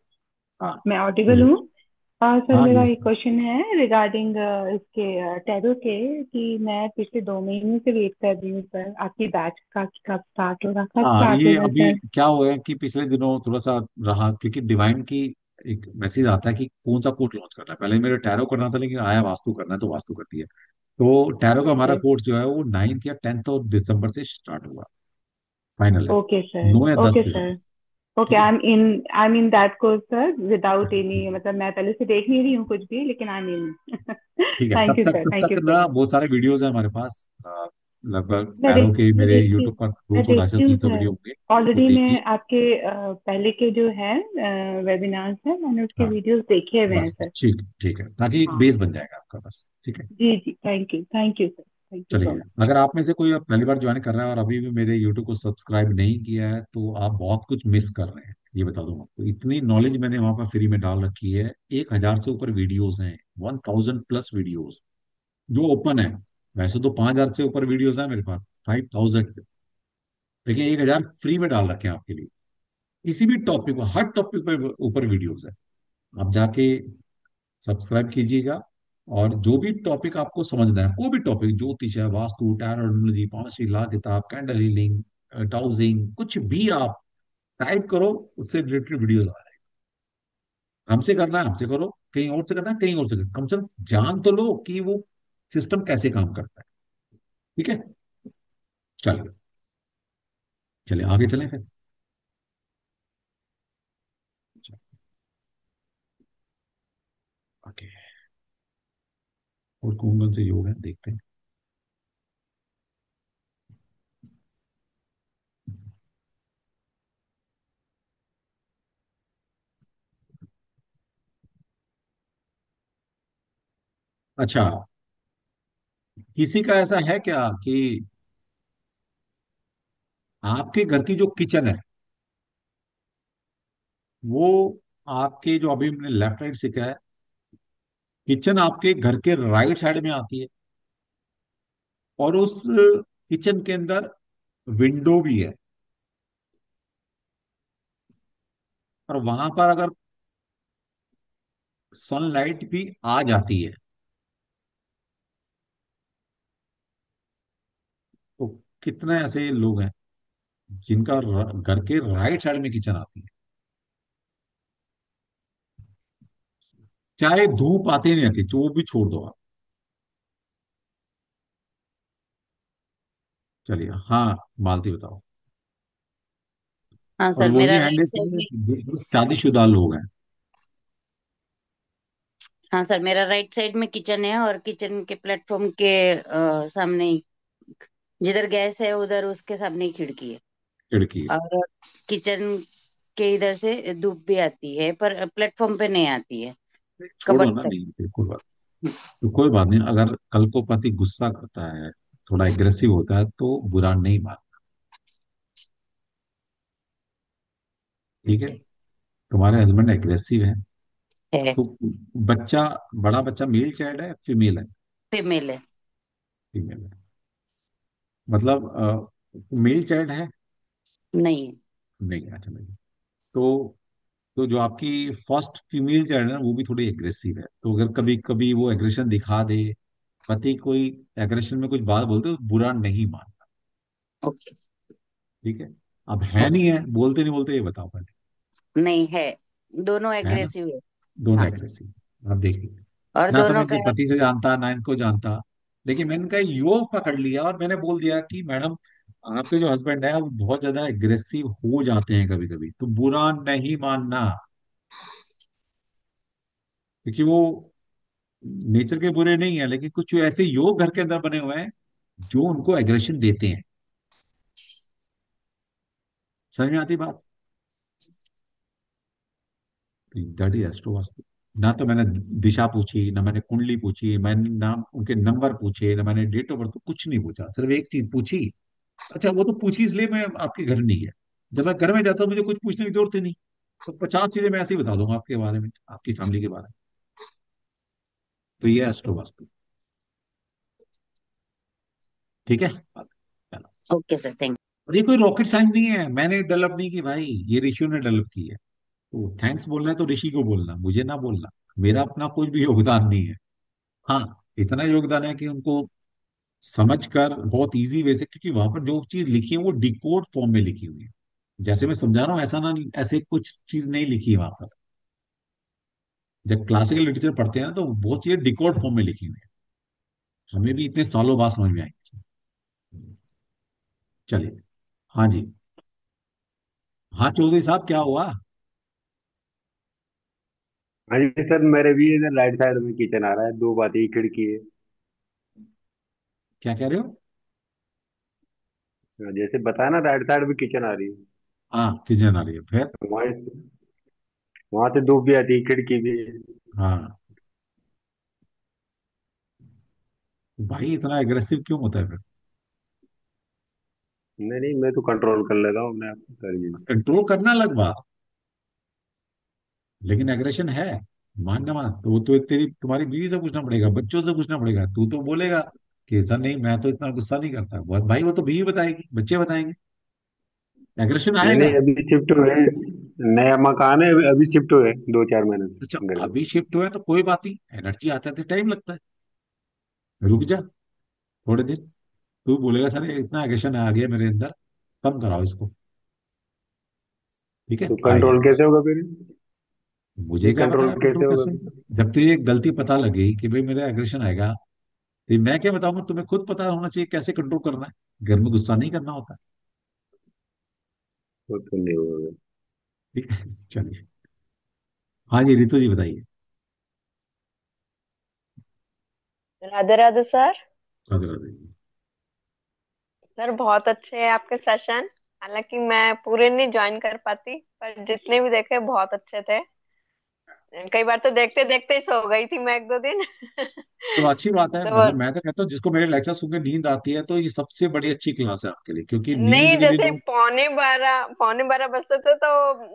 हाँ मैं ऑडिबल बोलिए। हूँ। सर हाँ मेरा यस। एक क्वेश्चन है रिगार्डिंग इसके टैरो के, कि मैं पिछले 2 महीने से वेट कर रही हूँ सर, आपकी बैच का कि कब स्टार्ट होगा, कब हाँ स्टार्ट ये होगा अभी सर। क्या हुआ है कि पिछले दिनों थोड़ा सा रहा, क्योंकि डिवाइन की एक मैसेज आता है कि कौन सा कोर्स लॉन्च करना है। पहले मेरे टैरो करना था, लेकिन आया वास्तु करना है, तो वास्तु कर दिया। तो टैरो का हमारा ओके कोर्स जो है वो 9 या 10 दिसंबर से स्टार्ट हुआ, फाइनल है। ओके सर, 9 या 10 ओके दिसंबर सर, से। ओके। ठीक है, I am in that course sir without any, मतलब मैं पहले से देख नहीं रही हूँ कुछ भी, लेकिन आई एम इन ठीक है। थैंक तब यू तक सर, तब थैंक तक यू सो ना मच। बहुत सारे वीडियोस हैं हमारे पास, लगभग मैं टैरो के मैं मेरे देखती यूट्यूब हूँ, पर दो मैं सौ ढाई सौ देखती हूँ तीन सौ सर। वीडियो होंगे, वो ऑलरेडी मैं देखिए। आपके पहले के जो है वेबिनार्स हैं, मैंने उसके हाँ वीडियोस देखे हुए हैं बस सर। ठीक ठीक है, ताकि एक हाँ बेस बन जाएगा आपका, बस ठीक है। जी जी, thank you sir, thank you so चलिए, मच। अगर आप में से कोई अब पहली बार ज्वाइन कर रहा है और अभी भी मेरे यूट्यूब को सब्सक्राइब नहीं किया है, तो आप बहुत कुछ मिस कर रहे हैं, ये बता दूं आपको। इतनी नॉलेज मैंने वहां पर फ्री में डाल रखी है। 1,000 से ऊपर वीडियोस हैं, 1,000+ वीडियोस जो ओपन है। वैसे तो 5,000 से ऊपर वीडियोस हैं मेरे पास, 5,000, लेकिन 1,000 फ्री में डाल रखे हैं आपके लिए। किसी भी टॉपिक पर, हर टॉपिक पर ऊपर वीडियोस है। आप जाके सब्सक्राइब कीजिएगा, और जो भी टॉपिक आपको समझना है, कोई भी टॉपिक, ज्योतिष है, वास्तु, टैरोनॉलजी, 5 लाख किताब, कैंडल हीलिंग, टाउजिंग, कुछ भी आप टाइप करो, उससे रिलेटेड वीडियो आ रहे हैं। हमसे करना है हमसे करो, कहीं और से करना है कहीं और से करो, कम से कम जान तो लो कि वो सिस्टम कैसे काम करता है। ठीक है, चलिए, चलिए आगे चलें फिर। ओके, और कौन कौन से योग है देखते हैं। अच्छा, किसी का ऐसा है क्या कि आपके घर की जो किचन है वो, आपके जो अभी हमने लेफ्ट राइट सीखा है, किचन आपके घर के राइट साइड में आती है और उस किचन के अंदर विंडो भी है, और वहां पर अगर सनलाइट भी आ जाती है तो कितने ऐसे लोग हैं जिनका घर के राइट साइड में किचन आती है, चाहे धूप आती नहीं आती, जो वो भी छोड़ दो आप। चलिए, हाँ, मालती बताओ। हाँ और सर, वही मेरा हैंड राइट है साइड में। जो शादीशुदा लोग हैं। हाँ सर, मेरा राइट साइड में किचन है, और किचन के प्लेटफॉर्म के सामने ही, जिधर गैस है उधर उसके सामने ही खिड़की है। खिड़की है। और किचन के इधर से धूप भी आती है, पर प्लेटफॉर्म पे नहीं आती है, छोड़ो कबर्ड ना, तक। नहीं बिल्कुल बात, तो कोई बात नहीं। अगर कल को पति गुस्सा करता है, थोड़ा एग्रेसिव होता है, तो बुरा नहीं मान, ठीक है। तुम्हारे हस्बैंड एग्रेसिव है है। तो बच्चा, बड़ा बच्चा मेल चाइल्ड है फीमेल है? फीमेल है। फीमेल है, मतलब मेल चाइल्ड है? नहीं। नहीं, अच्छा नहीं। तो जो आपकी फर्स्ट फीमेल चाइल्ड है ना, वो भी थोड़ी एग्रेसिव है, तो अगर कभी कभी वो एग्रेशन दिखा दे, पति कोई एग्रेशन में कुछ बात बोलते तो बुरा नहीं मान, ओके। ठीक है। अब है नहीं है, बोलते नहीं बोलते, ये बताओ पहले। नहीं है, दोनों है ना? एग्रेसिव है। दोनों हाँ, एग्रेसिव। अब देखिए, और ना तो मैं दोनों का। इनके पति से जानता ना इनको जानता, लेकिन मैंने इनका योग पकड़ लिया और मैंने बोल दिया कि मैडम, आपके जो हस्बैंड है वो बहुत ज्यादा एग्रेसिव हो जाते हैं कभी कभी, तो बुरा नहीं मानना, क्योंकि वो नेचर के बुरे नहीं है, लेकिन कुछ ऐसे योग घर के अंदर बने हुए हैं जो उनको एग्रेशन देते हैं। समझ में आती बात? That is astro vastu. ना तो मैंने दिशा पूछी, ना मैंने कुंडली पूछी, मैंने ना उनके नंबर पूछे, ना मैंने डेट ऑफ बर्थ, कुछ नहीं पूछा, सिर्फ एक चीज पूछी। अच्छा, वो तो पूछी इसलिए मैं आपके घर नहीं है, जब मैं घर में जाता हूँ मुझे कुछ पूछने की जरूरत ही नहीं, तो 50 चीजें मैं ऐसे ही बता दूंगा आपके बारे में, आपकी फैमिली के बारे में। तो ये है एस्ट्रोवास्तु, ठीक है। चलो। Okay sir, thank. और ये कोई रॉकेट साइंस नहीं है, मैंने डेवलप नहीं की भाई, ये ऋषियों ने डेवलप की है। तो थैंक्स बोलना है तो ऋषि को बोलना, मुझे ना बोलना। मेरा अपना कुछ भी योगदान नहीं है। हाँ, इतना योगदान है कि उनको समझकर बहुत इजी वे से, क्योंकि वहां पर जो चीज लिखी है वो डिकोड फॉर्म में लिखी हुई है, जैसे मैं समझा रहा हूँ ऐसा ना, ऐसे कुछ चीज नहीं लिखी है वहां पर। जब क्लासिकल लिटरेचर पढ़ते हैं ना तो बहुत चीजें डिकोड फॉर्म में लिखी हुई है, हमें भी इतने सालों बाद समझ में आई। चलिए। हाँ जी। हाँ चौधरी साहब, क्या हुआ? हाँ जी सर, मेरे भी इधर राइट साइड में किचन आ रहा है, दो बातें, खिड़की है। क्या कह रहे हो? हाँ, जैसे बताया ना, राइट साइड में किचन आ रही है। हाँ, किचन आ रही है फिर? तो वहां से धूप भी आती है, खिड़की भी है। हाँ, भाई इतना एग्रेसिव क्यों होता है फिर? नहीं नहीं, मैं तो कंट्रोल कर लेता हूँ अपने आप को सर जी। कंट्रोल करना अलग बात, लेकिन एग्रेशन है, मानना मान, तो वो तो तेरी तुम्हारी बीवी से पूछना पड़ेगा, बच्चों से पूछना पड़ेगा, तू तो बोलेगा कि ऐसा नहीं, मैं तो इतना गुस्सा नहीं करता, भाई वो तो बीवी बताएगी, बच्चे बताएंगे, एग्रेशन नहीं आएगा। नहीं, अभी शिफ्ट हुए, नया मकान है, अभी शिफ्ट हुए 2-4 महीने अच्छा, से घर में। अभी शिफ्ट हुआ है तो कोई बात नहीं, एनर्जी आते आते टाइम लगता है, रुक जा थोड़े दिन। तू बोलेगा सर ये इतना एग्रेशन आ गया मेरे अंदर, कम कराओ इसको, ठीक है, तो आ ही कंट्रोल जाएगा। कैसे होगा फिर? मुझे ये क्या कंट्रोल बताया कंट्रोल कैसे होगा कैसे फिर? होगा? जब तुझे एक गलती पता लगी कि भाई मेरा एग्रेशन आएगा, तो मैं क्या बताऊंगा, तुम्हें खुद पता होना चाहिए कैसे कंट्रोल करना है, घर में गुस्सा नहीं करना होता, वो तो नहीं होगा। ठीक है। चलिए। हाँ जी, रितु जी बताइए। राधे राधे सर। राधे राधे। सर बहुत अच्छे हैं आपके सेशन। हालांकि मैं पूरे नहीं ज्वाइन कर पाती, पर जितने भी देखे बहुत अच्छे थे। कई बार तो देखते देखते ही सो गई थी मैं एक दो दिन। तो अच्छी बात है, तो मतलब मैं तो कहता हूँ जिसको मेरे लेक्चर सुन के नींद आती है तो ये सबसे बड़ी अच्छी क्लास है आपके लिए, क्योंकि नींद नहीं, के लिए जैसे लोग। पौने बारह बजते थे तो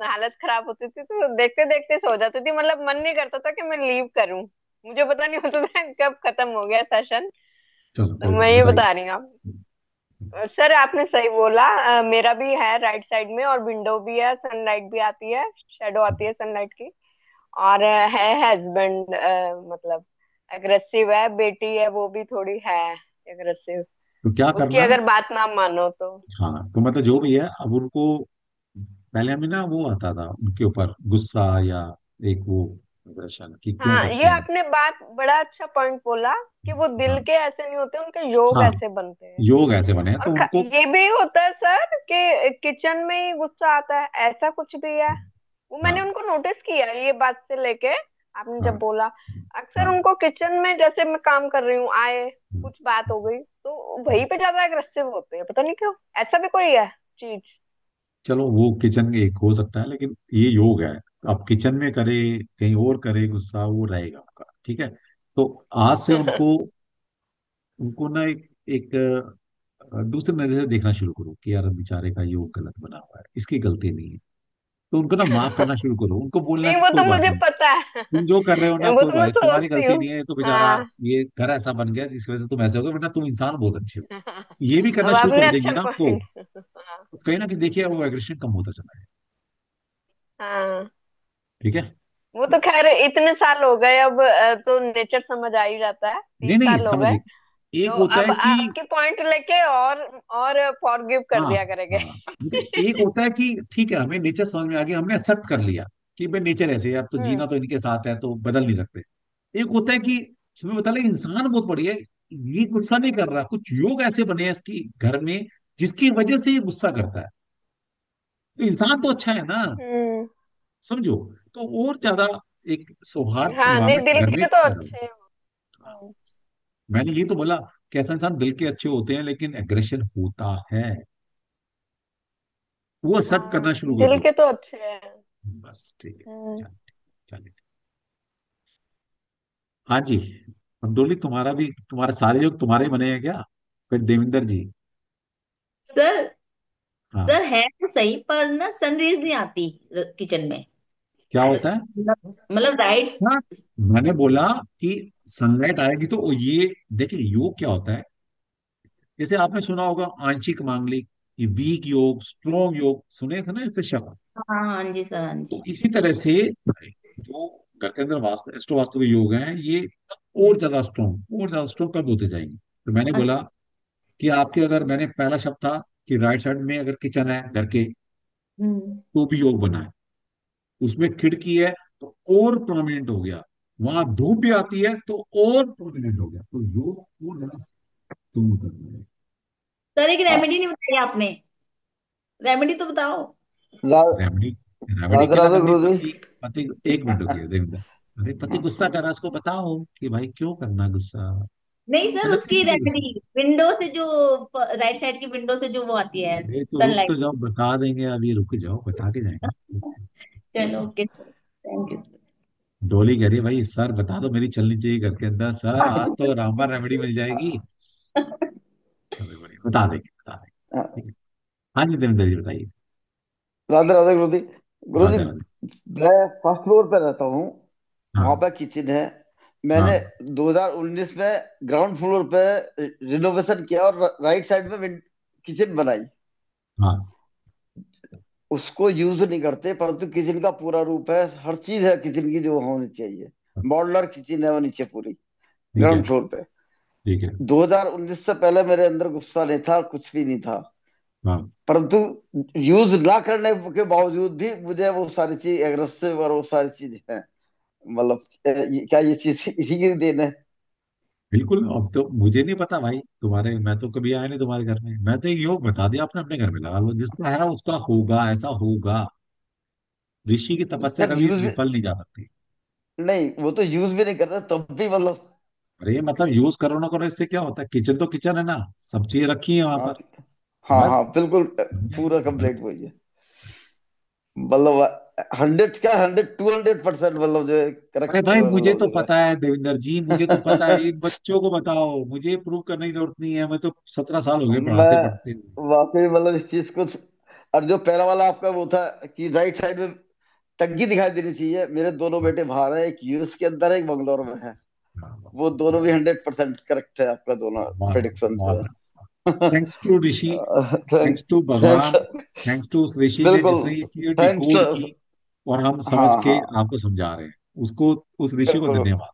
हालत खराब होती थी, तो देखते देखते सो जाती थी, मतलब मन नहीं करता था कि मैं लीव करूं। मुझे पता नहीं होता था कब खत्म हो गया सेशन। चलो तो कोई बात मैं नहीं, ये बताइए। बता रही हूँ। सर आपने सही बोला। मेरा भी है राइट साइड में, और विंडो भी है, सनलाइट भी आती है, शेडो आती है सनलाइट की। और है हस्बैंड, मतलब एग्रेसिव है, बेटी है वो भी थोड़ी है एग्रेसिव। तो क्या उसकी करना। अगर बात ना मानो तो। हाँ तो मतलब जो भी है अब उनको, पहले हमें ना वो आता था उनके ऊपर गुस्सा या एक वो aggression कि क्यों हाँ, ये करते हैं। आपने बात बड़ा अच्छा पॉइंट बोला कि वो दिल हाँ के ऐसे नहीं होते, उनके योग हाँ, ऐसे बनते हैं। योग ऐसे बने हैं और तो उनको। ये भी होता है सर कि किचन में ही गुस्सा आता है, ऐसा कुछ भी है। वो मैंने हाँ उनको नोटिस किया ये बात से लेके, आपने जब हाँ बोला। अक्सर हाँ उनको किचन में, जैसे मैं काम कर रही हूँ, आए कुछ बात हो गई तो वहीं पे ज्यादा अग्रेसिव होते हैं, पता नहीं क्यों। ऐसा भी कोई है चीज? चलो वो किचन के एक हो सकता है, लेकिन ये योग है। अब किचन में करे, कहीं और करे गुस्सा, वो रहेगा आपका, ठीक है। तो आज से उनको उनको ना एक दूसरे नजर से देखना शुरू करो कि यार बेचारे का योग गलत बना हुआ है, इसकी गलती नहीं है। तो उनको ना माफ करना शुरू करो, उनको बोलना नहीं, कि वो कोई तो बात मुझे नहीं, पता है। तुम जो कर रहे हो ना वो कोई तो बात मैं नहीं, तुम्हारी सोचती गलती हूँ। नहीं है, ये तो बेचारा हाँ। ये घर ऐसा बन गया जिस वजह से तुम ऐसे हो गए, वरना तुम इंसान बहुत अच्छे हो। ये भी करना अब शुरू आपने कर देंगे अच्छा ना आपको, पॉइंट। हाँ। तो कहीं ना कहीं देखिए वो एग्रेशन कम होता चला है। हाँ, ठीक है। वो तो खैर इतने साल हो गए अब, तो नेचर समझ आ ही जाता है, नहीं 30 साल हो गए। समझिए, एक तो होता अब है कि आपकी पॉइंट लेके और फॉरगिव कर हाँ दिया करेंगे। हाँ, मतलब एक होता है कि ठीक है हमें नेचर समझ में आ गया, हमने एक्सेप्ट कर लिया कि भाई नेचर ऐसे है, अब तो जीना हम्म। तो इनके साथ है तो बदल नहीं सकते। एक होता है कि हमें बता लगे इंसान बहुत बढ़िया है, ये गुस्सा नहीं कर रहा, कुछ योग ऐसे बने हैं इसकी घर में जिसकी वजह से ये गुस्सा करता है, तो इंसान तो अच्छा है ना। हम्म। समझो, तो और ज्यादा एक सौहार्द हाँ, नहीं, इन्वायरमेंट दिल घर में के तो पैदा अच्छे होगा। हैं। हम्म। मैंने ये तो बोला कि ऐसा इंसान दिल के अच्छे होते हैं लेकिन एग्रेशन होता है, वो एक्सेप्ट हाँ, करना शुरू कर दिल दो। के तो अच्छे हैं। बस ठीक है। हम्म। चल चलिए। हाँ जी। अब डोली तुम्हारा भी, तुम्हारे सारे योग तुम्हारे ही बने हैं क्या? फिर देविंदर जी। सर हाँ। सर है तो सही, पर ना सनरेज नहीं आती किचन में। क्या होता है? मतलब राइट। हाँ, मैंने बोला कि सनलाइट आएगी तो ये देखिए योग क्या होता है। जैसे आपने सुना होगा आंशिक मांगलिक, ये वीक योग, स्ट्रॉन्ग योग, सुने थे ना ऐसे शब्द। हाँ हाँ जी सर, हाँ तो जी। इसी तरह से जो घर के अंदर वास्तव एस्ट्रो वास्तविक योग हैं ये और ज्यादा स्ट्रॉन्ग कब होते जाएंगे। तो मैंने बोला अच्छा। कि आपके, अगर मैंने पहला शब्द था कि राइट साइड में अगर किचन है घर के, हम्म। तो भी योग बना है, उसमें खिड़की है तो और प्रोमिनेंट हो गया, वहां धूप भी आती है तो और प्रोमिनेंट हो गया, तो योग और ज्यादा तुम उतर गए। सर एक हाँ, रेमेडी नहीं बताई आपने, रेमेडी तो बताओ। रा- रेमडी, रेमडी राधे क्या राधे करनी, गुरु जी। पति पति एक मिनट रुकिए देविंदर। अरे पति गुस्सा कर रहा है, उसको बताओ कि भाई क्यों करना गुस्सा। नहीं सर, अच्छा उसकी किस लिए गुस्सा। रेमेडी, विंडो से जो राइट साइड की विंडो से जो वो आती है अरे तो रुक तो सनलाइट। जाओ, बता देंगे, अभी रुक जाओ बता के जाएंगे। चलो ओके सर, थैंक यू। डोली कह रही है भाई सर बता दो, मेरी चलनी चाहिए घर के अंदर, सर आज तो रामबाण रेमेडी मिल जाएगी। अरे बड़ी बता देंगे ठीक है। हाँ जी देवेंद्र जी बताइए। राधे राधे गुरु जी। गुरु जी, राधे राधे। मैं फर्स्ट फ्लोर पे रहता हूँ। वहां हाँ पे किचन है। मैंने हाँ 2019 में ग्राउंड फ्लोर पे रिनोवेशन किया और राइट साइड में किचन बनाई। हाँ उसको यूज नहीं करते, परंतु किचन का पूरा रूप है, हर चीज है किचन की जो होनी चाहिए। मॉडुलर किचन है वो नीचे पूरी, ठीक है। ग्राउंड फ्लोर पे। ठीक है। 2019 से पहले मेरे अंदर गुस्सा नहीं था, कुछ भी नहीं था। हाँ परंतु यूज ना करने के बावजूद भी मुझे वो सारी चीज एग्रेसिव और वो सारी चीज है। मतलब क्या ये चीज इसी की देन है? बिल्कुल, अब तो मुझे नहीं पता भाई तुम्हारे, मैं तो कभी आया नहीं तुम्हारे घर में, मैं तो एक योग बता दिया आपने, अपने घर में लगा लो, जिसका है उसका होगा, ऐसा होगा। ऋषि की तपस्या सर कभी यूज भी विफल नहीं जा सकती। नहीं, वो तो यूज भी नहीं कर रहा तब भी मतलब। अरे मतलब यूज करो ना करो इससे क्या होता है, किचन तो किचन है ना, सब चीजें रखी है वहां हाँ पर। हाँ हाँ, बस बिल्कुल। बन पूरा जाएगी, कंप्लीट वही है मतलब। 100 क्या, 200% मतलब जो है अरे करेक्ट भाई मुझे मतलब तो जो है। पता है देवेंद्र जी, मुझे तो पता है, इन बच्चों को बताओ, मुझे प्रूव करने की जरूरत नहीं है, मैं तो 17 साल हो गए पढ़ाते पढ़ते। मैं वाकई मतलब इस चीज को, और जो पहला वाला आपका वो था कि राइट साइड में टंकी दिखाई देनी चाहिए, मेरे दोनों बेटे बाहर है, एक यूएस के अंदर है, एक बंगलोर में है। वो दोनों भी 100% करेक्ट है, आपका दोनों मार प्रिडिक्शन जो मार है। Thanks to rishi, thank thanks to thanks Bhagwan, thanks to उस ऋषि ने बिल्कुल, जिसने ये चीज थैंक्स। डिकोड की, और हम समझ हाँ के हाँ, आपको समझा रहे हैं, उसको, उस ऋषि को बिल्कुल धन्यवाद।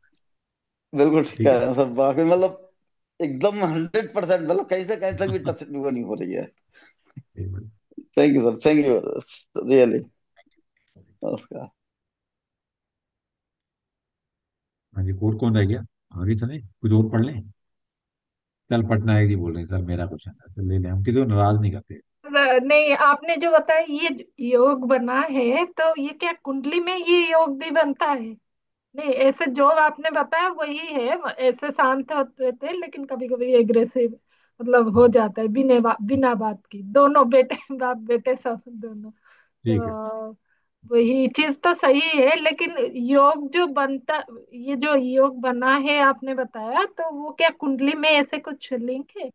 बिल्कुल ठीक ठीक है। है सर, बाकी मतलब एकदम 100%, मतलब कहीं से कहीं तक भी टच नहीं हो रही है। Thank you sir, thank you really. नमस्कार। हाँ जी, और कौन रह गया? आगे चले, कुछ और पढ़ लें? चल पटनायक जी बोल रहे हैं सर मेरा क्वेश्चन है, तो ले लें, हम किसी को नाराज नहीं करते। नहीं, आपने जो बताया ये योग बना है, तो ये क्या कुंडली में ये योग भी बनता है? नहीं, ऐसे जो आपने बताया वही है, ऐसे शांत होते थे लेकिन कभी कभी एग्रेसिव मतलब हो जाता है, बिना बात की, दोनों बेटे बाप बेटे सब दोनों। ठीक है। तो वही चीज तो सही है, लेकिन योग जो बनता, ये जो योग बना है आपने बताया, तो वो क्या कुंडली में ऐसे कुछ लिंक है?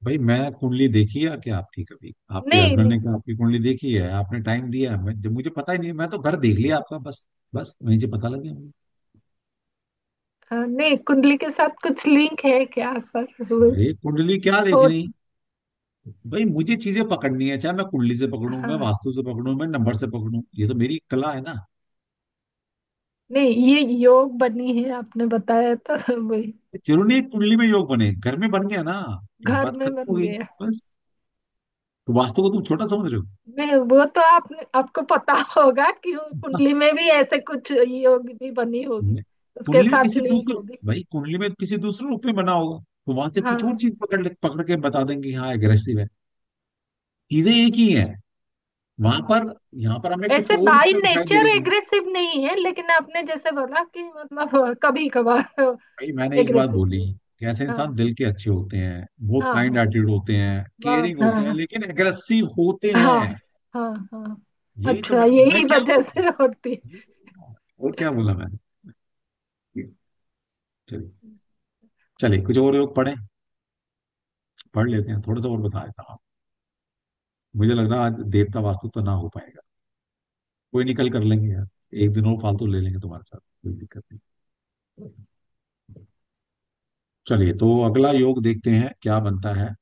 भाई मैं कुंडली देखी है क्या आपकी कभी? आपके नहीं हस्बैंड नहीं। ने क्या आपकी कुंडली देखी है? आपने टाइम दिया है? मैं, जब मुझे पता ही नहीं, मैं तो घर देख लिया आपका, बस बस वहीं से पता लग गया मुझे। नहीं, कुंडली के साथ कुछ लिंक है क्या सर? अरे कुंडली क्या हो। देखनी भाई, मुझे चीजें पकड़नी है, चाहे मैं कुंडली से पकड़ूं, मैं हाँ। वास्तु से पकड़ूं, मैं नंबर से पकड़ूं, ये तो मेरी कला है ना। नहीं, ये योग बनी है आपने बताया तो वही। जरूरी नहीं कुंडली में योग बने, घर में बन गया ना, एक घर बात में खत्म हो बन गई। गया। बस, तो वास्तु को तुम छोटा समझ रहे हो? नहीं, वो तो आपको पता होगा कि वो कुंडली में भी ऐसे कुछ योग भी बनी होगी, उसके कुंडली में साथ किसी लिंक दूसरे, होगी। भाई कुंडली में किसी दूसरे रूप में बना होगा, तो वहां से कुछ और हाँ। चीज पकड़ के बता देंगे हाँ एग्रेसिव है। चीजें एक ही है वहां पर, यहाँ पर हमें कुछ ऐसे और बाय चीजें दिखाई दे नेचर रही है। एग्रेसिव नहीं है, लेकिन आपने जैसे बोला कि मतलब कभी कभार भाई मैंने एक बात एग्रेसिव। बोली कि ऐसे हाँ इंसान दिल के अच्छे होते हैं, बहुत हाँ काइंड हाँ। हार्टेड होते हैं, बस केयरिंग होते हैं, हाँ लेकिन एग्रेसिव होते हाँ हैं। हाँ हाँ। यही तो अच्छा, मैं यही क्या वजह से होती। और क्या बोला मैंने? चलिए, चलिए कुछ और योग पढ़े, पढ़ लेते हैं, थोड़ा सा और बता देता हूँ। मुझे लग रहा है आज देवता वास्तु तो ना हो पाएगा, कोई निकल कर लेंगे यार, एक दिन और फालतू ले लेंगे तुम्हारे साथ, कोई दिक्कत नहीं। चलिए तो अगला योग देखते हैं क्या बनता है।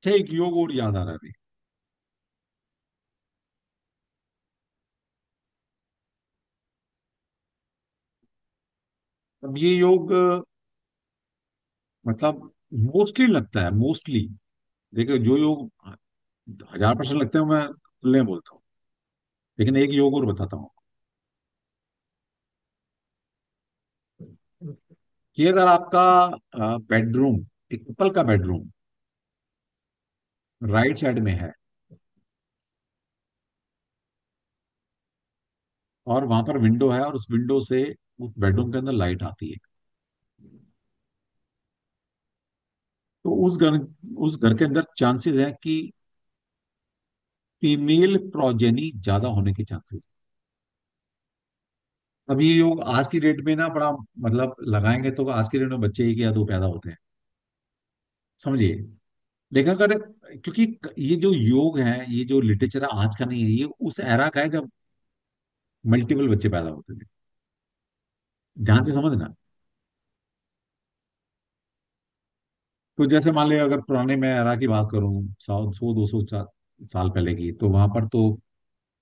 अच्छा एक योग और याद आ रहा है अभी। अब ये योग मतलब मोस्टली लगता है, मोस्टली, देखो जो योग 1000% लगते हैं मैं खुले में बोलता हूँ, लेकिन एक योग और बताता हूँ कि अगर आपका बेडरूम, एक कपल का बेडरूम राइट साइड में है, और वहां पर विंडो है, और उस विंडो से उस बेडरूम के अंदर लाइट आती है, तो उस घर के अंदर चांसेस है कि फीमेल प्रोजेनी ज्यादा होने के चांसेस। अब ये योग आज की डेट में ना बड़ा मतलब लगाएंगे तो आज की डेट में बच्चे एक या दो पैदा होते हैं, समझिए। लेकिन अगर, क्योंकि ये जो योग है, ये जो लिटरेचर है आज का नहीं है, ये उस एरा का है जब मल्टीपल बच्चे पैदा होते थे, ध्यान से समझना। तो जैसे मान लिया अगर पुराने मैं एरा की बात करूं, 100 200 साल पहले की, तो वहां पर तो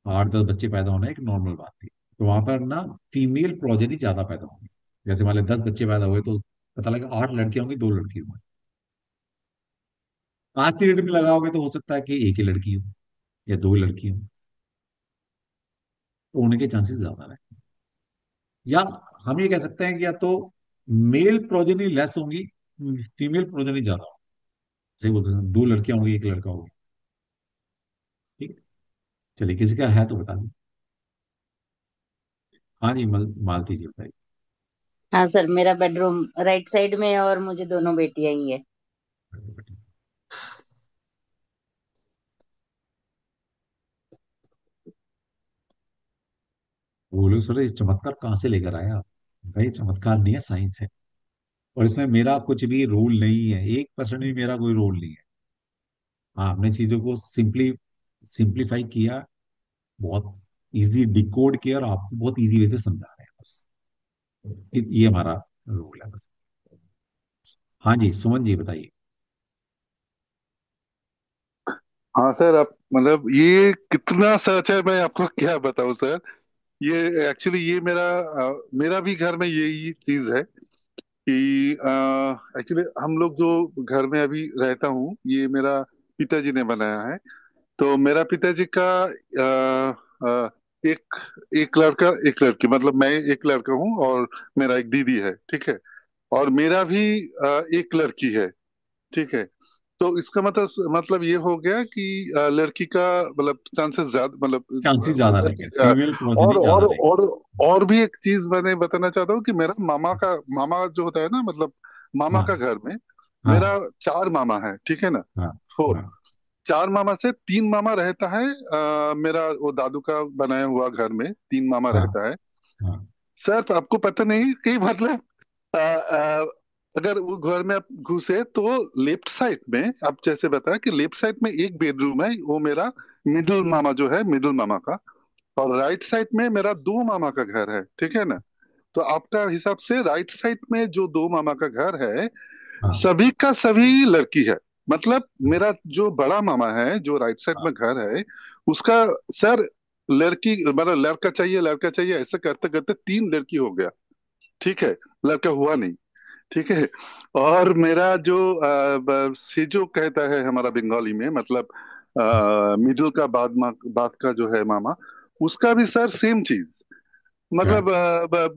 8 10 बच्चे पैदा होना एक नॉर्मल बात थी, तो वहां पर ना फीमेल प्रोजेनी ज्यादा पैदा होंगी। जैसे मान लिया 10 बच्चे पैदा हुए तो पता लगा 8 लड़कियां होंगी, 2 लड़की होंगे। आज की डेट में लगाओगे तो हो सकता है कि एक ही लड़की हो या दो ही लड़की हो, तो होने के चांसेस ज्यादा है। या हम ये कह सकते हैं कि या तो मेल प्रोजेनी लेस होंगी, फीमेल प्रोजेनी ज्यादा हो, सही बोलते हैं, 2 लड़कियां होंगी 1 लड़का होगा। ठीक है, चलिए किसी का है तो बता दीजिए। हाँ जी, मालती जी बताइए। हाँ सर, मेरा बेडरूम राइट साइड में है और मुझे दोनों बेटियां ही है। बोलो सर, ये चमत्कार कहाँ से लेकर आए आप? भाई चमत्कार नहीं है, साइंस है। और इसमें मेरा कुछ भी रोल नहीं है, 1% भी मेरा कोई रोल नहीं है। हाँ, हमने चीजों को सिंप्लीफाई किया, बहुत इजी डिकोड किया और आपको बहुत इजी वे से समझा रहे हैं बस। ये हमारा रोल है बस। हाँ जी, सुमन जी बताइए। हाँ सर, आप मतलब ये कितना सच है मैं आपको क्या बताऊं सर। ये एक्चुअली ये मेरा भी घर में यही चीज है कि एक्चुअली हम लोग जो घर में अभी रहता हूँ ये मेरा पिताजी ने बनाया है। तो मेरा पिताजी का एक एक लड़का एक लड़की, मतलब मैं एक लड़का हूँ और मेरा एक दीदी है, ठीक है। और मेरा भी एक लड़की है, ठीक है। तो इसका मतलब ये हो गया कि लड़की का मतलब चांसेस ज्यादा, मतलब चांसेस ज्यादा रहेंगे, लड़की फीमेल और प्रोजेनी ज्यादा और रहेगी। और और भी एक चीज मैंने बताना चाहता हूँ कि मेरा मामा जो होता है ना, मतलब मामा हाँ का घर में हाँ मेरा 4 मामा है, ठीक है ना। हाँ 4, हाँ 4 मामा से 3 मामा रहता है मेरा वो दादू का बनाया हुआ घर में 3 मामा हाँ रहता है। हाँ सर आपको पता नहीं कि मतलब अगर वो घर में आप घुसे तो लेफ्ट साइड में, आप जैसे बताया कि लेफ्ट साइड में एक बेडरूम है, वो मेरा मिडिल मामा जो है, मिडिल मामा का। और राइट साइड में मेरा 2 मामा का घर है, ठीक है ना। तो आपका हिसाब से राइट साइड में जो 2 मामा का घर है, हाँ सभी का सभी लड़की है। मतलब मेरा जो बड़ा मामा है जो राइट साइड हाँ में घर है, उसका सर लड़की मतलब लड़का चाहिए ऐसे करते करते 3 लड़की हो गया, ठीक है। लड़का हुआ नहीं, ठीक है। और मेरा जो सेजो कहता है हमारा बंगाली में, मतलब मिडिल का बाद का जो है मामा, उसका भी सर सेम चीज। क्या? मतलब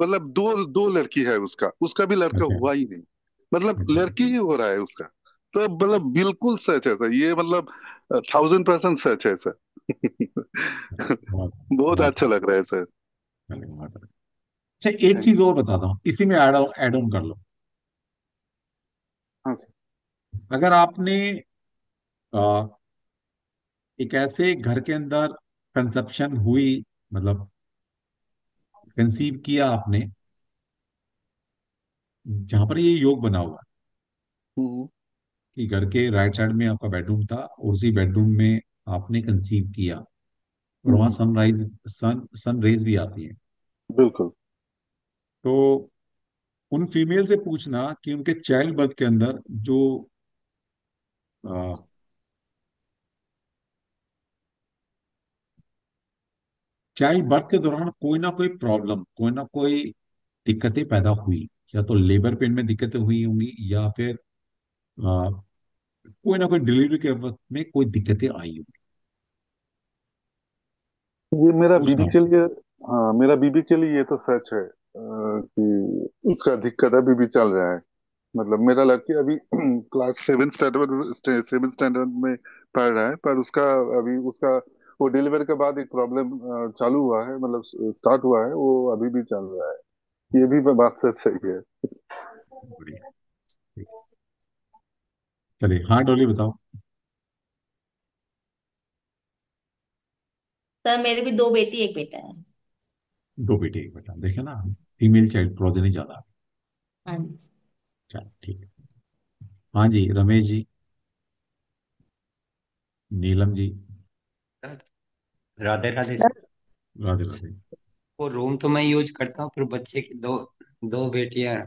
मतलब दो दो लड़की है उसका उसका भी लड़का अच्छा हुआ ही नहीं, मतलब अच्छा। लड़की ही हो रहा है उसका। तो मतलब बिल्कुल सच है सर ये, मतलब 1000% सच है सर। बहुत बहुत बहुत अच्छा लग रहा है सर। बहुत अच्छा, एक थैंक चीज यू। और बताता हूँ, इसी में ऐड ऑन कर लो। हाँ सर। अगर आपने आ, एक ऐसे घर के अंदर कंसेप्शन हुई, मतलब कंसीव किया आपने, जहां पर ये योग बना हुआ है हम्म कि घर के राइट साइड में आपका बेडरूम था और उसी बेडरूम में आपने कंसीव किया, और वहां हम्म, सन रेज भी आती है। बिल्कुल। तो उन फीमेल से पूछना कि उनके चाइल्ड बर्थ के अंदर जो चाइल्ड बर्थ के दौरान कोई ना कोई प्रॉब्लम, कोई ना कोई दिक्कतें पैदा हुई, या तो लेबर पेन में दिक्कतें हुई होंगी, या फिर कोई ना कोई डिलीवरी के वक्त में कोई दिक्कतें आई होंगी। ये मेरा पूछना बीबी के उनसे। लिए, हाँ मेरा बीबी के लिए ये तो सच है कि उसका दिक्कत अभी भी चल रहा है। मतलब मेरा लड़की अभी क्लास 7 स्टैंडर्ड में पढ़ रहा है, पर उसका अभी उसका वो डिलीवरी के बाद एक प्रॉब्लम चालू हुआ है, मतलब स्टार्ट हुआ है, वो अभी भी चल रहा है। ये भी बात सच सही है। बढ़िया, ठीक है। चलिए, हाँ डोली बताओ। सर मेरे भी 2 बेटी 1 बेटा है। 2 बेटे 1 बेटा, देखे ना, फीमेल चाइल्ड प्रोजेनी ज्यादा। हाँ जी। चलो ठीक है। हाँ जी, रमेश जी, नीलम जी। Radhe Radhe sir sir. राधे राधे। वो रूम तो मैं यूज करता हूँ, फिर बच्चे की दो दो बेटियां हैं।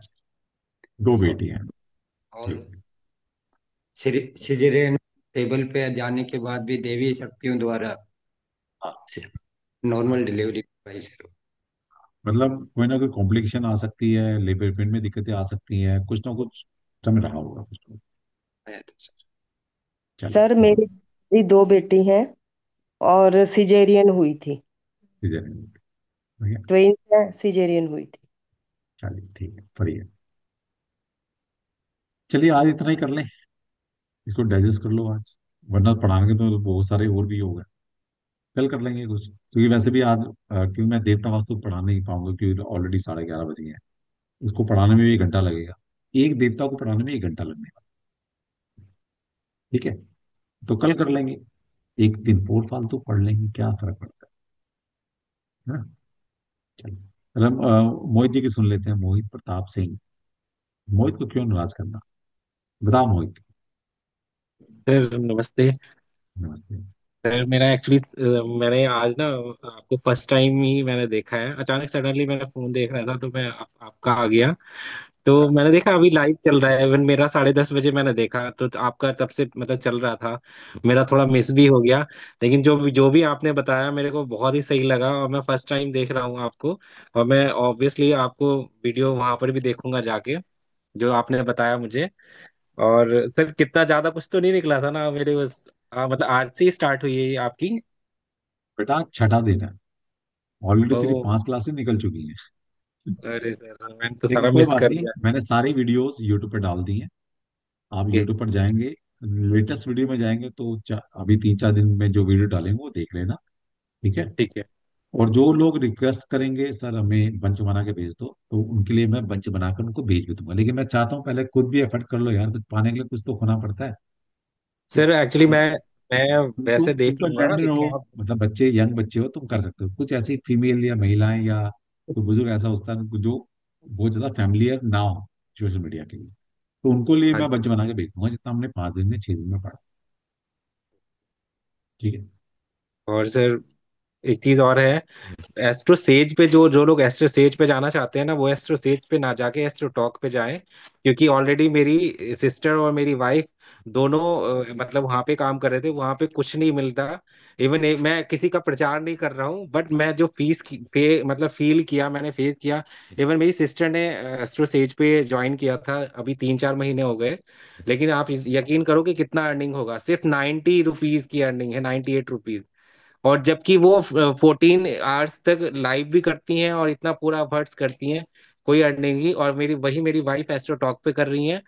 2 बेटी हैं। और ठीक। सिजेरियन टेबल पे जाने के बाद भी देवी शक्तियों द्वारा हाँ नॉर्मल डिलीवरी करवाई सर। मतलब कोई ना कोई कॉम्प्लिकेशन आ सकती है, लेबर पेन में दिक्कतें आ सकती हैं, कुछ ना कुछ समय रहा होगा कुछ ना कुछ। आया था सर। चलिए सर बहुत मेरी भी 2 बेटी हैं और सिजेरियन हुई थी। डिजाइन। बढ़िया। ट्विंस है, सिजेरियन हुई थी। चलिए ठीक है, बढ़िया। चलिए आज इतना ही कर लें, इसको डाइजेस्ट कर लो आज, वरना पढ़ाएंगे तो बहुत सारे और भी होगा। कल कर लेंगे कुछ, क्योंकि वैसे भी आज क्योंकि मैं देवता वास्तु पढ़ा नहीं पाऊंगा, क्योंकि ऑलरेडी 11:30 बज गए हैं। उसको पढ़ाने में भी 1 घंटा लगेगा, एक देवता को पढ़ाने में 1 घंटा लगने वाला। ठीक है, तो कल कर लेंगे, एक दिन और फालतू पढ़ लेंगे, क्या फर्क पड़ता है ना। चलो, चलो हम, मोहित जी की सुन लेते हैं, मोहित प्रताप सिंह। मोहित को क्यों नाराज करना, बताओ मोहित। सर नमस्ते। नमस्ते। सर मेरा एक्चुअली मैंने आज ना आपको फर्स्ट टाइम ही मैंने देखा है, अचानक सडनली मैंने फोन देख रहा था तो मैं आपका आ गया। तो अच्छा। मैंने देखा अभी लाइव चल रहा है, इवन मेरा 10:30 बजे मैंने देखा तो आपका तब से मतलब चल रहा था। मेरा थोड़ा मिस भी हो गया, लेकिन जो भी आपने बताया मेरे को बहुत ही सही लगा, और मैं फर्स्ट टाइम देख रहा हूँ आपको। और मैं ऑब्वियसली आपको वीडियो वहां पर भी देखूंगा जाके, जो आपने बताया मुझे। और सर कितना ज्यादा कुछ तो नहीं निकला था ना मेरे बस, मतलब आज से ही स्टार्ट हुई है ये आपकी? बेटा छठा दिन है, ऑलरेडी तेरी ओह, 5 क्लासेस निकल चुकी हैं। अरे सर मैंने तो लेकिन सारा कोई मिस बात कर नहीं, दिया। मैंने सारी वीडियोस यूट्यूब पर डाल दी हैं। आप ओके। यूट्यूब पर जाएंगे, लेटेस्ट वीडियो में जाएंगे तो अभी 3-4 दिन में जो वीडियो डालेंगे वो देख लेना। ठीक है। ठीक है और जो लोग रिक्वेस्ट करेंगे सर हमें बंच बना के भेज दो, तो उनके लिए मैं बंच बनाकर उनको भेज भी दूंगा, लेकिन मैं चाहता हूँ पहले खुद भी एफर्ट कर लो यार, कुछ पाने के लिए कुछ तो खोना पड़ता है। सर, एक्चुअली तो मैं वैसे तुम देख तो लूंगा, जेंटल लेकिन हो, आप मतलब बच्चे, यंग बच्चे हो, तुम कर सकते हो कुछ, ऐसी फीमेल या महिलाएं या कोई बुजुर्ग ऐसा होता है जो बहुत ज्यादा फैमिलियर ना हो सोशल मीडिया के लिए, तो उनको लिए हाँ मैं जी। बंच बना के भेज दूंगा, जितना हमने 5 दिन में 6 दिन में पढ़ा। ठीक है। और सर एक चीज और है, एस्ट्रो सेज पे जो जो लोग एस्ट्रो सेज पे जाना चाहते हैं ना, वो एस्ट्रो सेज पे ना जाके एस्ट्रो टॉक पे जाएं, क्योंकि ऑलरेडी मेरी सिस्टर और मेरी वाइफ दोनों मतलब वहां पे काम कर रहे थे, वहां पे कुछ नहीं मिलता। इवन मैं किसी का प्रचार नहीं कर रहा हूँ, बट मैं जो मतलब फील किया, मैंने फेस किया। इवन मेरी सिस्टर ने एस्ट्रो सेज पे ज्वाइन किया था, अभी 3-4 महीने हो गए। लेकिन आप यकीन करो कि कितना अर्निंग होगा, सिर्फ 90 रुपीज की अर्निंग है, 98 रुपीज। और जबकि वो 14 आवर्स तक लाइव भी करती हैं और इतना पूरा वर्ड्स करती हैं, कोई अर्निंग नहीं। और मेरी वाइफ एस्ट्रो टॉक पे कर रही हैं,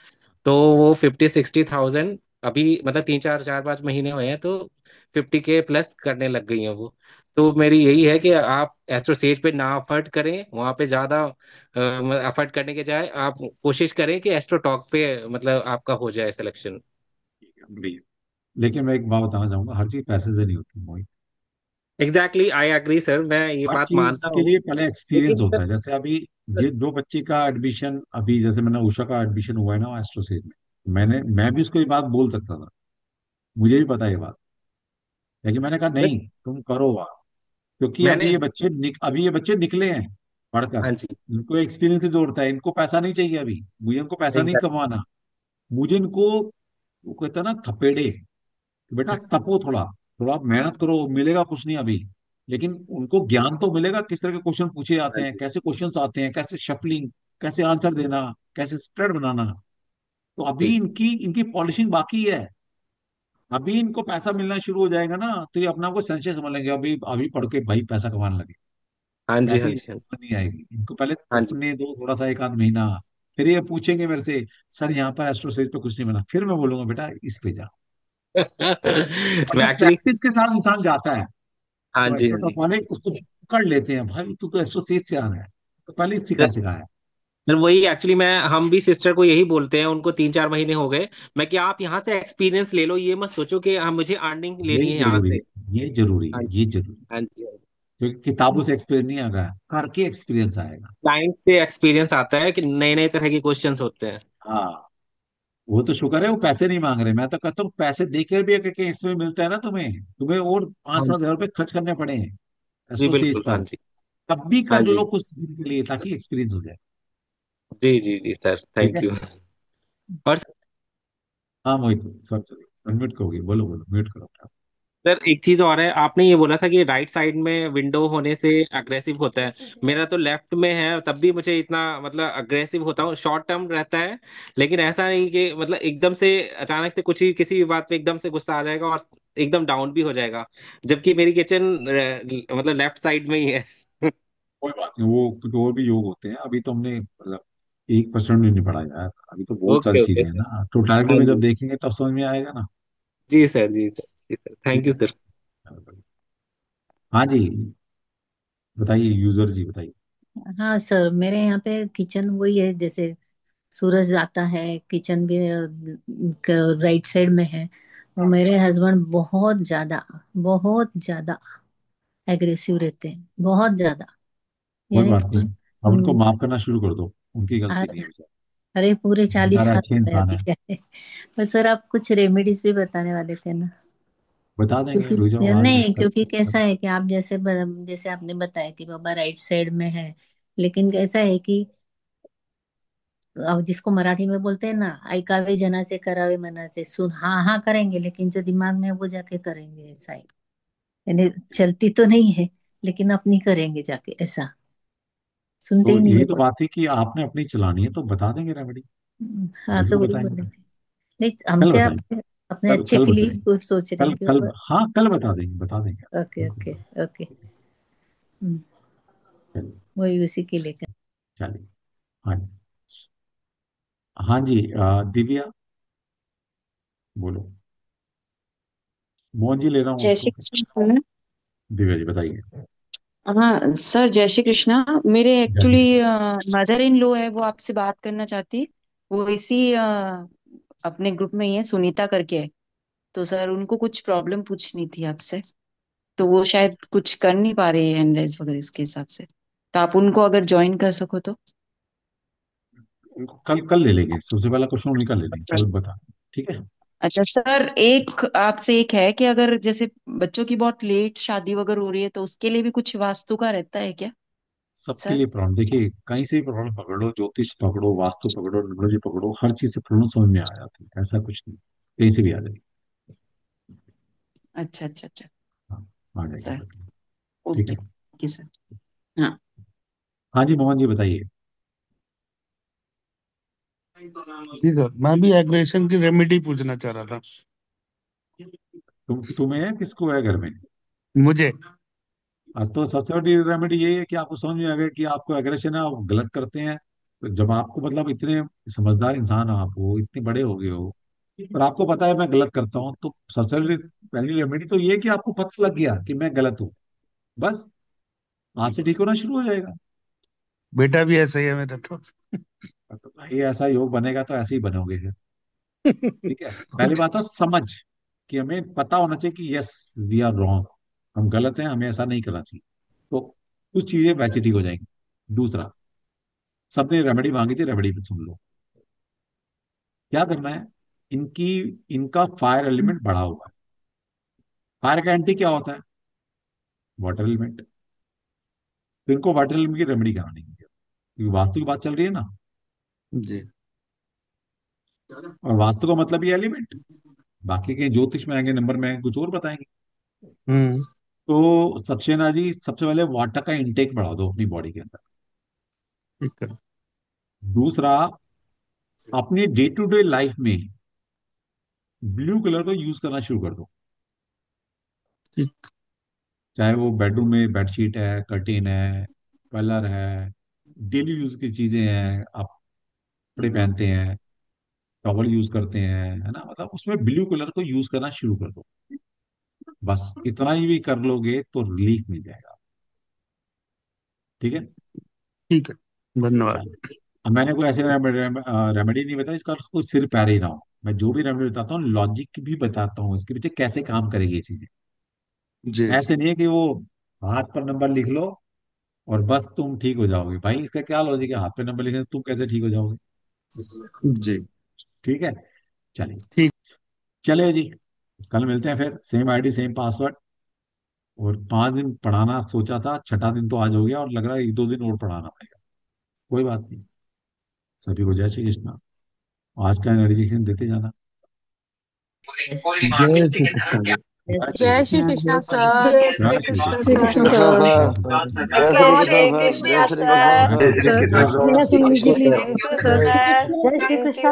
तो वो 50-60 थाउजेंड अभी, मतलब 3-4 4-5 महीने हुए हैं, तो 50K प्लस करने लग गई हैं वो। तो मेरी यही है कि आप एस्ट्रो सेज पे ना अफर्ट करें, वहां पे ज्यादा अफर्ट करने के जाए आप कोशिश करें कि एस्ट्रो टॉक पे मतलब आपका हो जाए सिलेक्शन। बढ़िया। लेकिन मैं एक बात बताना चाहूंगा, हर चीज पैसे से नहीं होती मोहित। एग्जैक्टली, आई एग्री सर, मैं ये हर बात चीज मानता के हूँ। लिए पहले एक्सपीरियंस लेकिन होता सर, है, जैसे अभी जो बच्चे का एडमिशन, अभी जैसे मैंने उषा का एडमिशन हुआ है ना एस्ट्रोसेट में, मैं भी उसको ये बात बोल सकता था, मुझे भी पता है ये बात, लेकिन मैंने कहा सर नहीं तुम करो वहाँ, क्योंकि मैंने, अभी ये बच्चे निकले हैं पढ़कर, हाँ जी, इनको एक्सपीरियंस की जरूरत है, इनको पैसा नहीं चाहिए अभी, मुझे इनको पैसा नहीं एग्जैक्ट, कमाना, मुझे इनको, वो कहता है ना थपेड़े, कि बेटा तपो थोड़ा, थोड़ा मेहनत करो, मिलेगा कुछ नहीं अभी, लेकिन उनको ज्ञान तो मिलेगा, किस तरह के क्वेश्चन पूछे जाते हाँ हैं, जी, कैसे क्वेश्चंस आते हैं, कैसे शफलिंग, कैसे आंसर देना, कैसे स्प्रेड बनाना। तो अभी जी, इनकी इनकी पॉलिशिंग बाकी है, अभी इनको पैसा मिलना शुरू हो जाएगा ना, तो ये अपने आप को सेंसिटिव समझ लेंगे, अभी अभी पढ़ के भाई पैसा कमाने लगे। हाँ जी, ऐसे हाँ ही जी, हाँ जी, नहीं आएगी, इनको पहले हाँ जी। तपने दो थोड़ा सा, 1 आध महीना, फिर ये पूछेंगे मेरे से सर यहाँ पर एस्ट्रोसेज पे कुछ नहीं बना, फिर मैं बोलूंगा बेटा इस पे जा, मैं मतलब एक्चुअली, प्रैक्टिस के साथ इंसान जाता है। हाँ तो जी, हाँ एस्ट्रो जी। टॉप वाले उसको पकड़ लेते हैं, भाई तू तो एस्ट्रोसेज से आ रहा है, तो पहले ही सर, सिखाया है। सर वही एक्चुअली मैं, हम भी सिस्टर को यही बोलते हैं, उनको 3-4 महीने हो गए। मैं कि आप यहाँ से एक्सपीरियंस ले लो, ये मत सोचो कि हम मुझे अर्निंग लेनी यही है यहाँ जरूरी से। है, ये जरूरी हाँ है, जी, ये जरूरी है, हाँ जी। क्योंकि किताबों से एक्सपीरियंस नहीं आ रहा है, करके एक्सपीरियंस आएगा। क्लाइंट से एक्सपीरियंस आता है कि नए नए तरह के क्वेश्चंस होते हैं। हाँ, वो तो शुक्र है वो पैसे नहीं मांग रहे, मैं तो कहता हूँ पैसे देकर भी अगर कहीं इसमें मिलता है ना तुम्हें, तुम्हें और पांच हाँ सात जी, हजार रुपये खर्च करने पड़े हैं जी एस्ट्रोसेज बिल्कुल, हाँ पर, जी, तब भी हाँ कर जी, लो कुछ दिन के लिए, ताकि एक्सपीरियंस हो जाए। जी जी जी सर, ठीक थैंक है। यू। और हाँ मोहित, सब चलिए, अनम्यूट करोगे, बोलो बोलो, म्यूट करो आप। सर एक चीज और है, आपने ये बोला था कि राइट साइड में विंडो होने से अग्रेसिव होता है। मेरा तो लेफ्ट में है, तब भी मुझे इतना मतलब अग्रेसिव होता हूँ, शॉर्ट टर्म रहता है। लेकिन ऐसा नहीं कि मतलब एकदम से अचानक से कुछ ही किसी भी बात पे एकदम से गुस्सा आ जाएगा और एकदम डाउन भी हो जाएगा, जबकि मेरी किचन मतलब लेफ्ट साइड में ही है। कोई बात नहीं, वो कुछ और भी योग होते हैं, अभी तो हमने मतलब 1% भी नहीं पढ़ा यार, अभी तो बहुत सारी ओके ओके चीजें हैं सर। ना, टोटलिटी हाँ में जब जी। देखेंगे तब समझ में आएगा ना। जी सर, जी सर, जी सर, थैंक ठीक यू है। सर। हाँ जी, बताइए यूजर जी, बताइए। हाँ सर, मेरे यहाँ पे किचन वही है, जैसे सूरज आता है, किचन भी राइट साइड में है। और मेरे हस्बैंड बहुत ज्यादा एग्रेसिव रहते हैं, बहुत ज्यादा। कोई यानी बात कि नहीं, अब उनको माफ करना शुरू कर दो, उनकी गलती नहीं है बेचारे, अरे पूरे 40 बेचारे साल अच्छे हो गए इंसान अभी है। क्या है। पर सर आप कुछ रेमेडीज भी बताने वाले थे ना। बता देंगे, रुक जाओ, क्योंकि आज नहीं, कल। क्योंकि कैसा है कि आप जैसे आपने बताया कि बाबा राइट साइड में है, लेकिन कैसा है कि अब जिसको मराठी में बोलते हैं ना, ऐकावे जनाचे करावे मनाचे, सुन हाँ हाँ करेंगे, लेकिन जो दिमाग में है वो जाके करेंगे, ऐसा है। यानी चलती तो नहीं है, लेकिन अपनी करेंगे जाके, ऐसा सुनते तो ही नहीं यही है तो बात। बात थी कि आपने अपनी चलानी है तो बता देंगे रेमेडी, हाँ तो बिल्कुल वही बोल रहे बताएंगे। थे। नहीं हम कल क्या बताएंगे, अपने अपने कल अच्छे कल के लिए बताएंगे, कुछ सोच रहे कल हैं कि कल बाबा। हाँ कल बता देंगे, बता देंगे। ओके बिल्कुल। Okay okay. हम्म, चलिए। वही उसी के लिए चलिए। हाँ जी। हाँ जी, दिव्या बोलो। मोहन जी ले रहा हूँ जय उसको। श्री कृष्ण सर। दिव्या जी बताइए। हाँ सर, जय श्री कृष्णा। मेरे जैसे एक्चुअली मदर इन लॉ है, वो आपसे बात करना चाहती। वो इसी अपने ग्रुप में ही है, सुनीता करके है। तो सर उनको कुछ प्रॉब्लम पूछनी थी आपसे। तो वो शायद कुछ कर नहीं पा रहे हैं हैंड राइज वगैरह इसके हिसाब से। तो आप उनको अगर ज्वाइन कर सको तो। उनको कल कल ले लेंगे, सबसे पहला क्वेश्चन उन्हीं का ले लेंगे, अच्छा। कल बता। ठीक है। अच्छा सर, एक आपसे एक है कि अगर जैसे बच्चों की बहुत लेट शादी वगैरह हो रही है तो उसके लिए भी कुछ वास्तु का रहता है क्या सबके सर? लिए प्रॉब्लम, देखिए कहीं से भी प्रॉब्लम पकड़ लो, ज्योतिष पकड़ो, वास्तु पकड़ो, न्यूमरोलॉजी पकड़ो, हर चीज से प्रॉब्लम समझ में आ जाती है, ऐसा कुछ नहीं, कहीं से भी आ जाएगी। अच्छा अच्छा अच्छा। हाँ, आ जाएगी सर प्रॉब्लम। ठीक ओके है। Okay sir. हाँ। हाँ जी, मोहन जी बताइए। जी सर, मैं भी एग्रेशन की रेमेडी पूछना चाह रहा था। तुम्हें है, किसको है घर में? मुझे। तो सबसे बड़ी रेमेडी यही है कि आपको समझ में आ गया कि आपको एग्रेशन है, आप गलत करते हैं। तो जब आपको मतलब इतने समझदार इंसान हो, आप हो इतने बड़े हो गए हो, और आपको पता है मैं गलत करता हूँ, तो सबसे पहली रेमेडी तो ये है कि आपको पता लग गया कि मैं गलत हूँ, बस आज से ठीक होना शुरू हो जाएगा। बेटा भी ऐसा ही है मेरा तो। तो भाई ऐसा योग बनेगा तो ऐसे ही बनोगे फिर। ठीक है, पहली कुछ। बात तो समझ, कि हमें पता होना चाहिए कि यस वी आर रॉन्ग, हम गलत हैं, हमें ऐसा नहीं करना चाहिए। तो कुछ चीजें वैसे ठीक हो जाएंगी। दूसरा, सबने रेमेडी मांगी थी, रेमेडी पे सुन लो। क्या करना है, इनकी इनका फायर एलिमेंट बढ़ा हुआ है। फायर का एंटी क्या होता है? Water element. तो इनको वाटर एलिमेंट की रेमेडी करानी है, क्योंकि वास्तु की बात चल रही है ना, जी। और वास्तु का मतलब ये एलिमेंट, बाकी के ज्योतिष में आएंगे, नंबर में आएंगे, कुछ और बताएंगे। हम्म। तो सक्सेना जी, सबसे पहले वाटर का इंटेक बढ़ा दो अपनी बॉडी के अंदर। ठीक है। दूसरा, अपनी डे टू डे लाइफ में ब्लू कलर को यूज करना शुरू कर दो। ठीक। चाहे वो बेडरूम में बेडशीट है, कर्टेन है, कलर है, डेली यूज की चीजें हैं, आप कपड़े पहनते हैं, टॉवल यूज करते हैं, है ना, मतलब उसमें ब्लू कलर को यूज करना शुरू कर दो। बस इतना ही भी कर लोगे तो रिलीफ मिल जाएगा। ठीक है। ठीक है, धन्यवाद। चलो, अब मैंने कोई ऐसे रेमेडी नहीं बताया इसका कोई सिर पैर ही ना हो। मैं जो भी रेमेडी बताता हूँ लॉजिक भी बताता हूँ, इसके पीछे कैसे काम करेगी ये चीजें। जी। ऐसे नहीं है कि वो हाथ पर नंबर लिख लो और बस तुम ठीक हो जाओगे, भाई इसका क्या लॉजिक है, हाथ पे नंबर लिखने से तुम कैसे ठीक हो जाओगे? जी। ठीक है। चलिए। ठीक। चलिए जी, कल मिलते हैं फिर, सेम आईडी सेम पासवर्ड। और 5 दिन पढ़ाना सोचा था, छठा दिन तो आज हो गया, और लग रहा है 1-2 दिन और पढ़ाना पड़ेगा। कोई बात नहीं। सभी को जय श्री कृष्णा। आज का एनर्जेशन देते जाना। जय श्री कृष्ण जी। जय श्री जय श्री कृष्ण। कृष्णा जय सर। जय श्री श्री कृष्ण कृष्ण। श्री सर। कृष्ण जय सर, श्री कृष्ण। जय श्री जय कृष्ण श्री सर, जय कृष्णा श्री कृष्ण सर। जय सर। श्री कृष्ण। जय thank Sunil you ji. Sir. जय Shri Krishna thank sir. You.